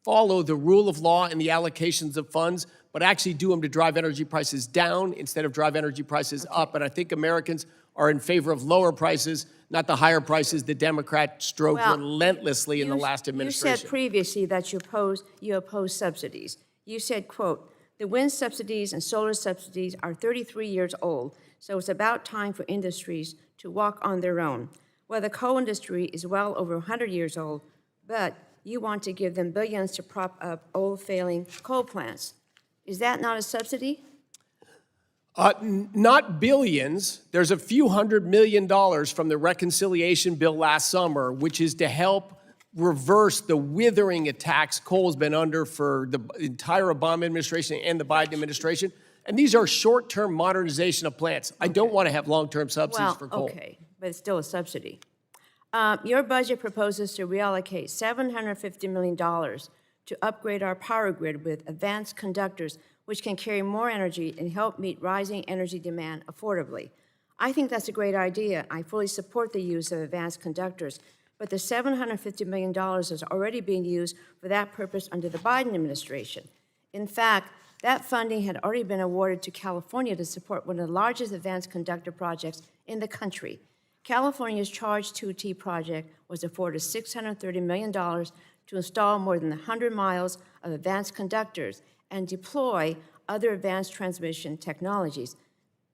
follow the rule of law and the allocations of funds, but actually do them to drive energy prices down instead of drive energy prices up. And I think Americans are in favor of lower prices, not the higher prices the Democrats strove relentlessly in the last administration. You said previously that you oppose subsidies. You said, quote, the wind subsidies and solar subsidies are 33 years old, so it's about time for industries to walk on their own. Well, the coal industry is well over 100 years old, but you want to give them billions to prop up old failing coal plants. Is that not a subsidy? Not billions. There's a few $100 million from the reconciliation bill last summer, which is to help reverse the withering attacks coal's been under for the entire Obama administration and the Biden administration. And these are short-term modernization of plants. I don't want to have long-term subsidies for coal. Okay, but it's still a subsidy. Your budget proposes to reallocate $750 million to upgrade our power grid with advanced conductors which can carry more energy and help meet rising energy demand affordably. I think that's a great idea. I fully support the use of advanced conductors, but the $750 million is already being used for that purpose under the Biden administration. In fact, that funding had already been awarded to California to support one of the largest advanced conductor projects in the country. California's Charge 2T project was afforded $630 million to install more than 100 miles of advanced conductors and deploy other advanced transmission technologies.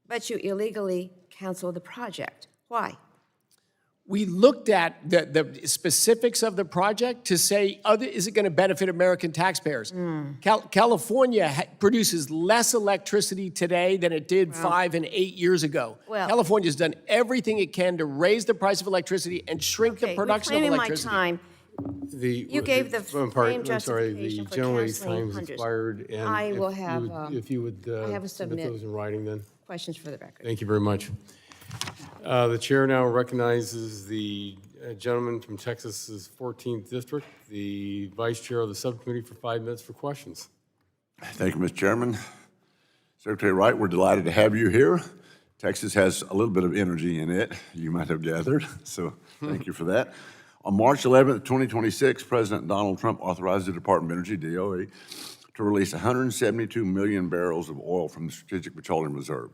But you illegally canceled the project. Why? We looked at the specifics of the project to say, is it going to benefit American taxpayers? California produces less electricity today than it did 5 and 8 years ago. Well- California's done everything it can to raise the price of electricity and shrink the production of reclaiming electricity. my time. You gave the same I'm sorry, justification the for gentleman's canceling time's hundreds. expired. And I will if you have, would- If you would I have a submit submit. those in writing then. Questions for the record. Thank you very much. The chair now recognizes the gentleman from Texas's 14th District, the vice chair of the subcommittee, for 5 minutes for questions. Thank you, Mr. Chairman. Secretary Wright, we're delighted to have you here. Texas has a little bit of energy in it, you might have gathered, so thank you for that. On March 11th, 2026, President Donald Trump authorized the Department of Energy, DOE, to release 172 million barrels of oil from the Strategic Petroleum Reserve.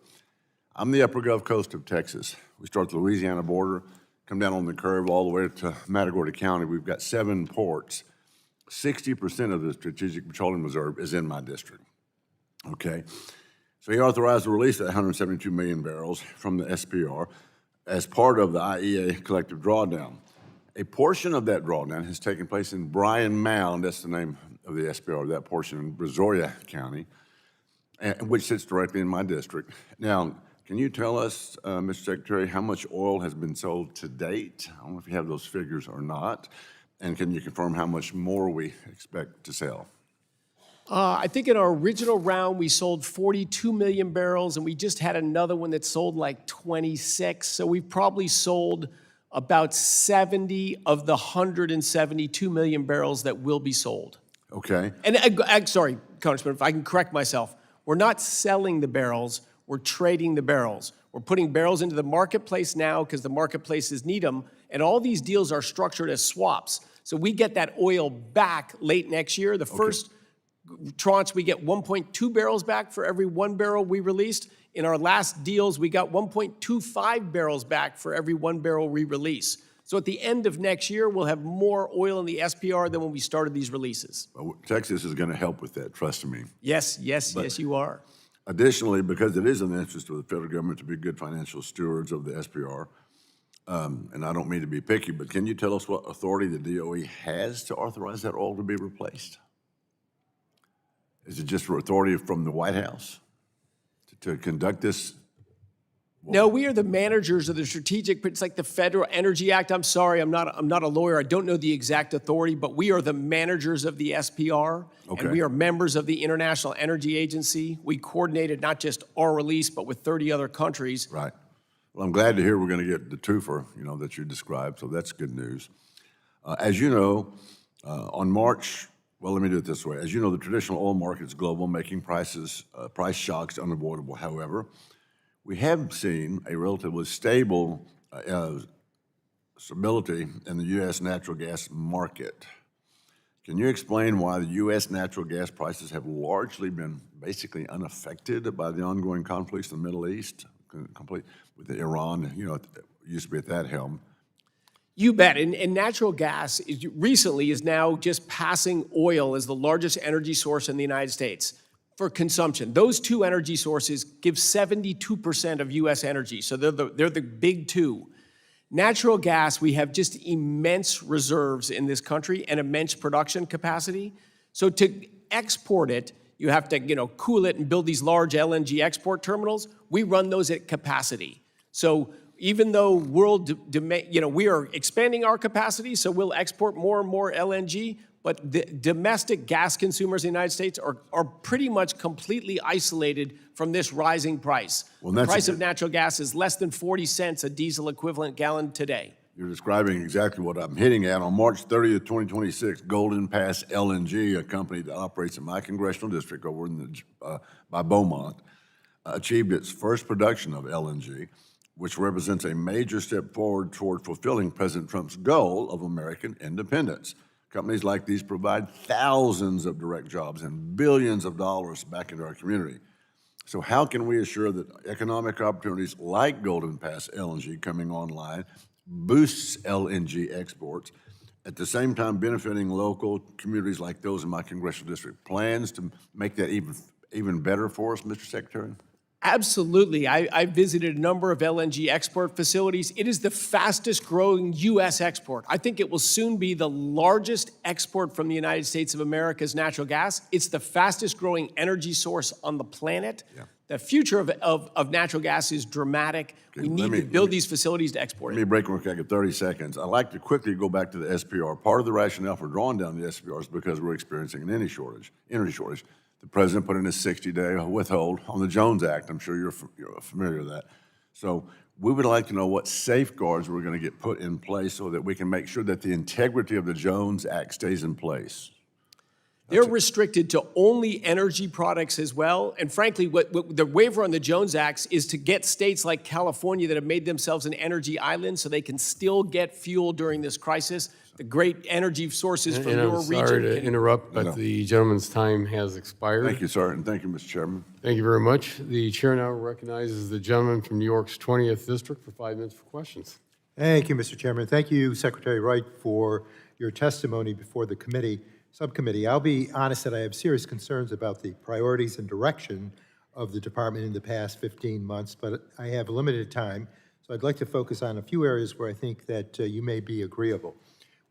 I'm the upper Gulf Coast of Texas. We start the Louisiana border, come down on the curve all the way to Matagorda County. We've got 7 ports. 60% of the Strategic Petroleum Reserve is in my district, okay? So he authorized the release of 172 million barrels from the SPR as part of the IEA collective drawdown. A portion of that drawdown has taken place in Bryan Mound, that's the name of the SPR, that portion in Brazoria County, which sits directly in my district. Now, can you tell us, Mr. Secretary, how much oil has been sold to date? I don't know if you have those figures or not. And can you confirm how much more we expect to sell? I think in our original round, we sold 42 million barrels, and we just had another one that sold like 26. So we've probably sold about 70 of the 172 million barrels that will be sold. Okay. And sorry, Congressman, if I can correct myself, we're not selling the barrels, we're trading the barrels. We're putting barrels into the marketplace now because the marketplaces need them, and all these deals are structured as swaps. So we get that oil back late next year. The first tranche, we get 1.2 barrels back for every 1 barrel we released. In our last deals, we got 1.25 barrels back for every 1 barrel we release. So at the end of next year, we'll have more oil in the SPR than when we started these releases. Well, Texas is going to help with that, trust me. Yes, you are. Additionally, because it is in the interest of the federal government to be good financial stewards of the SPR, and I don't mean to be picky, but can you tell us what authority the DOE has to authorize that oil to be replaced? Is it just for authority from the White House to conduct this? No, we are the managers of the strategic, it's like the Federal Energy Act. I'm sorry, I'm not a lawyer. I don't know the exact authority, but we are the managers of the SPR, Okay. and we are members of the International Energy Agency. We coordinated not just our release, but with 30 other countries. Right. Well, I'm glad to hear we're going to get the twofer, that you described, so that's good news. As you know, on March, well, let me do it this way. As you know, the traditional oil market is global, making price shocks unavoidable. However, we have seen a relatively stable stability in the U.S. natural gas market. Can you explain why the U.S. natural gas prices have largely been basically unaffected by the ongoing conflicts in the Middle East, complete with Iran, it used to be at that helm? You bet. And natural gas recently is now just passing oil as the largest energy source in the United States for consumption. Those two energy sources give 72% of U.S. energy, so they're the big two. Natural gas, we have just immense reserves in this country and immense production capacity. So to export it, you have to cool it and build these large LNG export terminals. We run those at capacity. So even though we are expanding our capacity, so we'll export more and more LNG, but the domestic gas consumers in the United States are pretty much completely isolated from this rising price. Well, the price of natural gas is less than 40 cents a diesel equivalent gallon today. You're describing exactly what I'm hitting at. On March 30th, 2026, Golden Pass LNG, a company that operates in my congressional district over in by Beaumont, achieved its first production of LNG, which represents a major step forward toward fulfilling President Trump's goal of American independence. Companies like these provide thousands of direct jobs and billions of dollars back into our community. So how can we assure that economic opportunities like Golden Pass LNG coming online boosts LNG exports, at the same time benefiting local communities like those in my congressional district? Plans to make that even better for us, Mr. Secretary? Absolutely. I visited a number of LNG export facilities. It is the fastest growing U.S. export. I think it will soon be the largest export from the United States of America's natural gas. It's the fastest growing energy source on the planet. Yeah. The future of natural gas is dramatic. We need to build these facilities to export it. Let me break real quick in 30 seconds. I'd like to quickly go back to the SPR. Part of the rationale for drawing down the SPR is because we're experiencing an energy shortage. The president put in a 60-day withhold on the Jones Act. I'm sure you're familiar with that. So we would like to know what safeguards we're going to get put in place so that we can make sure that the integrity of the Jones Act stays in place. They're restricted to only energy products as well. And frankly, what the waiver on the Jones Act is to get states like California that have made themselves an energy island so they can still get fuel during this crisis. The great energy sources from your region. I'm sorry to interrupt, but the gentleman's time has expired. Thank you, sir, and thank you, Mr. Chairman. Thank you very much. The chair now recognizes the gentleman from New York's 20th District for 5 minutes for questions. Thank you, Mr. Chairman. Thank you, Secretary Wright, for your testimony before the subcommittee. I'll be honest that I have serious concerns about the priorities and direction of the department in the past 15 months, but I have limited time, so I'd like to focus on a few areas where I think that you may be agreeable.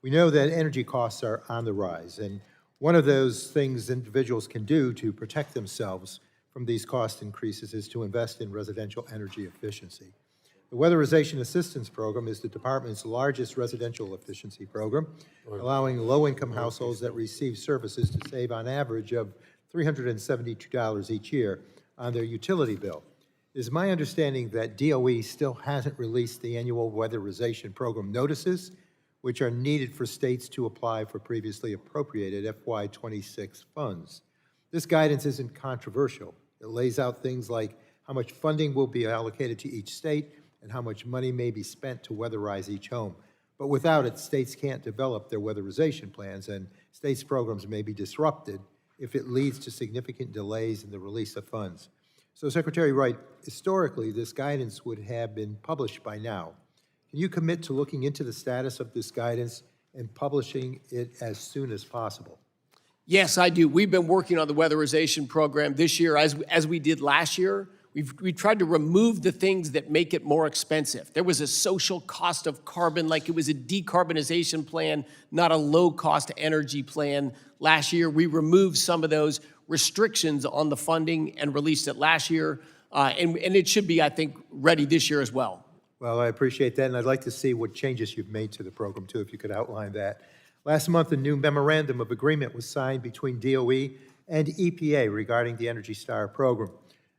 We know that energy costs are on the rise, and one of those things individuals can do to protect themselves from these cost increases is to invest in residential energy efficiency. The Weatherization Assistance Program is the department's largest residential efficiency program, allowing low-income households that receive services to save on average of $372 each year on their utility bill. It is my understanding that DOE still hasn't released the annual Weatherization Program notices, which are needed for states to apply for previously appropriated FY26 funds. This guidance isn't controversial. It lays out things like how much funding will be allocated to each state and how much money may be spent to weatherize each home. But without it, states can't develop their weatherization plans, and states' programs may be disrupted if it leads to significant delays in the release of funds. So, Secretary Wright, historically, this guidance would have been published by now. Can you commit to looking into the status of this guidance and publishing it as soon as possible? Yes, I do. We've been working on the weatherization program this year as we did last year. We've tried to remove the things that make it more expensive. There was a social cost of carbon, like it was a decarbonization plan, not a low-cost energy plan. Last year, we removed some of those restrictions on the funding and released it last year. And it should be, I think, ready this year as well. Well, I appreciate that, and I'd like to see what changes you've made to the program, too, if you could outline that. Last month, a new memorandum of agreement was signed between DOE and EPA regarding the Energy Star program.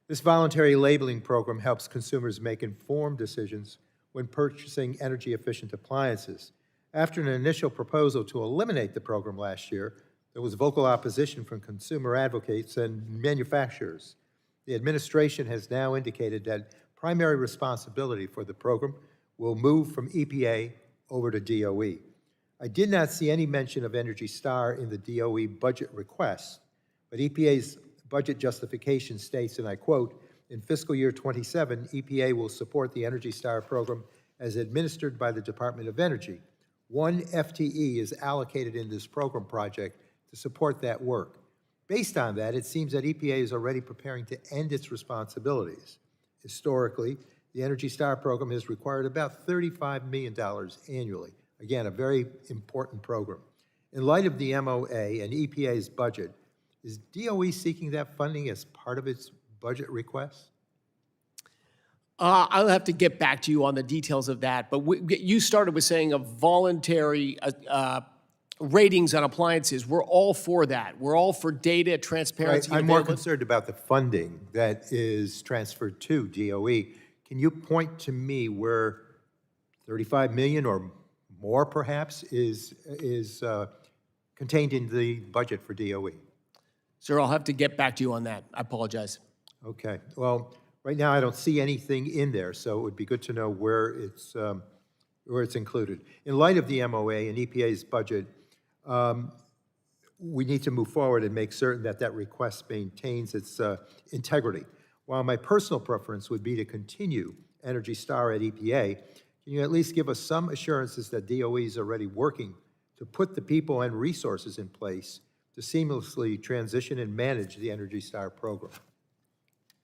This voluntary labeling program helps consumers make informed decisions when purchasing energy-efficient appliances. After an initial proposal to eliminate the program last year, there was vocal opposition from consumer advocates and manufacturers. The administration has now indicated that primary responsibility for the program will move from EPA over to DOE. I did not see any mention of Energy Star in the DOE budget request, but EPA's budget justification states, and I quote, "In fiscal year 27, EPA will support the Energy Star program as administered by the Department of Energy. 1 FTE is allocated in this program project to support that work. Based on that, it seems that EPA is already preparing to end its responsibilities. Historically, the Energy Star program has required about $35 million annually. Again, a very important program. In light of the MOA and EPA's budget, is DOE seeking that funding as part of its budget request? I'll have to get back to you on the details of that, but you started with saying a voluntary ratings on appliances. We're all for that. We're all for data, transparency. Right. I'm more concerned about the funding that is transferred to DOE. Can you point to me where 35 million or more perhaps is contained in the budget for DOE? Sir, I'll have to get back to you on that. I apologize. Okay, well, right now I don't see anything in there, so it would be good to know where it's included. In light of the MOA and EPA's budget, we need to move forward and make certain that that request maintains its integrity. While my personal preference would be to continue Energy Star at EPA, can you at least give us some assurances that DOE is already working to put the people and resources in place to seamlessly transition and manage the Energy Star program?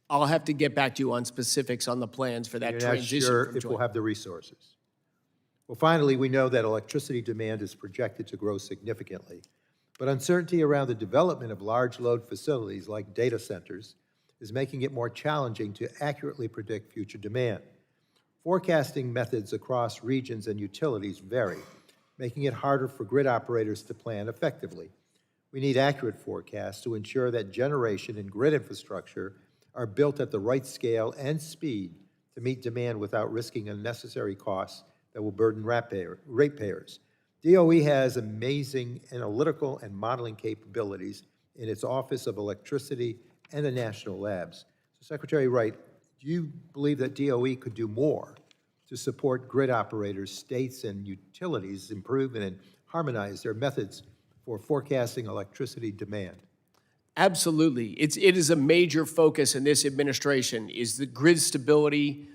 I'll have to get back to you on specifics on the plans for that You're not transition sure from if we'll joint. have the resources. Well, finally, we know that electricity demand is projected to grow significantly, but uncertainty around the development of large load facilities like data centers is making it more challenging to accurately predict future demand. Forecasting methods across regions and utilities vary, making it harder for grid operators to plan effectively. We need accurate forecasts to ensure that generation and grid infrastructure are built at the right scale and speed to meet demand without risking unnecessary costs that will burden ratepayers. DOE has amazing analytical and modeling capabilities in its Office of Electricity and the national labs. So, Secretary Wright, do you believe that DOE could do more to support grid operators, states, and utilities improve and harmonize their methods for forecasting electricity demand? Absolutely. It is a major focus in this administration, is the grid stability,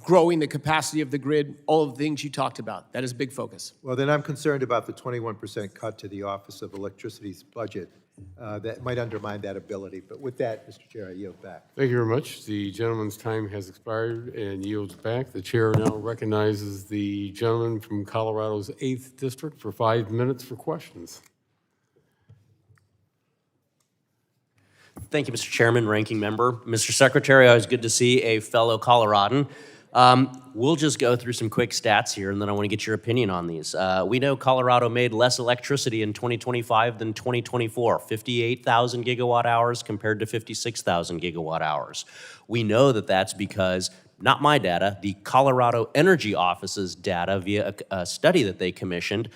growing the capacity of the grid, all of the things you talked about. That is a big focus. Well, then I'm concerned about the 21% cut to the Office of Electricity's budget. That might undermine that ability. But with that, Mr. Chair, I yield back. Thank you very much. The gentleman's time has expired and yields back. The chair now recognizes the gentleman from Colorado's 8th District for 5 minutes for questions. Thank you, Mr. Chairman, Ranking Member. Mr. Secretary, always good to see a fellow Coloradan. We'll just go through some quick stats here, and then I want to get your opinion on these. We know Colorado made less electricity in 2025 than 2024, 58,000 gigawatt hours compared to 56,000 gigawatt hours. We know that that's because, not my data, the Colorado Energy Office's data via a study that they commissioned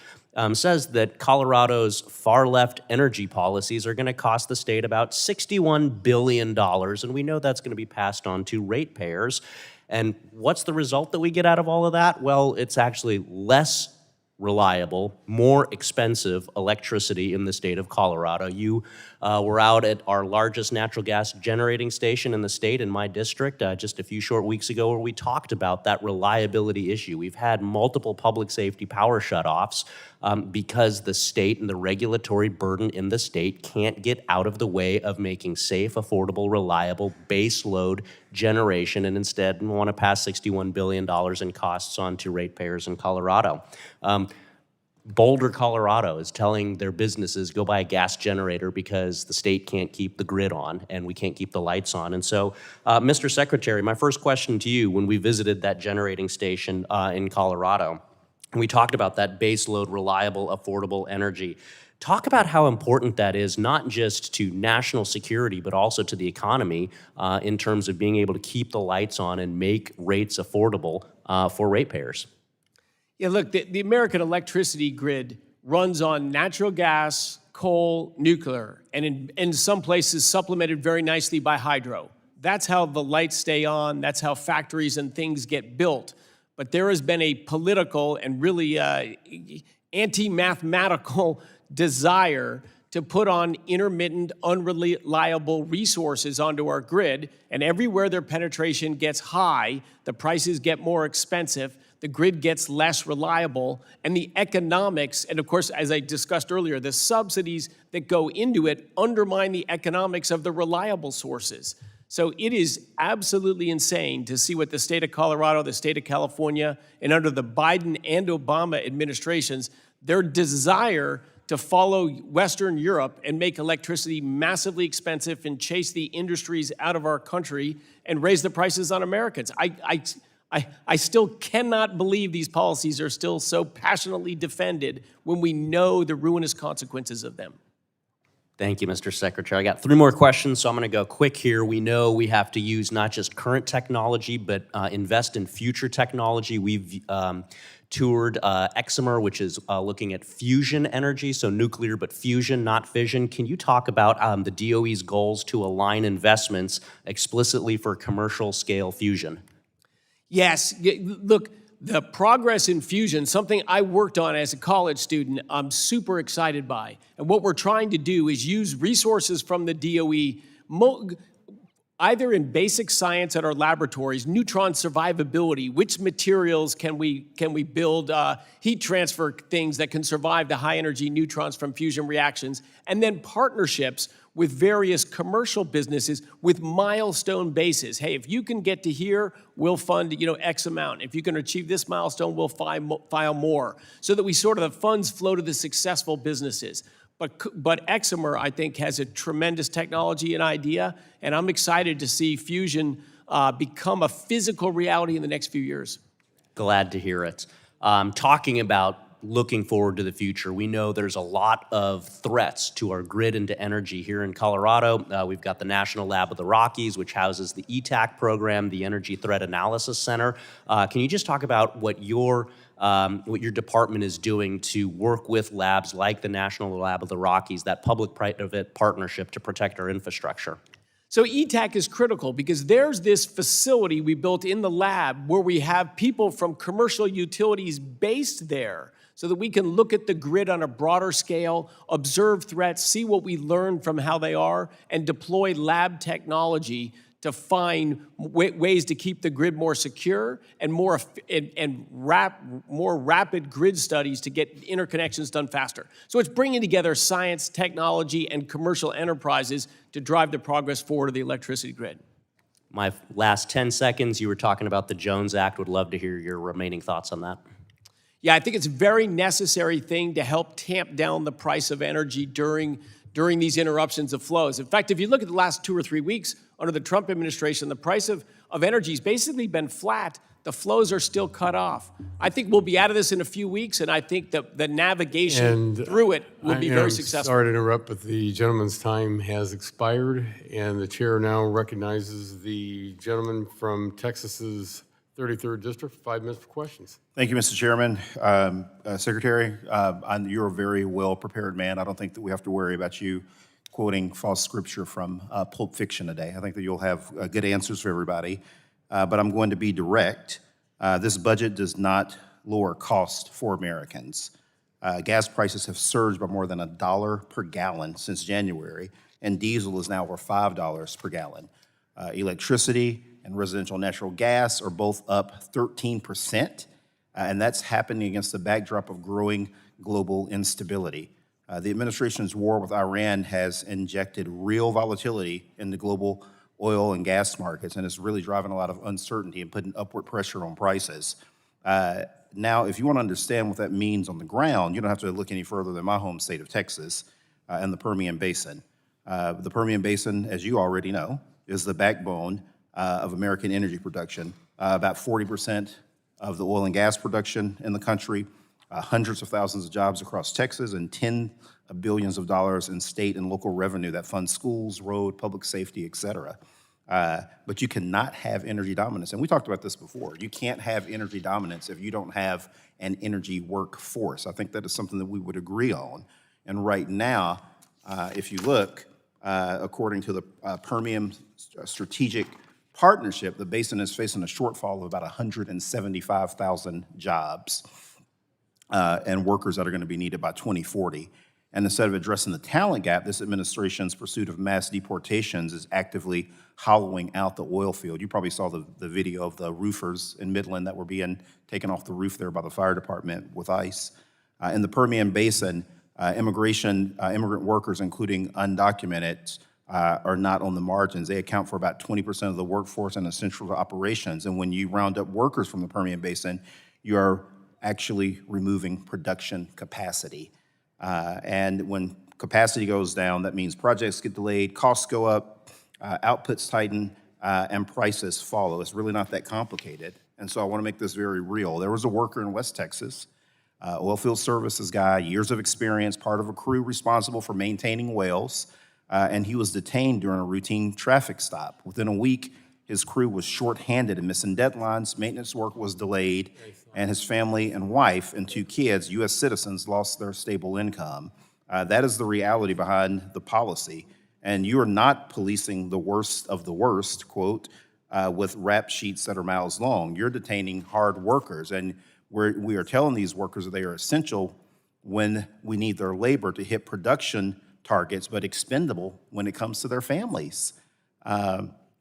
says that Colorado's far-left energy policies are going to cost the state about $61 billion, and we know that's going to be passed on to ratepayers. And what's the result that we get out of all of that? Well, it's actually less reliable, more expensive electricity in the state of Colorado. You were out at our largest natural gas generating station in the state, in my district, just a few short weeks ago, where we talked about that reliability issue. We've had multiple public safety power shutoffs because the state and the regulatory burden in the state can't get out of the way of making safe, affordable, reliable base load generation, and instead want to pass $61 billion in costs on to ratepayers in Colorado. Boulder, Colorado is telling their businesses, go buy a gas generator because the state can't keep the grid on and we can't keep the lights on. And so, Mr. Secretary, my first question to you, when we visited that generating station in Colorado, and we talked about that base load, reliable, affordable energy. Talk about how important that is, not just to national security, but also to the economy in terms of being able to keep the lights on and make rates affordable for ratepayers. Yeah, look, the American electricity grid runs on natural gas, coal, nuclear, and in some places supplemented very nicely by hydro. That's how the lights stay on. That's how factories and things get built. But there has been a political and really anti-mathematical desire to put on intermittent, unreliable resources onto our grid, and everywhere their penetration gets high, the prices get more expensive, the grid gets less reliable, and the economics, and of course, as I discussed earlier, the subsidies that go into it undermine the economics of the reliable sources. So it is absolutely insane to see what the state of Colorado, the state of California, and under the Biden and Obama administrations, their desire to follow Western Europe and make electricity massively expensive and chase the industries out of our country and raise the prices on Americans. I still cannot believe these policies are still so passionately defended when we know the ruinous consequences of them. Thank you, Mr. Secretary. I got 3 more questions, so I'm going to go quick here. We know we have to use not just current technology, but invest in future technology. We've toured Exemer, which is looking at fusion energy, so nuclear but fusion, not fission. Can you talk about the DOE's goals to align investments explicitly for commercial scale fusion? Yes, look, the progress in fusion, something I worked on as a college student, I'm super excited by. And what we're trying to do is use resources from the DOE, either in basic science at our laboratories, neutron survivability, which materials can we build heat transfer things that can survive the high energy neutrons from fusion reactions, and then partnerships with various commercial businesses with milestone bases. Hey, if you can get to here, we'll fund X amount. If you can achieve this milestone, we'll file more. So that we the funds flow to the successful businesses. But Exemer, I think, has a tremendous technology and idea, and I'm excited to see fusion become a physical reality in the next few years. Glad to hear it. Talking about looking forward to the future, we know there's a lot of threats to our grid and to energy here in Colorado. We've got the National Lab of the Rockies, which houses the ETAC program, the Energy Threat Analysis Center. Can you just talk about what your department is doing to work with labs like the National Lab of the Rockies, that public-private partnership to protect our infrastructure? So ETAC is critical because there's this facility we built in the lab where we have people from commercial utilities based there so that we can look at the grid on a broader scale, observe threats, see what we learn from how they are, and deploy lab technology to find ways to keep the grid more secure and more rapid grid studies to get interconnections done faster. So it's bringing together science, technology, and commercial enterprises to drive the progress forward of the electricity grid. My last 10 seconds, you were talking about the Jones Act. Would love to hear your remaining thoughts on that. Yeah, I think it's a very necessary thing to help tamp down the price of energy during these interruptions of flows. In fact, if you look at the last 2 or 3 weeks under the Trump administration, the price of energy has basically been flat. The flows are still cut off. I think we'll be out of this in a few weeks, and I think that the navigation through it will be very successful. Sorry to interrupt, but the gentleman's time has expired, and the chair now recognizes the gentleman from Texas's 33rd District for 5 minutes for questions. Thank you, Mr. Chairman. Secretary, you're a very well-prepared man. I don't think that we have to worry about you quoting false scripture from Pulp Fiction today. I think that you'll have good answers for everybody. But I'm going to be direct. This budget does not lower cost for Americans. Gas prices have surged by more than $1 per gallon since January, and diesel is now over $5 per gallon. Electricity and residential natural gas are both up 13%, and that's happening against the backdrop of growing global instability. The administration's war with Iran has injected real volatility in the global oil and gas markets, and it's really driving a lot of uncertainty and putting upward pressure on prices. Now, if you want to understand what that means on the ground, you don't have to look any further than my home state of Texas and the Permian Basin. The Permian Basin, as you already know, is the backbone of American energy production. About 40% of the oil and gas production in the country, hundreds of thousands of jobs across Texas, and $10 billions in state and local revenue that funds schools, road, public safety, et cetera. But you cannot have energy dominance. And we talked about this before. You can't have energy dominance if you don't have an energy workforce. I think that is something that we would agree on. And right now, if you look, according to the Permian Strategic Partnership, the basin is facing a shortfall of about 175,000 jobs and workers that are going to be needed by 2040. And instead of addressing the talent gap, this administration's pursuit of mass deportations is actively hollowing out the oil field. You probably saw the video of the roofers in Midland that were being taken off the roof there by the fire department with ice. In the Permian Basin, immigrant workers, including undocumented, are not on the margins. They account for about 20% of the workforce and essential operations. And when you round up workers from the Permian Basin, you are actually removing production capacity. And when capacity goes down, that means projects get delayed, costs go up, outputs tighten, and prices follow. It's really not that complicated. And so I want to make this very real. There was a worker in West Texas Oilfield services guy, years of experience, part of a crew responsible for maintaining wells, and he was detained during a routine traffic stop. Within a week, his crew was shorthanded and missing deadlines, maintenance work was delayed, and his family and wife and 2 kids, U.S. citizens, lost their stable income. That is the reality behind the policy. And you are not policing the worst of the worst, quote, with rap sheets that are miles long. You're detaining hard workers, and we are telling these workers that they are essential when we need their labor to hit production targets, but expendable when it comes to their families.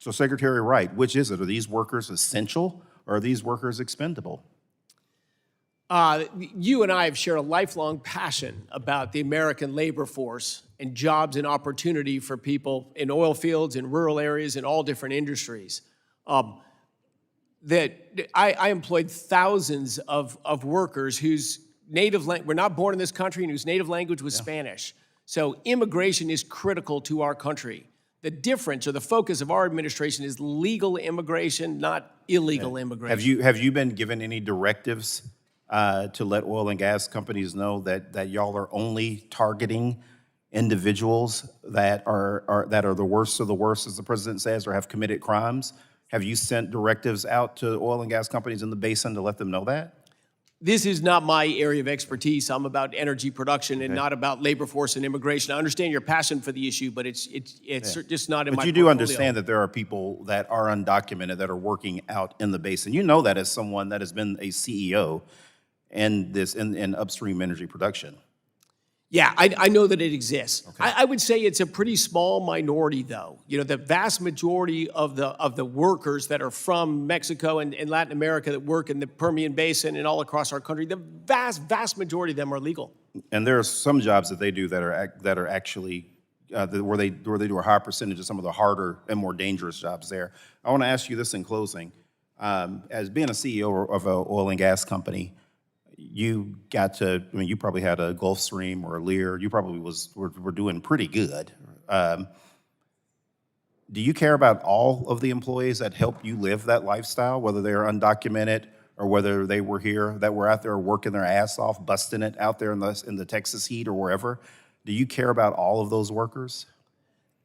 So Secretary Wright, which is it? Are these workers essential or are these workers expendable? You and I have shared a lifelong passion about the American labor force and jobs and opportunity for people in oil fields, in rural areas, in all different industries. That I employed thousands of workers whose were not born in this country and whose native language was Spanish. So immigration is critical to our country. The difference or the focus of our administration is legal immigration, not illegal immigration. Have you been given any directives to let oil and gas companies know that y'all are only targeting individuals that are the worst of the worst, as the president says, or have committed crimes? Have you sent directives out to oil and gas companies in the basin to let them know that? This is not my area of expertise. I'm about energy production and not about labor force and immigration. I understand your passion for the issue, but it's just not in my But you do portfolio. understand that there are people that are undocumented that are working out in the basin. You know that as someone that has been a CEO in upstream energy production. Yeah, I know that it exists. Okay. I would say it's a pretty small minority, though. You know, the vast majority of the workers that are from Mexico and Latin America that work in the Permian Basin and all across our country, the vast majority of them are legal. And there are some jobs that they do that are actually where they do a higher percentage of some of the harder and more dangerous jobs there. I want to ask you this in closing: as being a CEO of an oil and gas company, you probably had a Gulfstream or a Lear. You probably were doing pretty good. Do you care about all of the employees that help you live that lifestyle, whether they're undocumented or whether they were here, that were out there working their ass off, busting it out there in the Texas heat or wherever? Do you care about all of those workers?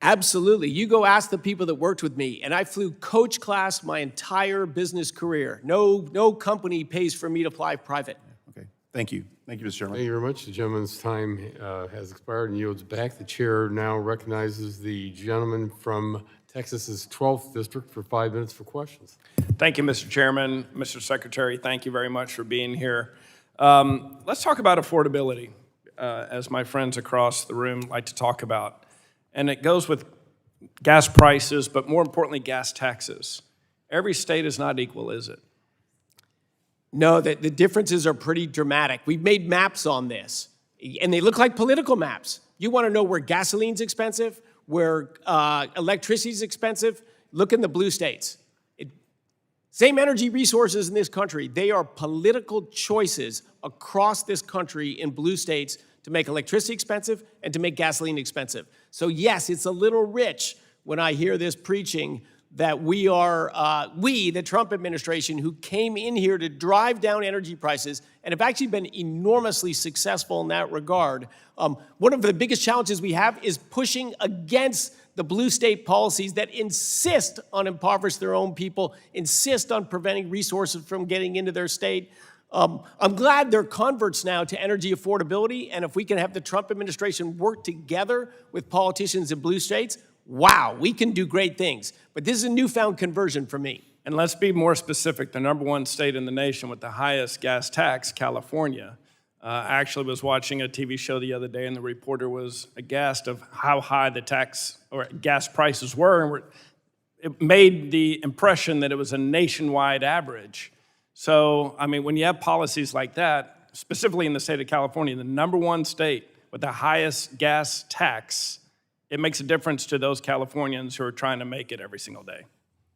Absolutely. You go ask the people that worked with me, and I flew coach class my entire business career. No company pays for me to fly private. Okay. Thank you. Thank you, Mr. Chairman. Thank you very much. The gentleman's time has expired and yields back. The chair now recognizes the gentleman from Texas's 12th District for 5 minutes for questions. Thank you, Mr. Chairman. Mr. Secretary, thank you very much for being here. Let's talk about affordability, as my friends across the room like to talk about. And it goes with gas prices, but more importantly, gas taxes. Every state is not equal, is it? No, the differences are pretty dramatic. We've made maps on this, and they look like political maps. You want to know where gasoline's expensive, where electricity's expensive? Look in the blue states. Same energy resources in this country. They are political choices across this country in blue states to make electricity expensive and to make gasoline expensive. So yes, it's a little rich when I hear this preaching that we, the Trump administration, who came in here to drive down energy prices and have actually been enormously successful in that regard. One of the biggest challenges we have is pushing against the blue state policies that insist on impoverish their own people, insist on preventing resources from getting into their state. I'm glad they're converts now to energy affordability, and if we can have the Trump administration work together with politicians in blue states, wow, we can do great things. But this is a newfound conversion for me. And let's be more specific. The #1 state in the nation with the highest gas tax, California. I actually was watching a TV show the other day, and the reporter was aghast of how high the tax or gas prices were. And it made the impression that it was a nationwide average. So, I mean, when you have policies like that, specifically in the state of California, the #1 state with the highest gas tax, it makes a difference to those Californians who are trying to make it every single day.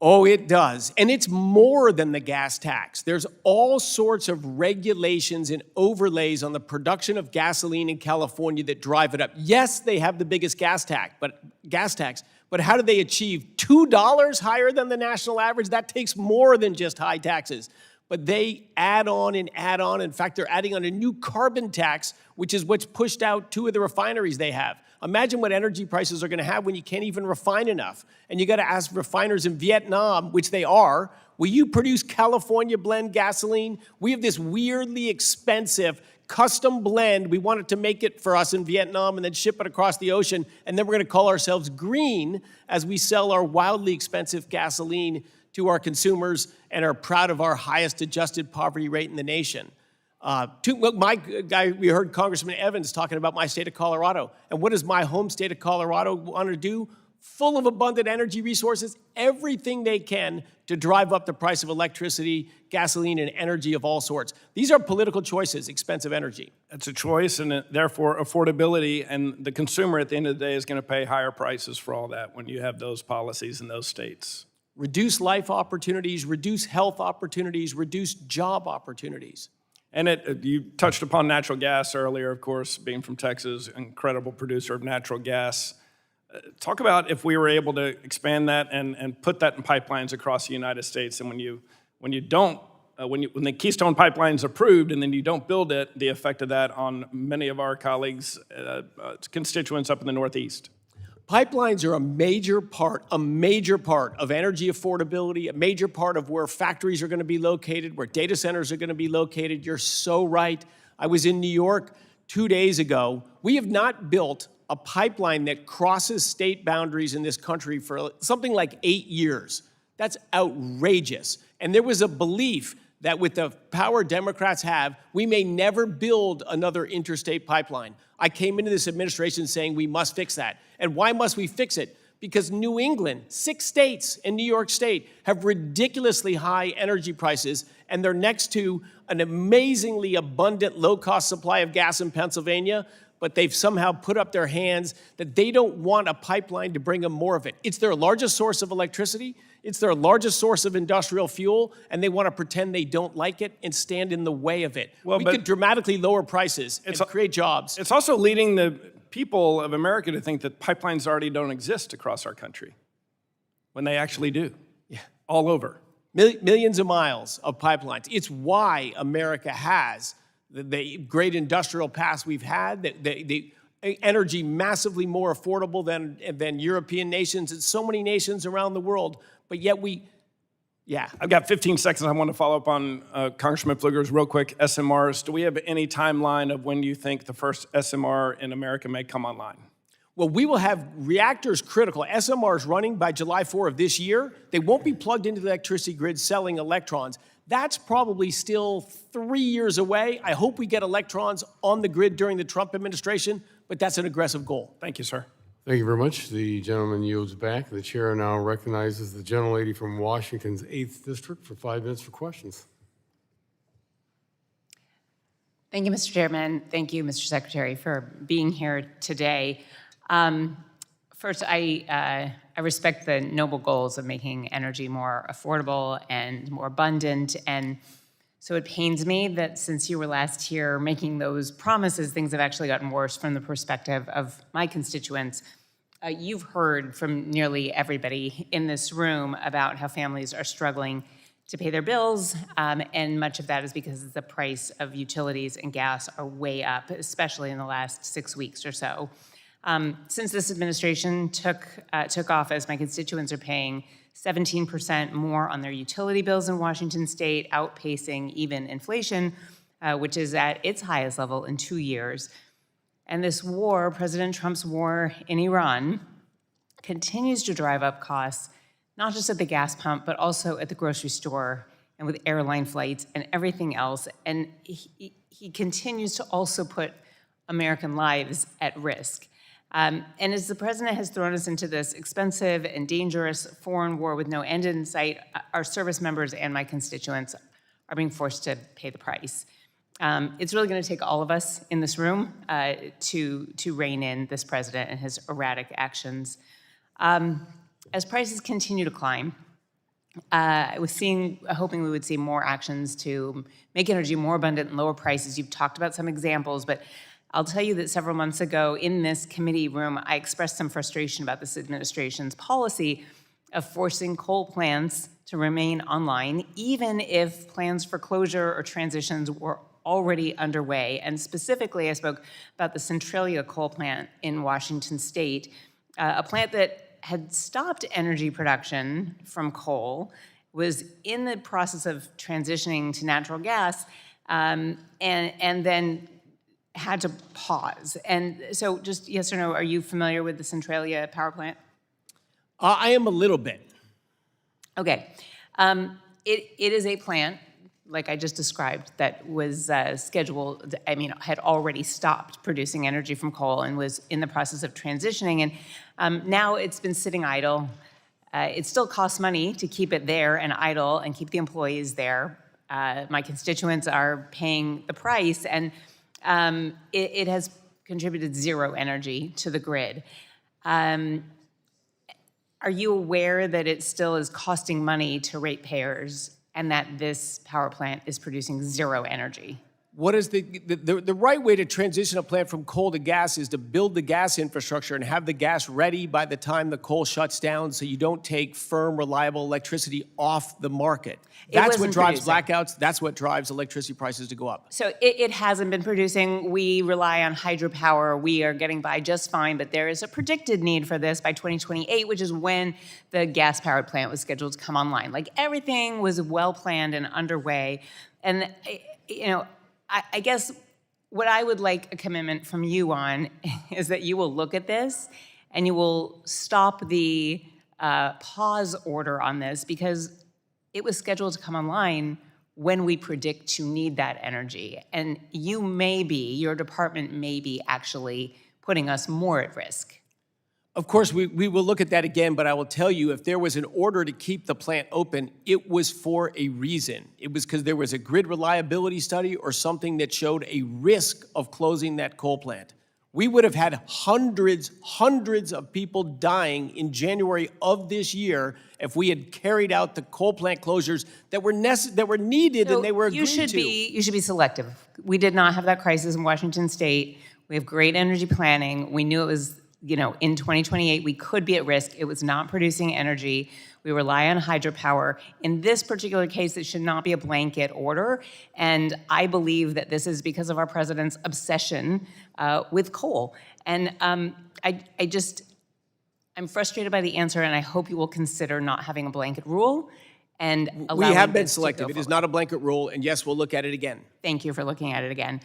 Oh, it does. And it's more than the gas tax. There's all sorts of regulations and overlays on the production of gasoline in California that drive it up. Yes, they have the biggest gas tax, but how do they achieve $2 higher than the national average? That takes more than just high taxes. but they add on and add on. In fact, they're adding on a new carbon tax, which is what's pushed out 2 of the refineries they have. Imagine what energy prices are going to have when you can't even refine enough. And you got to ask refiners in Vietnam, which they are, will you produce California blend gasoline? We have this weirdly expensive custom blend. We wanted to make it for us in Vietnam and then ship it across the ocean. And then we're going to call ourselves green as we sell our wildly expensive gasoline to our consumers and are proud of our highest adjusted poverty rate in the nation. We heard Congressman Evans talking about my state of Colorado. And what does my home state of Colorado want to do? Full of abundant energy resources, everything they can to drive up the price of electricity, gasoline, and energy of all sorts. These are political choices, expensive energy. It's a choice, and therefore affordability, and the consumer at the end of the day is going to pay higher prices for all that when you have those policies in those states. Reduce life opportunities, reduce health opportunities, reduce job opportunities. And you touched upon natural gas earlier, of course, being from Texas, incredible producer of natural gas. Talk about if we were able to expand that and put that in pipelines across the United States. And when the Keystone Pipeline's approved and then you don't build it, the effect of that on many of our colleagues, constituents up in the Northeast. Pipelines are a major part of energy affordability, a major part of where factories are going to be located, where data centers are going to be located. You're so right. I was in New York 2 days ago. We have not built a pipeline that crosses state boundaries in this country for something like 8 years. That's outrageous. And there was a belief that with the power Democrats have, we may never build another interstate pipeline. I came into this administration saying we must fix that. And why must we fix it? Because New England, 6 states and New York State have ridiculously high energy prices, and they're next to an amazingly abundant low-cost supply of gas in Pennsylvania, but they've somehow put up their hands that they don't want a pipeline to bring them more of it. It's their largest source of electricity. It's their largest source of industrial fuel, and they want to pretend they don't like it and stand in the way of it. We could dramatically lower prices and create jobs. It's also leading the people of America to think that pipelines already don't exist across our country, when they actually do, all over. Millions of miles of pipelines. It's why America has the great industrial past we've had, the energy massively more affordable than European nations and so many nations around the world. But yet I've got 15 seconds. I want to follow up on Congressman Pfluger's real quick. SMRs, do we have any timeline of when you think the first SMR in America may come online? Well, we will have reactors critical, SMRs running by July 4 of this year. They won't be plugged into the electricity grid selling electrons. That's probably still 3 years away. I hope we get electrons on the grid during the Trump administration, but that's an aggressive goal. Thank you, sir. Thank you very much. The gentleman yields back. The chair now recognizes the gentlelady from Washington's 8th District for 5 minutes for questions. Thank you, Mr. Chairman. Thank you, Mr. Secretary, for being here today. First, I respect the noble goals of making energy more affordable and more abundant, and so it pains me that since you were last here making those promises, things have actually gotten worse from the perspective of my constituents. You've heard from nearly everybody in this room about how families are struggling to pay their bills, and much of that is because the price of utilities and gas are way up, especially in the last 6 weeks or so. Since this administration took office, my constituents are paying 17% more on their utility bills in Washington state, outpacing even inflation, which is at its highest level in 2 years. And this war, President Trump's war in Iran, continues to drive up costs, not just at the gas pump, but also at the grocery store and with airline flights and everything else. And he continues to also put American lives at risk. And as the president has thrown us into this expensive and dangerous foreign war with no end in sight, our service members and my constituents are being forced to pay the price. It's really going to take all of us in this room to rein in this president and his erratic actions. As prices continue to climb, I was hoping we would see more actions to make energy more abundant and lower prices. You've talked about some examples, but I'll tell you that several months ago in this committee room, I expressed some frustration about this administration's policy of forcing coal plants to remain online, even if plans for closure or transitions were already underway. And specifically, I spoke about the Centralia coal plant in Washington State, a plant that had stopped energy production from coal, was in the process of transitioning to natural gas, and then had to pause. And so just yes or no, are you familiar with the Centralia power plant? I am a little bit. Okay. It is a plant, like I just described, that was scheduled, had already stopped producing energy from coal and was in the process of transitioning. And now it's been sitting idle. It still costs money to keep it there and idle and keep the employees there. My constituents are paying the price, and it has contributed zero energy to the grid. Are you aware that it still is costing money to ratepayers and that this power plant is producing zero energy? What is the right way to transition a plant from coal to gas is to build the gas infrastructure and have the gas ready by the time the coal shuts down so you don't take firm, reliable electricity off the market. That's what drives blackouts. That's what drives electricity prices to go up. So it hasn't been producing. We rely on hydropower. We are getting by just fine, but there is a predicted need for this by 2028, which is when the gas-powered plant was scheduled to come online. Like, everything was well-planned and underway. And, I guess what I would like a commitment from you on is that you will look at this and you will stop the pause order on this, because it was scheduled to come online when we predict to need that energy. And your department may be actually putting us more at risk. Of course, we will look at that again, but I will tell you, if there was an order to keep the plant open, it was for a reason. It was because there was a grid reliability study or something that showed a risk of closing that coal plant. We would have had hundreds of people dying in January of this year if we had carried out the coal plant closures that were needed and they were agreed to. You should be selective. We did not have that crisis in Washington State. We have great energy planning. We knew it was, in 2028, we could be at risk. It was not producing energy. We rely on hydropower. In this particular case, it should not be a blanket order. And I believe that this is because of our president's obsession with coal. And I'm frustrated by the answer, and I hope you will consider not having a blanket rule and allowing We have been this to selective. go It is forward. not a blanket rule, and yes, we'll look at it again. Thank you for looking at it again.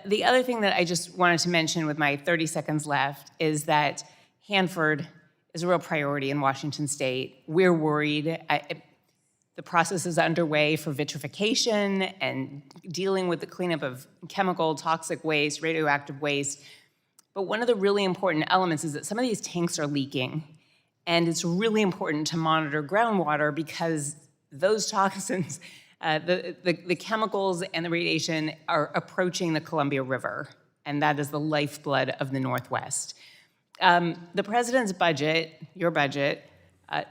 The other thing that I just wanted to mention with my 30 seconds left is that Hanford is a real priority in Washington State. We're worried. The process is underway for vitrification and dealing with the cleanup of chemical, toxic waste, radioactive waste. But one of the really important elements is that some of these tanks are leaking. And it's really important to monitor groundwater because those toxins, the chemicals and the radiation are approaching the Columbia River, and that is the lifeblood of the Northwest. The president's budget, your budget,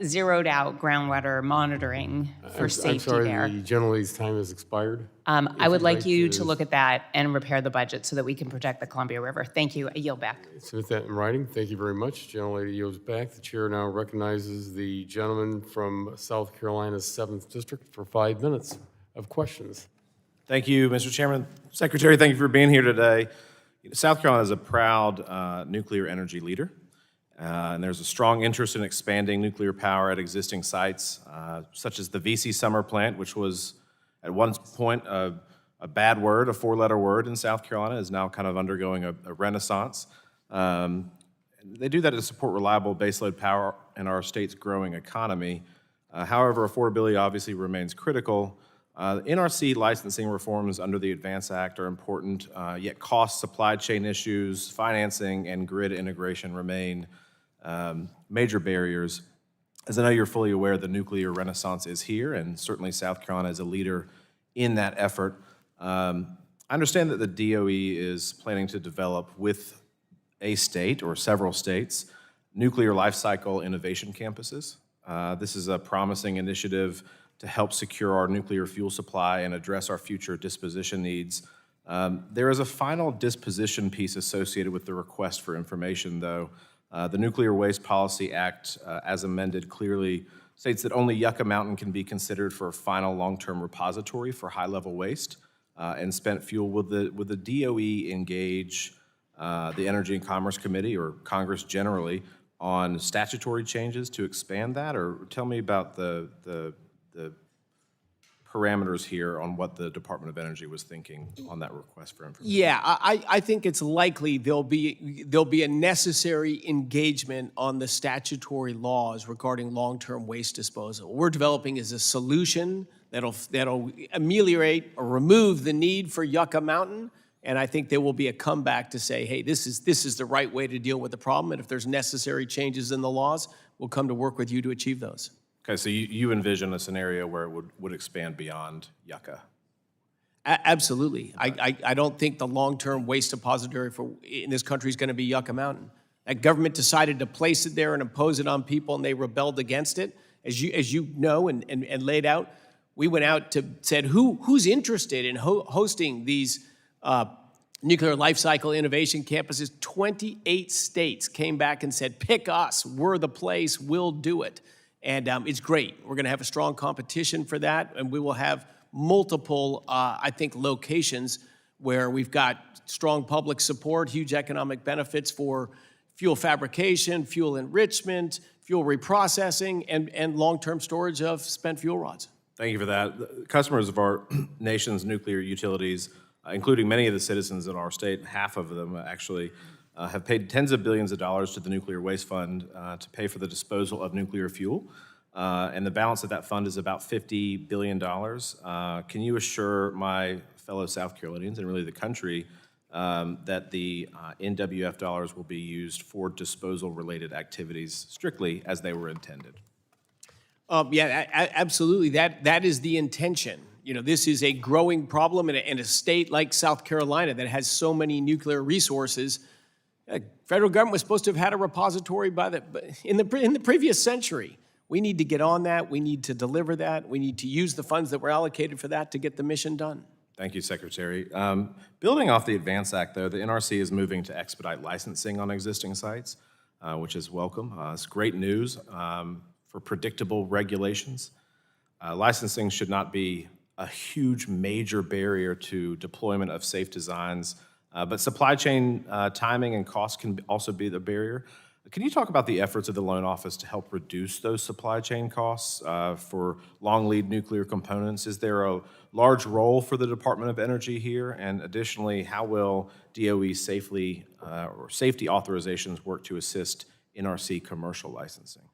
zeroed out groundwater monitoring for safety I'm sorry, there. the gentlelady's time has expired. I would like you to look at that and repair the budget so that we can protect the Columbia River. Thank you. I yield back. Submit that in writing. Thank you very much. Gentlelady yields back. The chair now recognizes the gentleman from South Carolina's 7th District for 5 minutes of questions. Thank you, Mr. Chairman. Secretary, thank you for being here today. South Carolina is a proud nuclear energy leader, and there's a strong interest in expanding nuclear power at existing sites, such as the V.C. Summer plant, which was at one point a bad word, a 4-letter word in South Carolina, is now kind of undergoing a renaissance. They do that to support reliable baseload power in our state's growing economy. However, affordability obviously remains critical. NRC licensing reforms under the ADVANCE Act are important, yet cost, supply chain issues, financing, and grid integration remain major barriers. As I know you're fully aware, the nuclear renaissance is here, and certainly South Carolina is a leader in that effort. I understand that the DOE is planning to develop with a state or several states nuclear life cycle innovation campuses. This is a promising initiative to help secure our nuclear fuel supply and address our future disposition needs. There is a final disposition piece associated with the request for information, though. The Nuclear Waste Policy Act, as amended, clearly states that only Yucca Mountain can be considered for a final long-term repository for high-level waste and spent fuel. Will the DOE engage the Energy and Commerce Committee or Congress generally on statutory changes to expand that? Or tell me about the parameters here on what the Department of Energy was thinking on that request for information. Yeah, I think it's likely there'll be a necessary engagement on the statutory laws regarding long-term waste disposal. What we're developing is a solution that'll ameliorate or remove the need for Yucca Mountain, and I think there will be a comeback to say, hey, this is the right way to deal with the problem, and if there's necessary changes in the laws, we'll come to work with you to achieve those. Okay, so you envision a scenario where it would expand beyond Yucca? Absolutely. I don't think the long-term waste depository in this country is going to be Yucca Mountain. That government decided to place it there and impose it on people, and they rebelled against it. As you know and laid out, we went out to said who's interested in hosting these nuclear life cycle innovation campuses. 28 states came back and said, pick us, we're the place, we'll do it. And it's great. We're going to have a strong competition for that, and we will have multiple, I think, locations where we've got strong public support, huge economic benefits for fuel fabrication, fuel enrichment, fuel reprocessing, and long-term storage of spent fuel rods. Thank you for that. Customers of our nation's nuclear utilities, including many of the citizens in our state, half of them actually, have paid tens of billions of dollars to the Nuclear Waste Fund to pay for the disposal of nuclear fuel. And the balance of that fund is about $50 billion. Can you assure my fellow South Carolinians and really the country that the NWF dollars will be used for disposal-related activities strictly as they were intended? Yeah, absolutely. That is the intention. You know, this is a growing problem in a state like South Carolina that has so many nuclear resources. Federal government was supposed to have had a repository in the previous century. We need to get on that. We need to deliver that. We need to use the funds that were allocated for that to get the mission done. Thank you, Secretary. Building off the ADVANCE Act, though, the NRC is moving to expedite licensing on existing sites, which is welcome. It's great news for predictable regulations. Licensing should not be a huge, major barrier to deployment of safe designs, but supply chain timing and cost can also be the barrier. Can you talk about the efforts of the Loan Office to help reduce those supply chain costs for long lead nuclear components? Is there a large role for the Department of Energy here? And additionally, how will DOE safety authorizations work to assist NRC commercial licensing?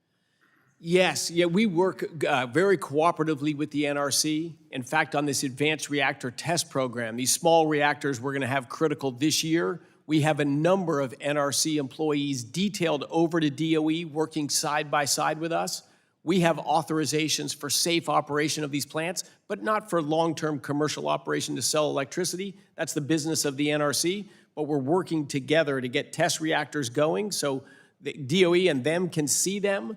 Yes, yeah, we work very cooperatively with the NRC. In fact, on this advanced reactor test program, these small reactors we're going to have critical this year, we have a number of NRC employees detailed over to DOE working side by side with us. We have authorizations for safe operation of these plants, but not for long-term commercial operation to sell electricity. That's the business of the NRC, but we're working together to get test reactors going so the DOE and them can see them.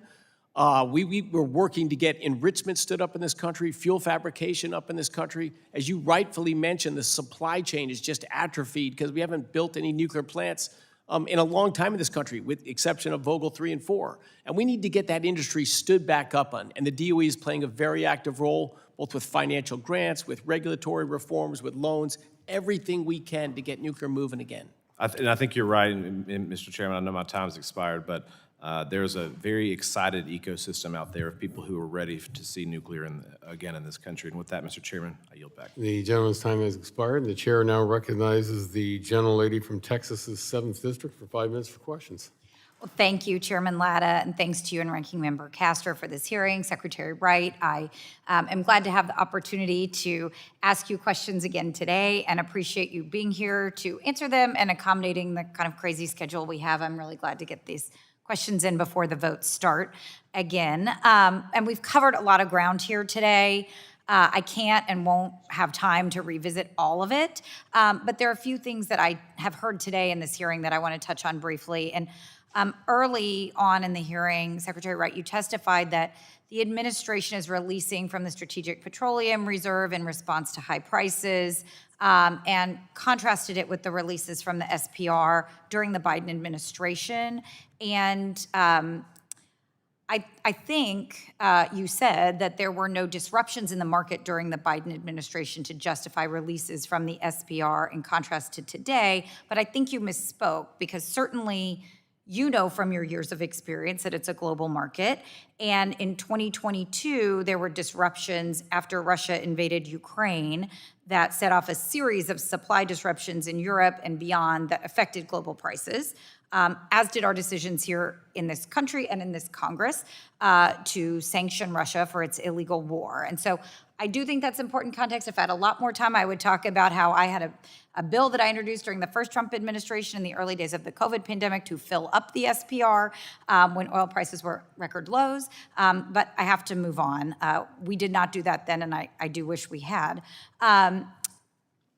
We're working to get enrichment stood up in this country, fuel fabrication up in this country. As you rightfully mentioned, the supply chain is just atrophied because we haven't built any nuclear plants in a long time in this country, with the exception of Vogtle 3 and 4. And we need to get that industry stood back up on. And the DOE is playing a very active role, both with financial grants, with regulatory reforms, with loans, everything we can to get nuclear moving again. And I think you're right, Mr. Chairman. I know my time's expired, but there's a very excited ecosystem out there of people who are ready to see nuclear again in this country. And with that, Mr. Chairman, I yield back. The gentleman's time has expired, and the chair now recognizes the gentlelady from Texas's 7th District for 5 minutes for questions. Well, thank you, Chairman Latta, and thanks to you and Ranking Member Castor for this hearing. Secretary Wright, I am glad to have the opportunity to ask you questions again today and appreciate you being here to answer them and accommodating the kind of crazy schedule we have. I'm really glad to get these questions in before the votes start again. And we've covered a lot of ground here today. I can't and won't have time to revisit all of it, but there are a few things that I have heard today in this hearing that I want to touch on briefly. And early on in the hearing, Secretary Wright, you testified that the administration is releasing from the Strategic Petroleum Reserve in response to high prices, and contrasted it with the releases from the SPR during the Biden administration. And I think you said that there were no disruptions in the market during the Biden administration to justify releases from the SPR in contrast to today, but I think you misspoke because certainly you know from your years of experience that it's a global market. And in 2022, there were disruptions after Russia invaded Ukraine that set off a series of supply disruptions in Europe and beyond that affected global prices. As did our decisions here in this country and in this Congress to sanction Russia for its illegal war. And so I do think that's important context. If I had a lot more time, I would talk about how I had a bill that I introduced during the first Trump administration in the early days of the COVID pandemic to fill up the SPR when oil prices were record lows. But I have to move on. We did not do that then, and I do wish we had.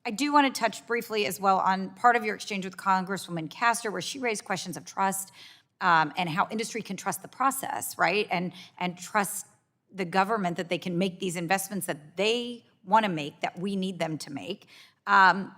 I do want to touch briefly as well on part of your exchange with Congresswoman Castor, where she raised questions of trust and how industry can trust the process, right? And trust the government that they can make these investments that they want to make, that we need them to make.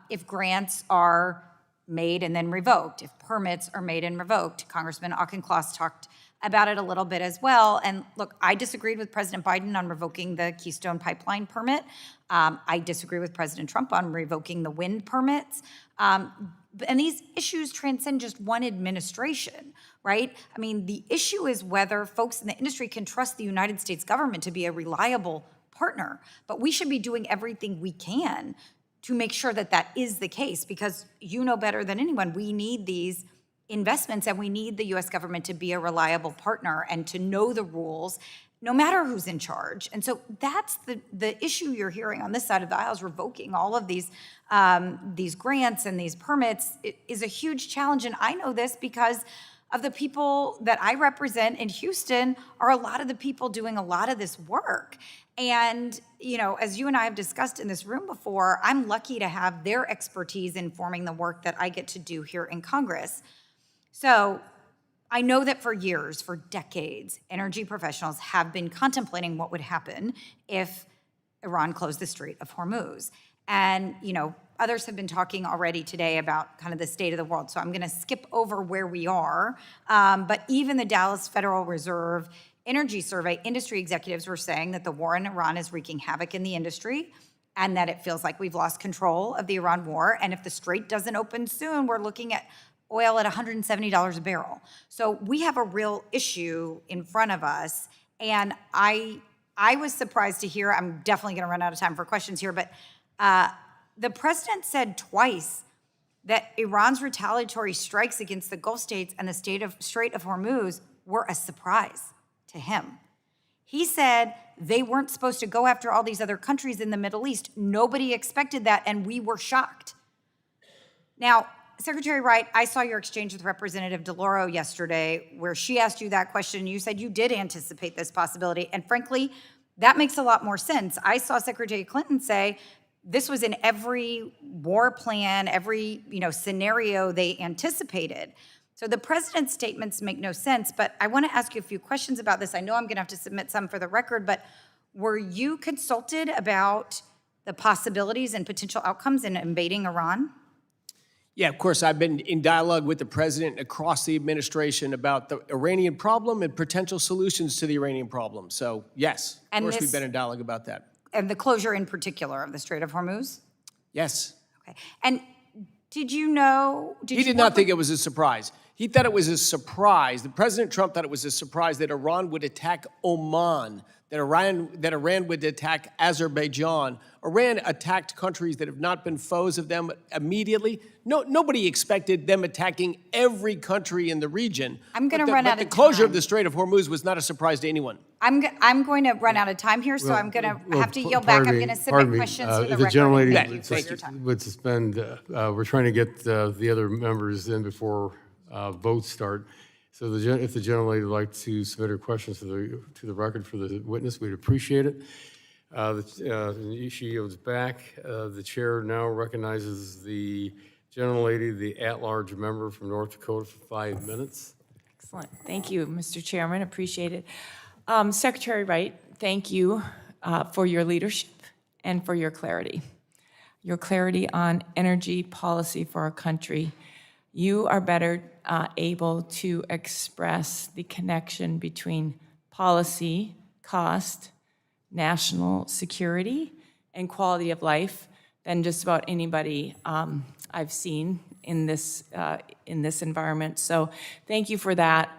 If grants are made and then revoked, if permits are made and revoked. Congressman Auchincloss talked about it a little bit as well. And look, I disagreed with President Biden on revoking the Keystone Pipeline permit. I disagree with President Trump on revoking the wind permits. And these issues transcend just one administration, right? I mean, the issue is whether folks in the industry can trust the United States government to be a reliable partner. But we should be doing everything we can to make sure that that is the case, because you know better than anyone, we need these investments and we need the US government to be a reliable partner and to know the rules no matter who's in charge. And so that's the issue you're hearing on this side of the aisle, is revoking all of these grants and these permits. It is a huge challenge, and I know this because of the people that I represent in Houston are a lot of the people doing a lot of this work. And, you know, as you and I have discussed in this room before, I'm lucky to have their expertise informing the work that I get to do here in Congress. So I know that for years, for decades, energy professionals have been contemplating what would happen if Iran closed the Strait of Hormuz. And, you know, others have been talking already today about kind of the state of the world. So I'm going to skip over where we are. But even the Dallas Federal Reserve Energy Survey, industry executives were saying that the war in Iran is wreaking havoc in the industry and that it feels like we've lost control of the Iran war. And if the strait doesn't open soon, we're looking at oil at $170 a barrel. So we have a real issue in front of us. And I was surprised to hear, I'm definitely going to run out of time for questions here, but the president said twice that Iran's retaliatory strikes against the Gulf states and the Strait of Hormuz were a surprise to him. He said they weren't supposed to go after all these other countries in the Middle East. Nobody expected that, and we were shocked. Now, Secretary Wright, I saw your exchange with Representative DeLauro yesterday where she asked you that question. You said you did anticipate this possibility, and frankly, that makes a lot more sense. I saw Secretary Clinton say this was in every war plan, every scenario they anticipated. So the president's statements make no sense, but I want to ask you a few questions about this. I know I'm going to have to submit some for the record, but were you consulted about the possibilities and potential outcomes in invading Iran? Yeah, of course, I've been in dialogue with the president across the administration about the Iranian problem and potential solutions to the Iranian problem. So yes, of course we've been in dialogue about that. And the closure in particular of the Strait of Hormuz? Yes. Okay. And did you know? He did not think it was a surprise. He thought it was a surprise. The President Trump thought it was a surprise that Iran would attack Oman, that Iran would attack Azerbaijan. Iran attacked countries that have not been foes of them immediately. Nobody expected them attacking every country in the region. I'm going to run out of time. The closure of the Strait of Hormuz was not a surprise to anyone. I'm going to run out of time here, so I'm going to have to yield back. I'm going to submit questions for the record. The gentlelady would suspend. We're trying to get the other members in before votes start. So if the gentlelady would like to submit her questions to the record for the witness, we'd appreciate it. She yields back. The chair now recognizes the gentlelady, the at-large member from North Dakota, for 5 minutes. Excellent. Thank you, Mr. Chairman. Appreciate it. Secretary Wright, thank you for your leadership and for your clarity on energy policy for our country. You are better able to express the connection between policy, cost, national security, and quality of life than just about anybody I've seen in this environment. So thank you for that.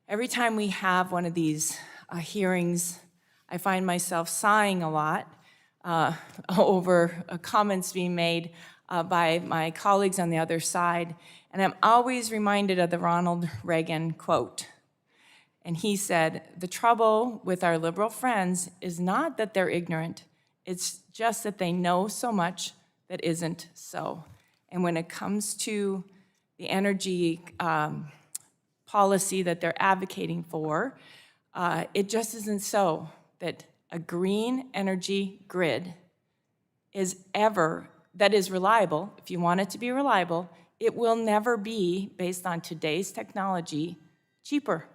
Every time we have one of these hearings, I find myself sighing a lot over comments being made by my colleagues on the other side. And I'm always reminded of the Ronald Reagan quote. And he said, "The trouble with our liberal friends is not that they're ignorant, it's just that they know so much that isn't so." And when it comes to the energy policy that they're advocating for, it just isn't so that a green energy grid that is reliable. If you want it to be reliable, it will never be, based on today's technology, cheaper.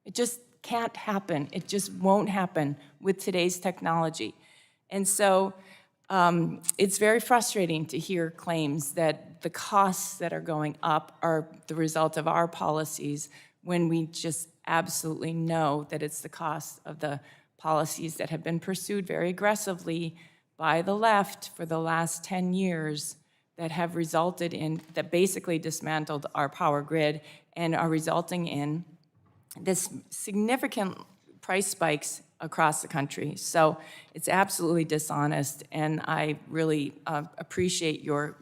It just can't happen. It just won't happen with today's technology. And so it's very frustrating to hear claims that the costs that are going up are the result of our policies when we just absolutely know that it's the cost of the policies that have been pursued very aggressively by the left for the last 10 years that have resulted in, that basically dismantled our power grid and are resulting in this significant price spikes across the country. So it's absolutely dishonest, and I really appreciate your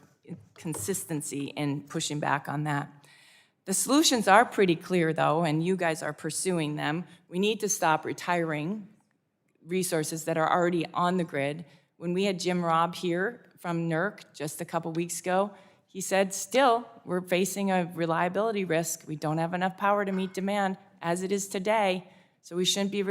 consistency in pushing back on that. The solutions are pretty clear, though, and you guys are pursuing them. We need to stop retiring resources that are already on the grid. When we had Jim Robb here from NERC just a couple weeks ago, he said, still, we're facing a reliability risk. We don't have enough power to meet demand as it is today, so we shouldn't be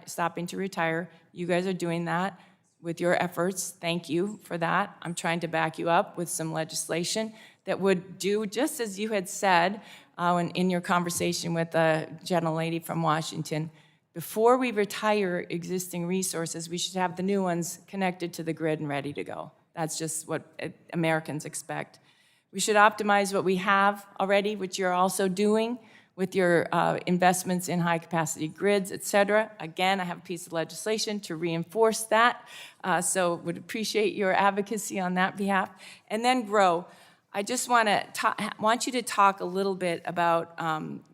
stopping to retire. You guys are doing that with your efforts. Thank you for that. I'm trying to back you up with some legislation that would do just as you had said in your conversation with the gentlelady from Washington. Before we retire existing resources, we should have the new ones connected to the grid and ready to go. That's just what Americans expect. We should optimize what we have already, which you're also doing with your investments in high-capacity grids, et cetera. Again, I have a piece of legislation to reinforce that, so would appreciate your advocacy on that behalf. And then grow. I just want you to talk a little bit about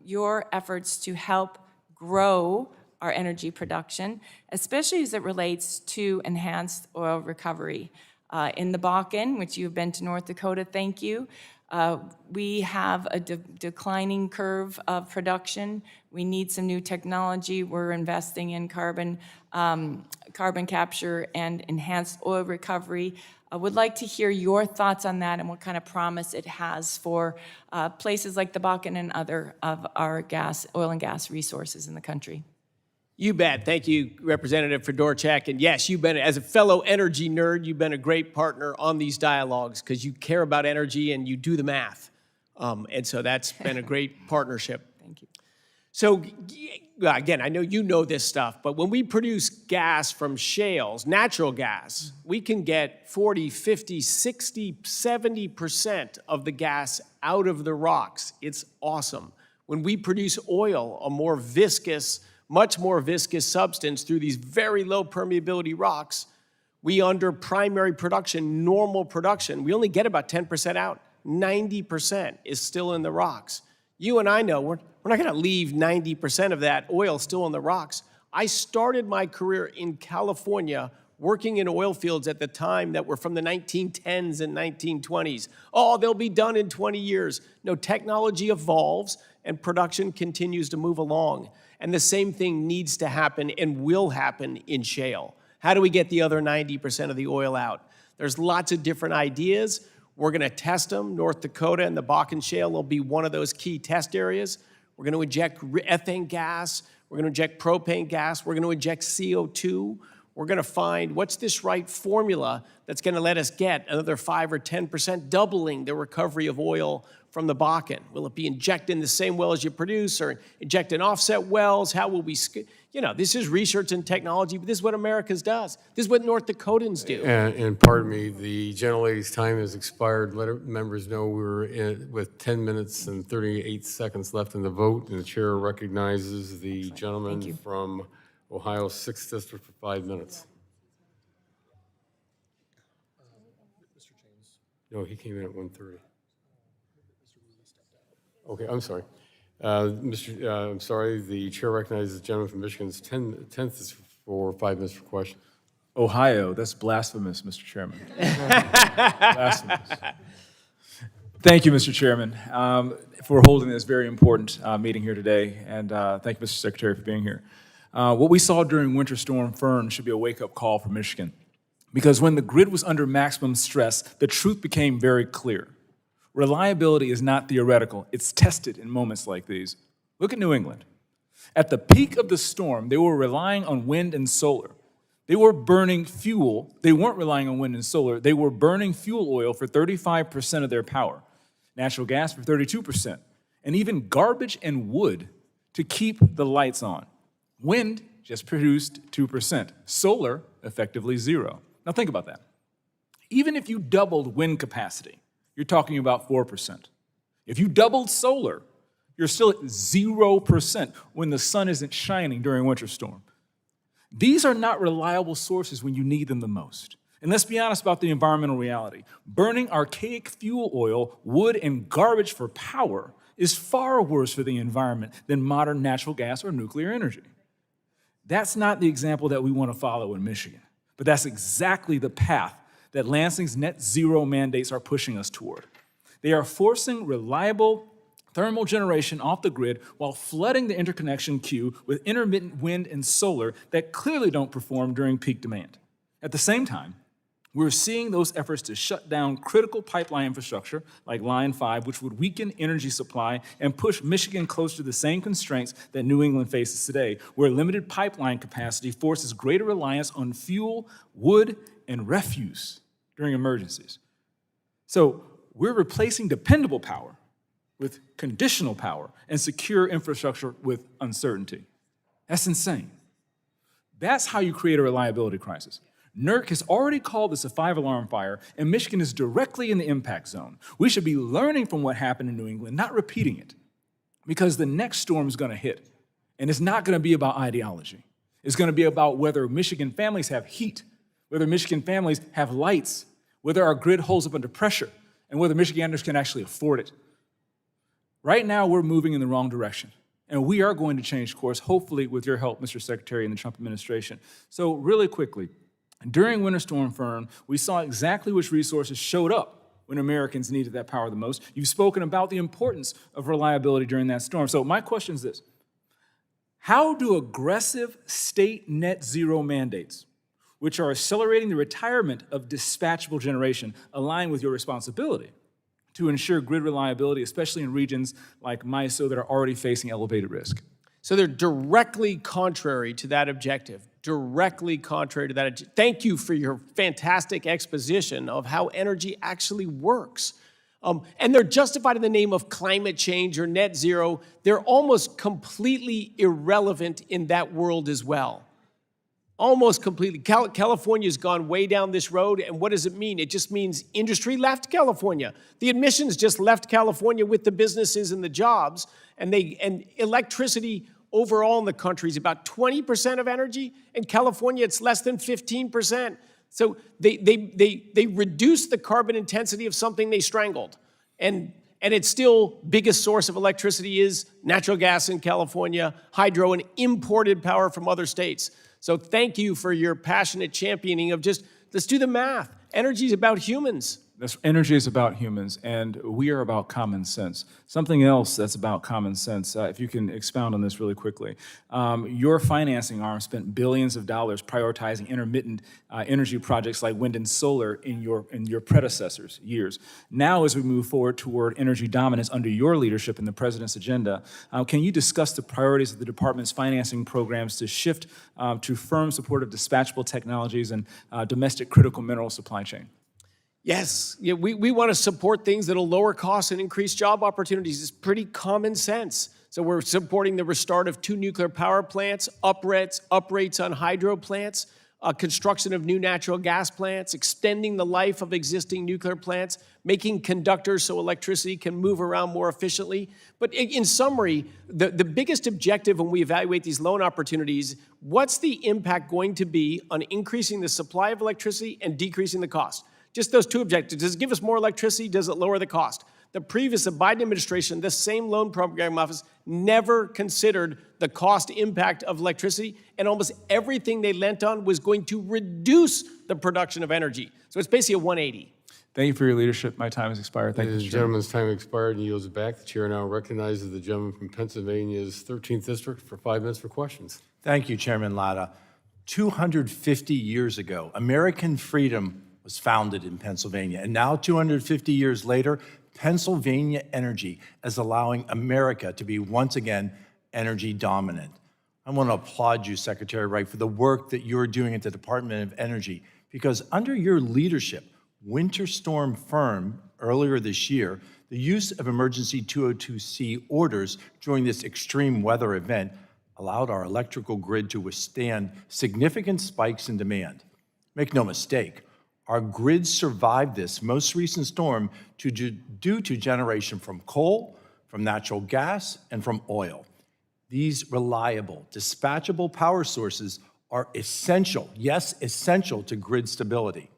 your efforts to help grow our energy production, especially as it relates to enhanced oil recovery. In the Bakken, which you've been to North Dakota, thank you. We have a declining curve of production. We need some new technology. We're investing in carbon capture and enhanced oil recovery. I would like to hear your thoughts on that and what kind of promise it has for places like the Bakken and other of our oil and gas resources in the country. You bet. Thank you, Representative Fedorchak. And yes, as a fellow energy nerd, you've been a great partner on these dialogues because you care about energy and you do the math. And so that's been a great partnership. Thank you. So again, I know you know this stuff, but when we produce gas from shales, natural gas, we can get 40, 50, 60, 70% of the gas out of the rocks. It's awesome. When we produce oil, a much more viscous substance through these very low permeability rocks, we under primary production, normal production, we only get about 10% out. 90% is still in the rocks. You and I know we're not gonna leave 90% of that oil still in the rocks. I started my career in California working in oil fields at the time that were from the 1910s and 1920s. Oh, they'll be done in 20 years. No, technology evolves and production continues to move along. And the same thing needs to happen and will happen in shale. How do we get the other 90% of the oil out? There's lots of different ideas. We're gonna test them. North Dakota and the Bakken Shale will be one of those key test areas. We're gonna inject ethane gas. We're gonna inject propane gas. We're gonna inject CO2. We're gonna find what's this right formula that's gonna let us get another 5 or 10%, doubling the recovery of oil from the Bakken. Will it be injected in the same well as you produce or inject in offset wells? How will we, this is research and technology, but this is what America does. This is what North Dakotans do. And pardon me, the gentlelady's time has expired. Let members know we're with 10 minutes and 38 seconds left in the vote, and the chair recognizes the gentleman from Ohio's 6th District, for 5 minutes. No, he came in at 1:30. Okay, I'm sorry. I'm sorry, the chair recognizes the gentleman from Michigan's 10th District for 5 minutes for question. Ohio, that's blasphemous, Mr. Chairman. Blasphemous. Thank you, Mr. Chairman, for holding this very important meeting here today, and thank you, Mr. Secretary, for being here. What we saw during Winter Storm Fern should be a wake-up call for Michigan, because when the grid was under maximum stress, the truth became very clear. Reliability is not theoretical. It's tested in moments like these. Look at New England. At the peak of the storm, they were relying on wind and solar. They were burning fuel. They weren't relying on wind and solar. They were burning fuel oil for 35% of their power, natural gas for 32%, and even garbage and wood to keep the lights on. Wind just produced 2%. Solar, effectively zero. Now think about that. Even if you doubled wind capacity, you're talking about 4%. If you doubled solar, you're still at 0% when the sun isn't shining during winter storm. These are not reliable sources when you need them the most. And let's be honest about the environmental reality. Burning archaic fuel oil, wood, and garbage for power is far worse for the environment than modern natural gas or nuclear energy. That's not the example that we want to follow in Michigan, but that's exactly the path that Lansing's net zero mandates are pushing us toward. They are forcing reliable thermal generation off the grid while flooding the interconnection queue with intermittent wind and solar that clearly don't perform during peak demand. At the same time, we're seeing those efforts to shut down critical pipeline infrastructure like Line 5, which would weaken energy supply and push Michigan closer to the same constraints that New England faces today, where limited pipeline capacity forces greater reliance on fuel, wood, and refuse during emergencies. So we're replacing dependable power with conditional power and secure infrastructure with uncertainty. That's insane. That's how you create a reliability crisis. NERC has already called this a 5-alarm fire, and Michigan is directly in the impact zone. We should be learning from what happened in New England, not repeating it, because the next storm is going to hit, and it's not going to be about ideology. It's going to be about whether Michigan families have heat, whether Michigan families have lights, whether our grid holds up under pressure, and whether Michiganders can actually afford it. Right now, we're moving in the wrong direction, and we are going to change course, hopefully with your help, Mr. Secretary, and the Trump administration. So really quickly, during Winter Storm Fern, we saw exactly which resources showed up when Americans needed that power the most. You've spoken about the importance of reliability during that storm. So my question is this: how do aggressive state net zero mandates, which are accelerating the retirement of dispatchable generation, align with your responsibility to ensure grid reliability, especially in regions like MISO that are already facing elevated risk? So they're directly contrary to that objective. Directly contrary to that. Thank you for your fantastic exposition of how energy actually works. And they're justified in the name of climate change or net zero. They're almost completely irrelevant in that world as well. Almost completely. California's gone way down this road, and what does it mean? It just means industry left California. The emissions just left California with the businesses and the jobs, and electricity overall in the country is about 20% of energy. In California, it's less than 15%. So they reduced the carbon intensity of something they strangled. And it's still biggest source of electricity is natural gas in California, hydro, and imported power from other states. So thank you for your passionate championing of just, let's do the math. Energy is about humans. Energy is about humans, and we are about common sense. Something else that's about common sense, if you can expound on this really quickly. Your financing arm spent billions of dollars prioritizing intermittent energy projects like wind and solar in your predecessors' years. Now, as we move forward toward energy dominance under your leadership in the President's agenda, can you discuss the priorities of the department's financing programs to shift to firm support of dispatchable technologies and domestic critical mineral supply chain? Yes, yeah, we want to support things that will lower costs and increase job opportunities. It's pretty common sense. So we're supporting the restart of 2 nuclear power plants, uprates on hydro plants. construction of new natural gas plants, extending the life of existing nuclear plants, making conductors so electricity can move around more efficiently. But in summary, the biggest objective when we evaluate these loan opportunities, what's the impact going to be on increasing the supply of electricity and decreasing the cost? Just those two objectives. Does it give us more electricity? Does it lower the cost? The previous Biden administration, this same loan program office, never considered the cost impact of electricity, and almost everything they lent on was going to reduce the production of energy. So it's basically a 180. Thank you for your leadership. My time has expired. Thank you, The Mr. Chairman. gentleman's time expired and yields back. The chair now recognizes the gentleman from Pennsylvania's 13th District for 5 minutes for questions. Thank you, Chairman Latta. 250 years ago, American freedom was founded in Pennsylvania. And now, 250 years later, Pennsylvania Energy is allowing America to be once again energy dominant. I want to applaud you, Secretary Wright, for the work that you're doing at the Department of Energy, because under your leadership, Winter Storm Fern, earlier this year, the use of emergency 202C orders during this extreme weather event allowed our electrical grid to withstand significant spikes in demand. Make no mistake, our grid survived this most recent storm due to generation from coal, from natural gas, and from oil. These reliable, dispatchable power sources are essential, yes, essential to grid stability.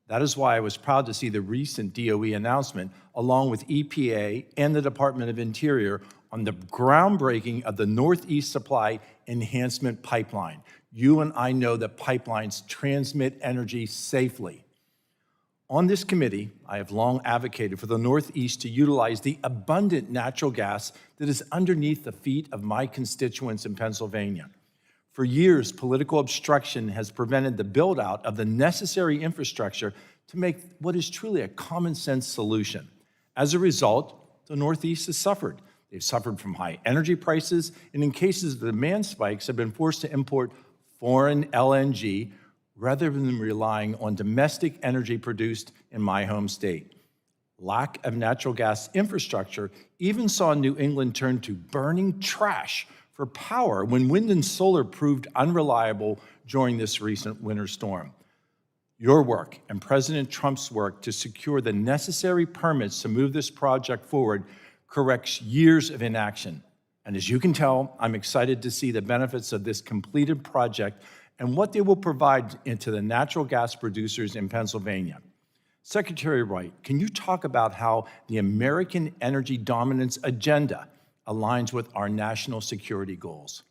That is why I was proud to see the recent DOE announcement, along with EPA and the Department of Interior, on the groundbreaking of the Northeast Supply Enhancement Pipeline. You and I know that pipelines transmit energy safely. On this committee, I have long advocated for the Northeast to utilize the abundant natural gas that is underneath the feet of my constituents in Pennsylvania. For years, political obstruction has prevented the build-out of the necessary infrastructure to make what is truly a common-sense solution. As a result, the Northeast has suffered. They've suffered from high energy prices, and in cases of demand spikes, have been forced to import foreign LNG rather than relying on domestic energy produced in my home state. Lack of natural gas infrastructure even saw New England turn to burning trash for power when wind and solar proved unreliable during this recent winter storm. Your work and President Trump's work to secure the necessary permits to move this project forward corrects years of inaction. And as you can tell, I'm excited to see the benefits of this completed project and what they will provide into the natural gas producers in Pennsylvania. Secretary Wright, can you talk about how the American energy dominance agenda aligns with our national security goals?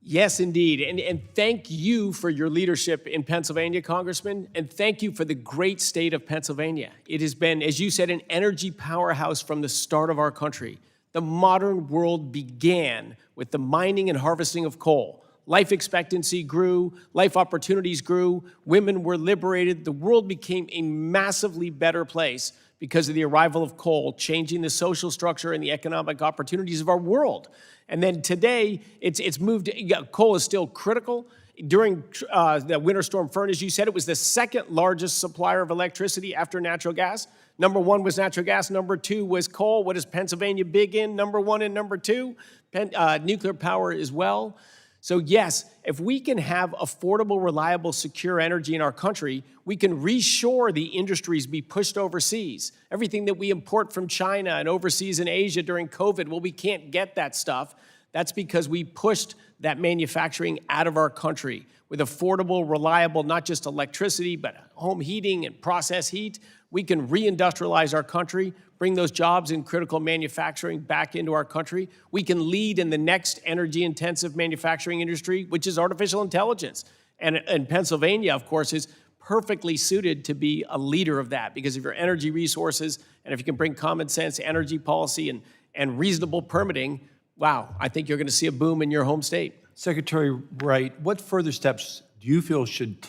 Yes, indeed. And thank you for your leadership in Pennsylvania, Congressman, and thank you for the great state of Pennsylvania. It has been, as you said, an energy powerhouse from the start of our country. The modern world began with the mining and harvesting of coal. Life expectancy grew, life opportunities grew, women were liberated. The world became a massively better place because of the arrival of coal, changing the social structure and the economic opportunities of our world. And then today, it's moved, coal is still critical. During the Winter Storm Fern, as you said, it was the second largest supplier of electricity after natural gas. Number one was natural gas, number two was coal. What is Pennsylvania big in? Number one and number two, nuclear power as well. So yes, if we can have affordable, reliable, secure energy in our country, we can reshore the industries be pushed overseas. Everything that we import from China and overseas in Asia during COVID, well, we can't get that stuff. That's because we pushed that manufacturing out of our country with affordable, reliable, not just electricity, but home heating and process heat. We can reindustrialize our country, bring those jobs in critical manufacturing back into our country. We can lead in the next energy-intensive manufacturing industry, which is artificial intelligence. And Pennsylvania, of course, is perfectly suited to be a leader of that because of your energy resources, and if you can bring common sense energy policy and reasonable permitting, wow, I think you're going to see a boom in your home state. Secretary Wright, what further steps do you feel should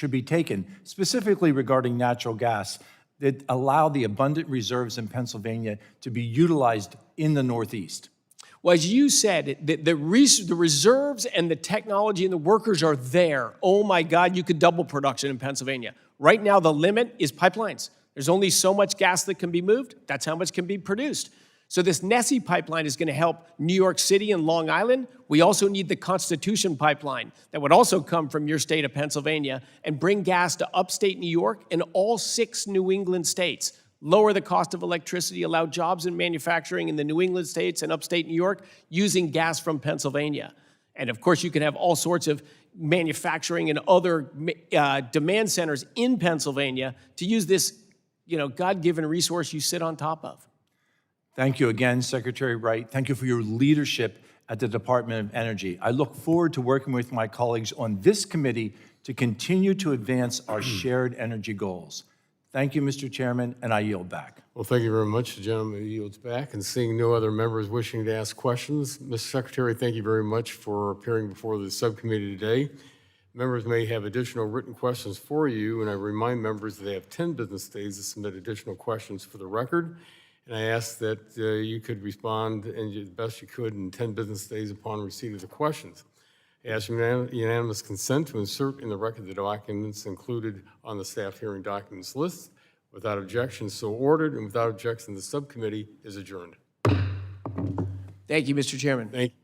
be taken, specifically regarding natural gas, that allow the abundant reserves in Pennsylvania to be utilized in the Northeast? Well, as you said, the reserves and the technology and the workers are there. Oh my God, you could double production in Pennsylvania. Right now, the limit is pipelines. There's only so much gas that can be moved. That's how much can be produced. So this NESE pipeline is going to help New York City and Long Island. We also need the Constitution pipeline that would also come from your state of Pennsylvania and bring gas to upstate New York and all 6 New England states. Lower the cost of electricity, allow jobs in manufacturing in the New England states and upstate New York using gas from Pennsylvania. And of course, you can have all sorts of manufacturing and other demand centers in Pennsylvania to use this, God-given resource you sit on top of. Thank you again, Secretary Wright. Thank you for your leadership at the Department of Energy. I look forward to working with my colleagues on this committee to continue to advance our shared energy goals. Thank you, Mr. Chairman, and I yield back. Well, thank you very much. The gentleman yields back. And seeing no other members wishing to ask questions, Mr. Secretary, thank you very much for appearing before the subcommittee today. Members may have additional written questions for you, and I remind members that they have 10 business days to submit additional questions for the record. And I ask that you could respond the best you could in 10 business days upon receipt of the questions. I ask unanimous consent to insert in the record the documents included on the staff hearing documents list. Without objection, so ordered, and without objection, the subcommittee is adjourned. Thank you, Mr. Chairman. Thank you.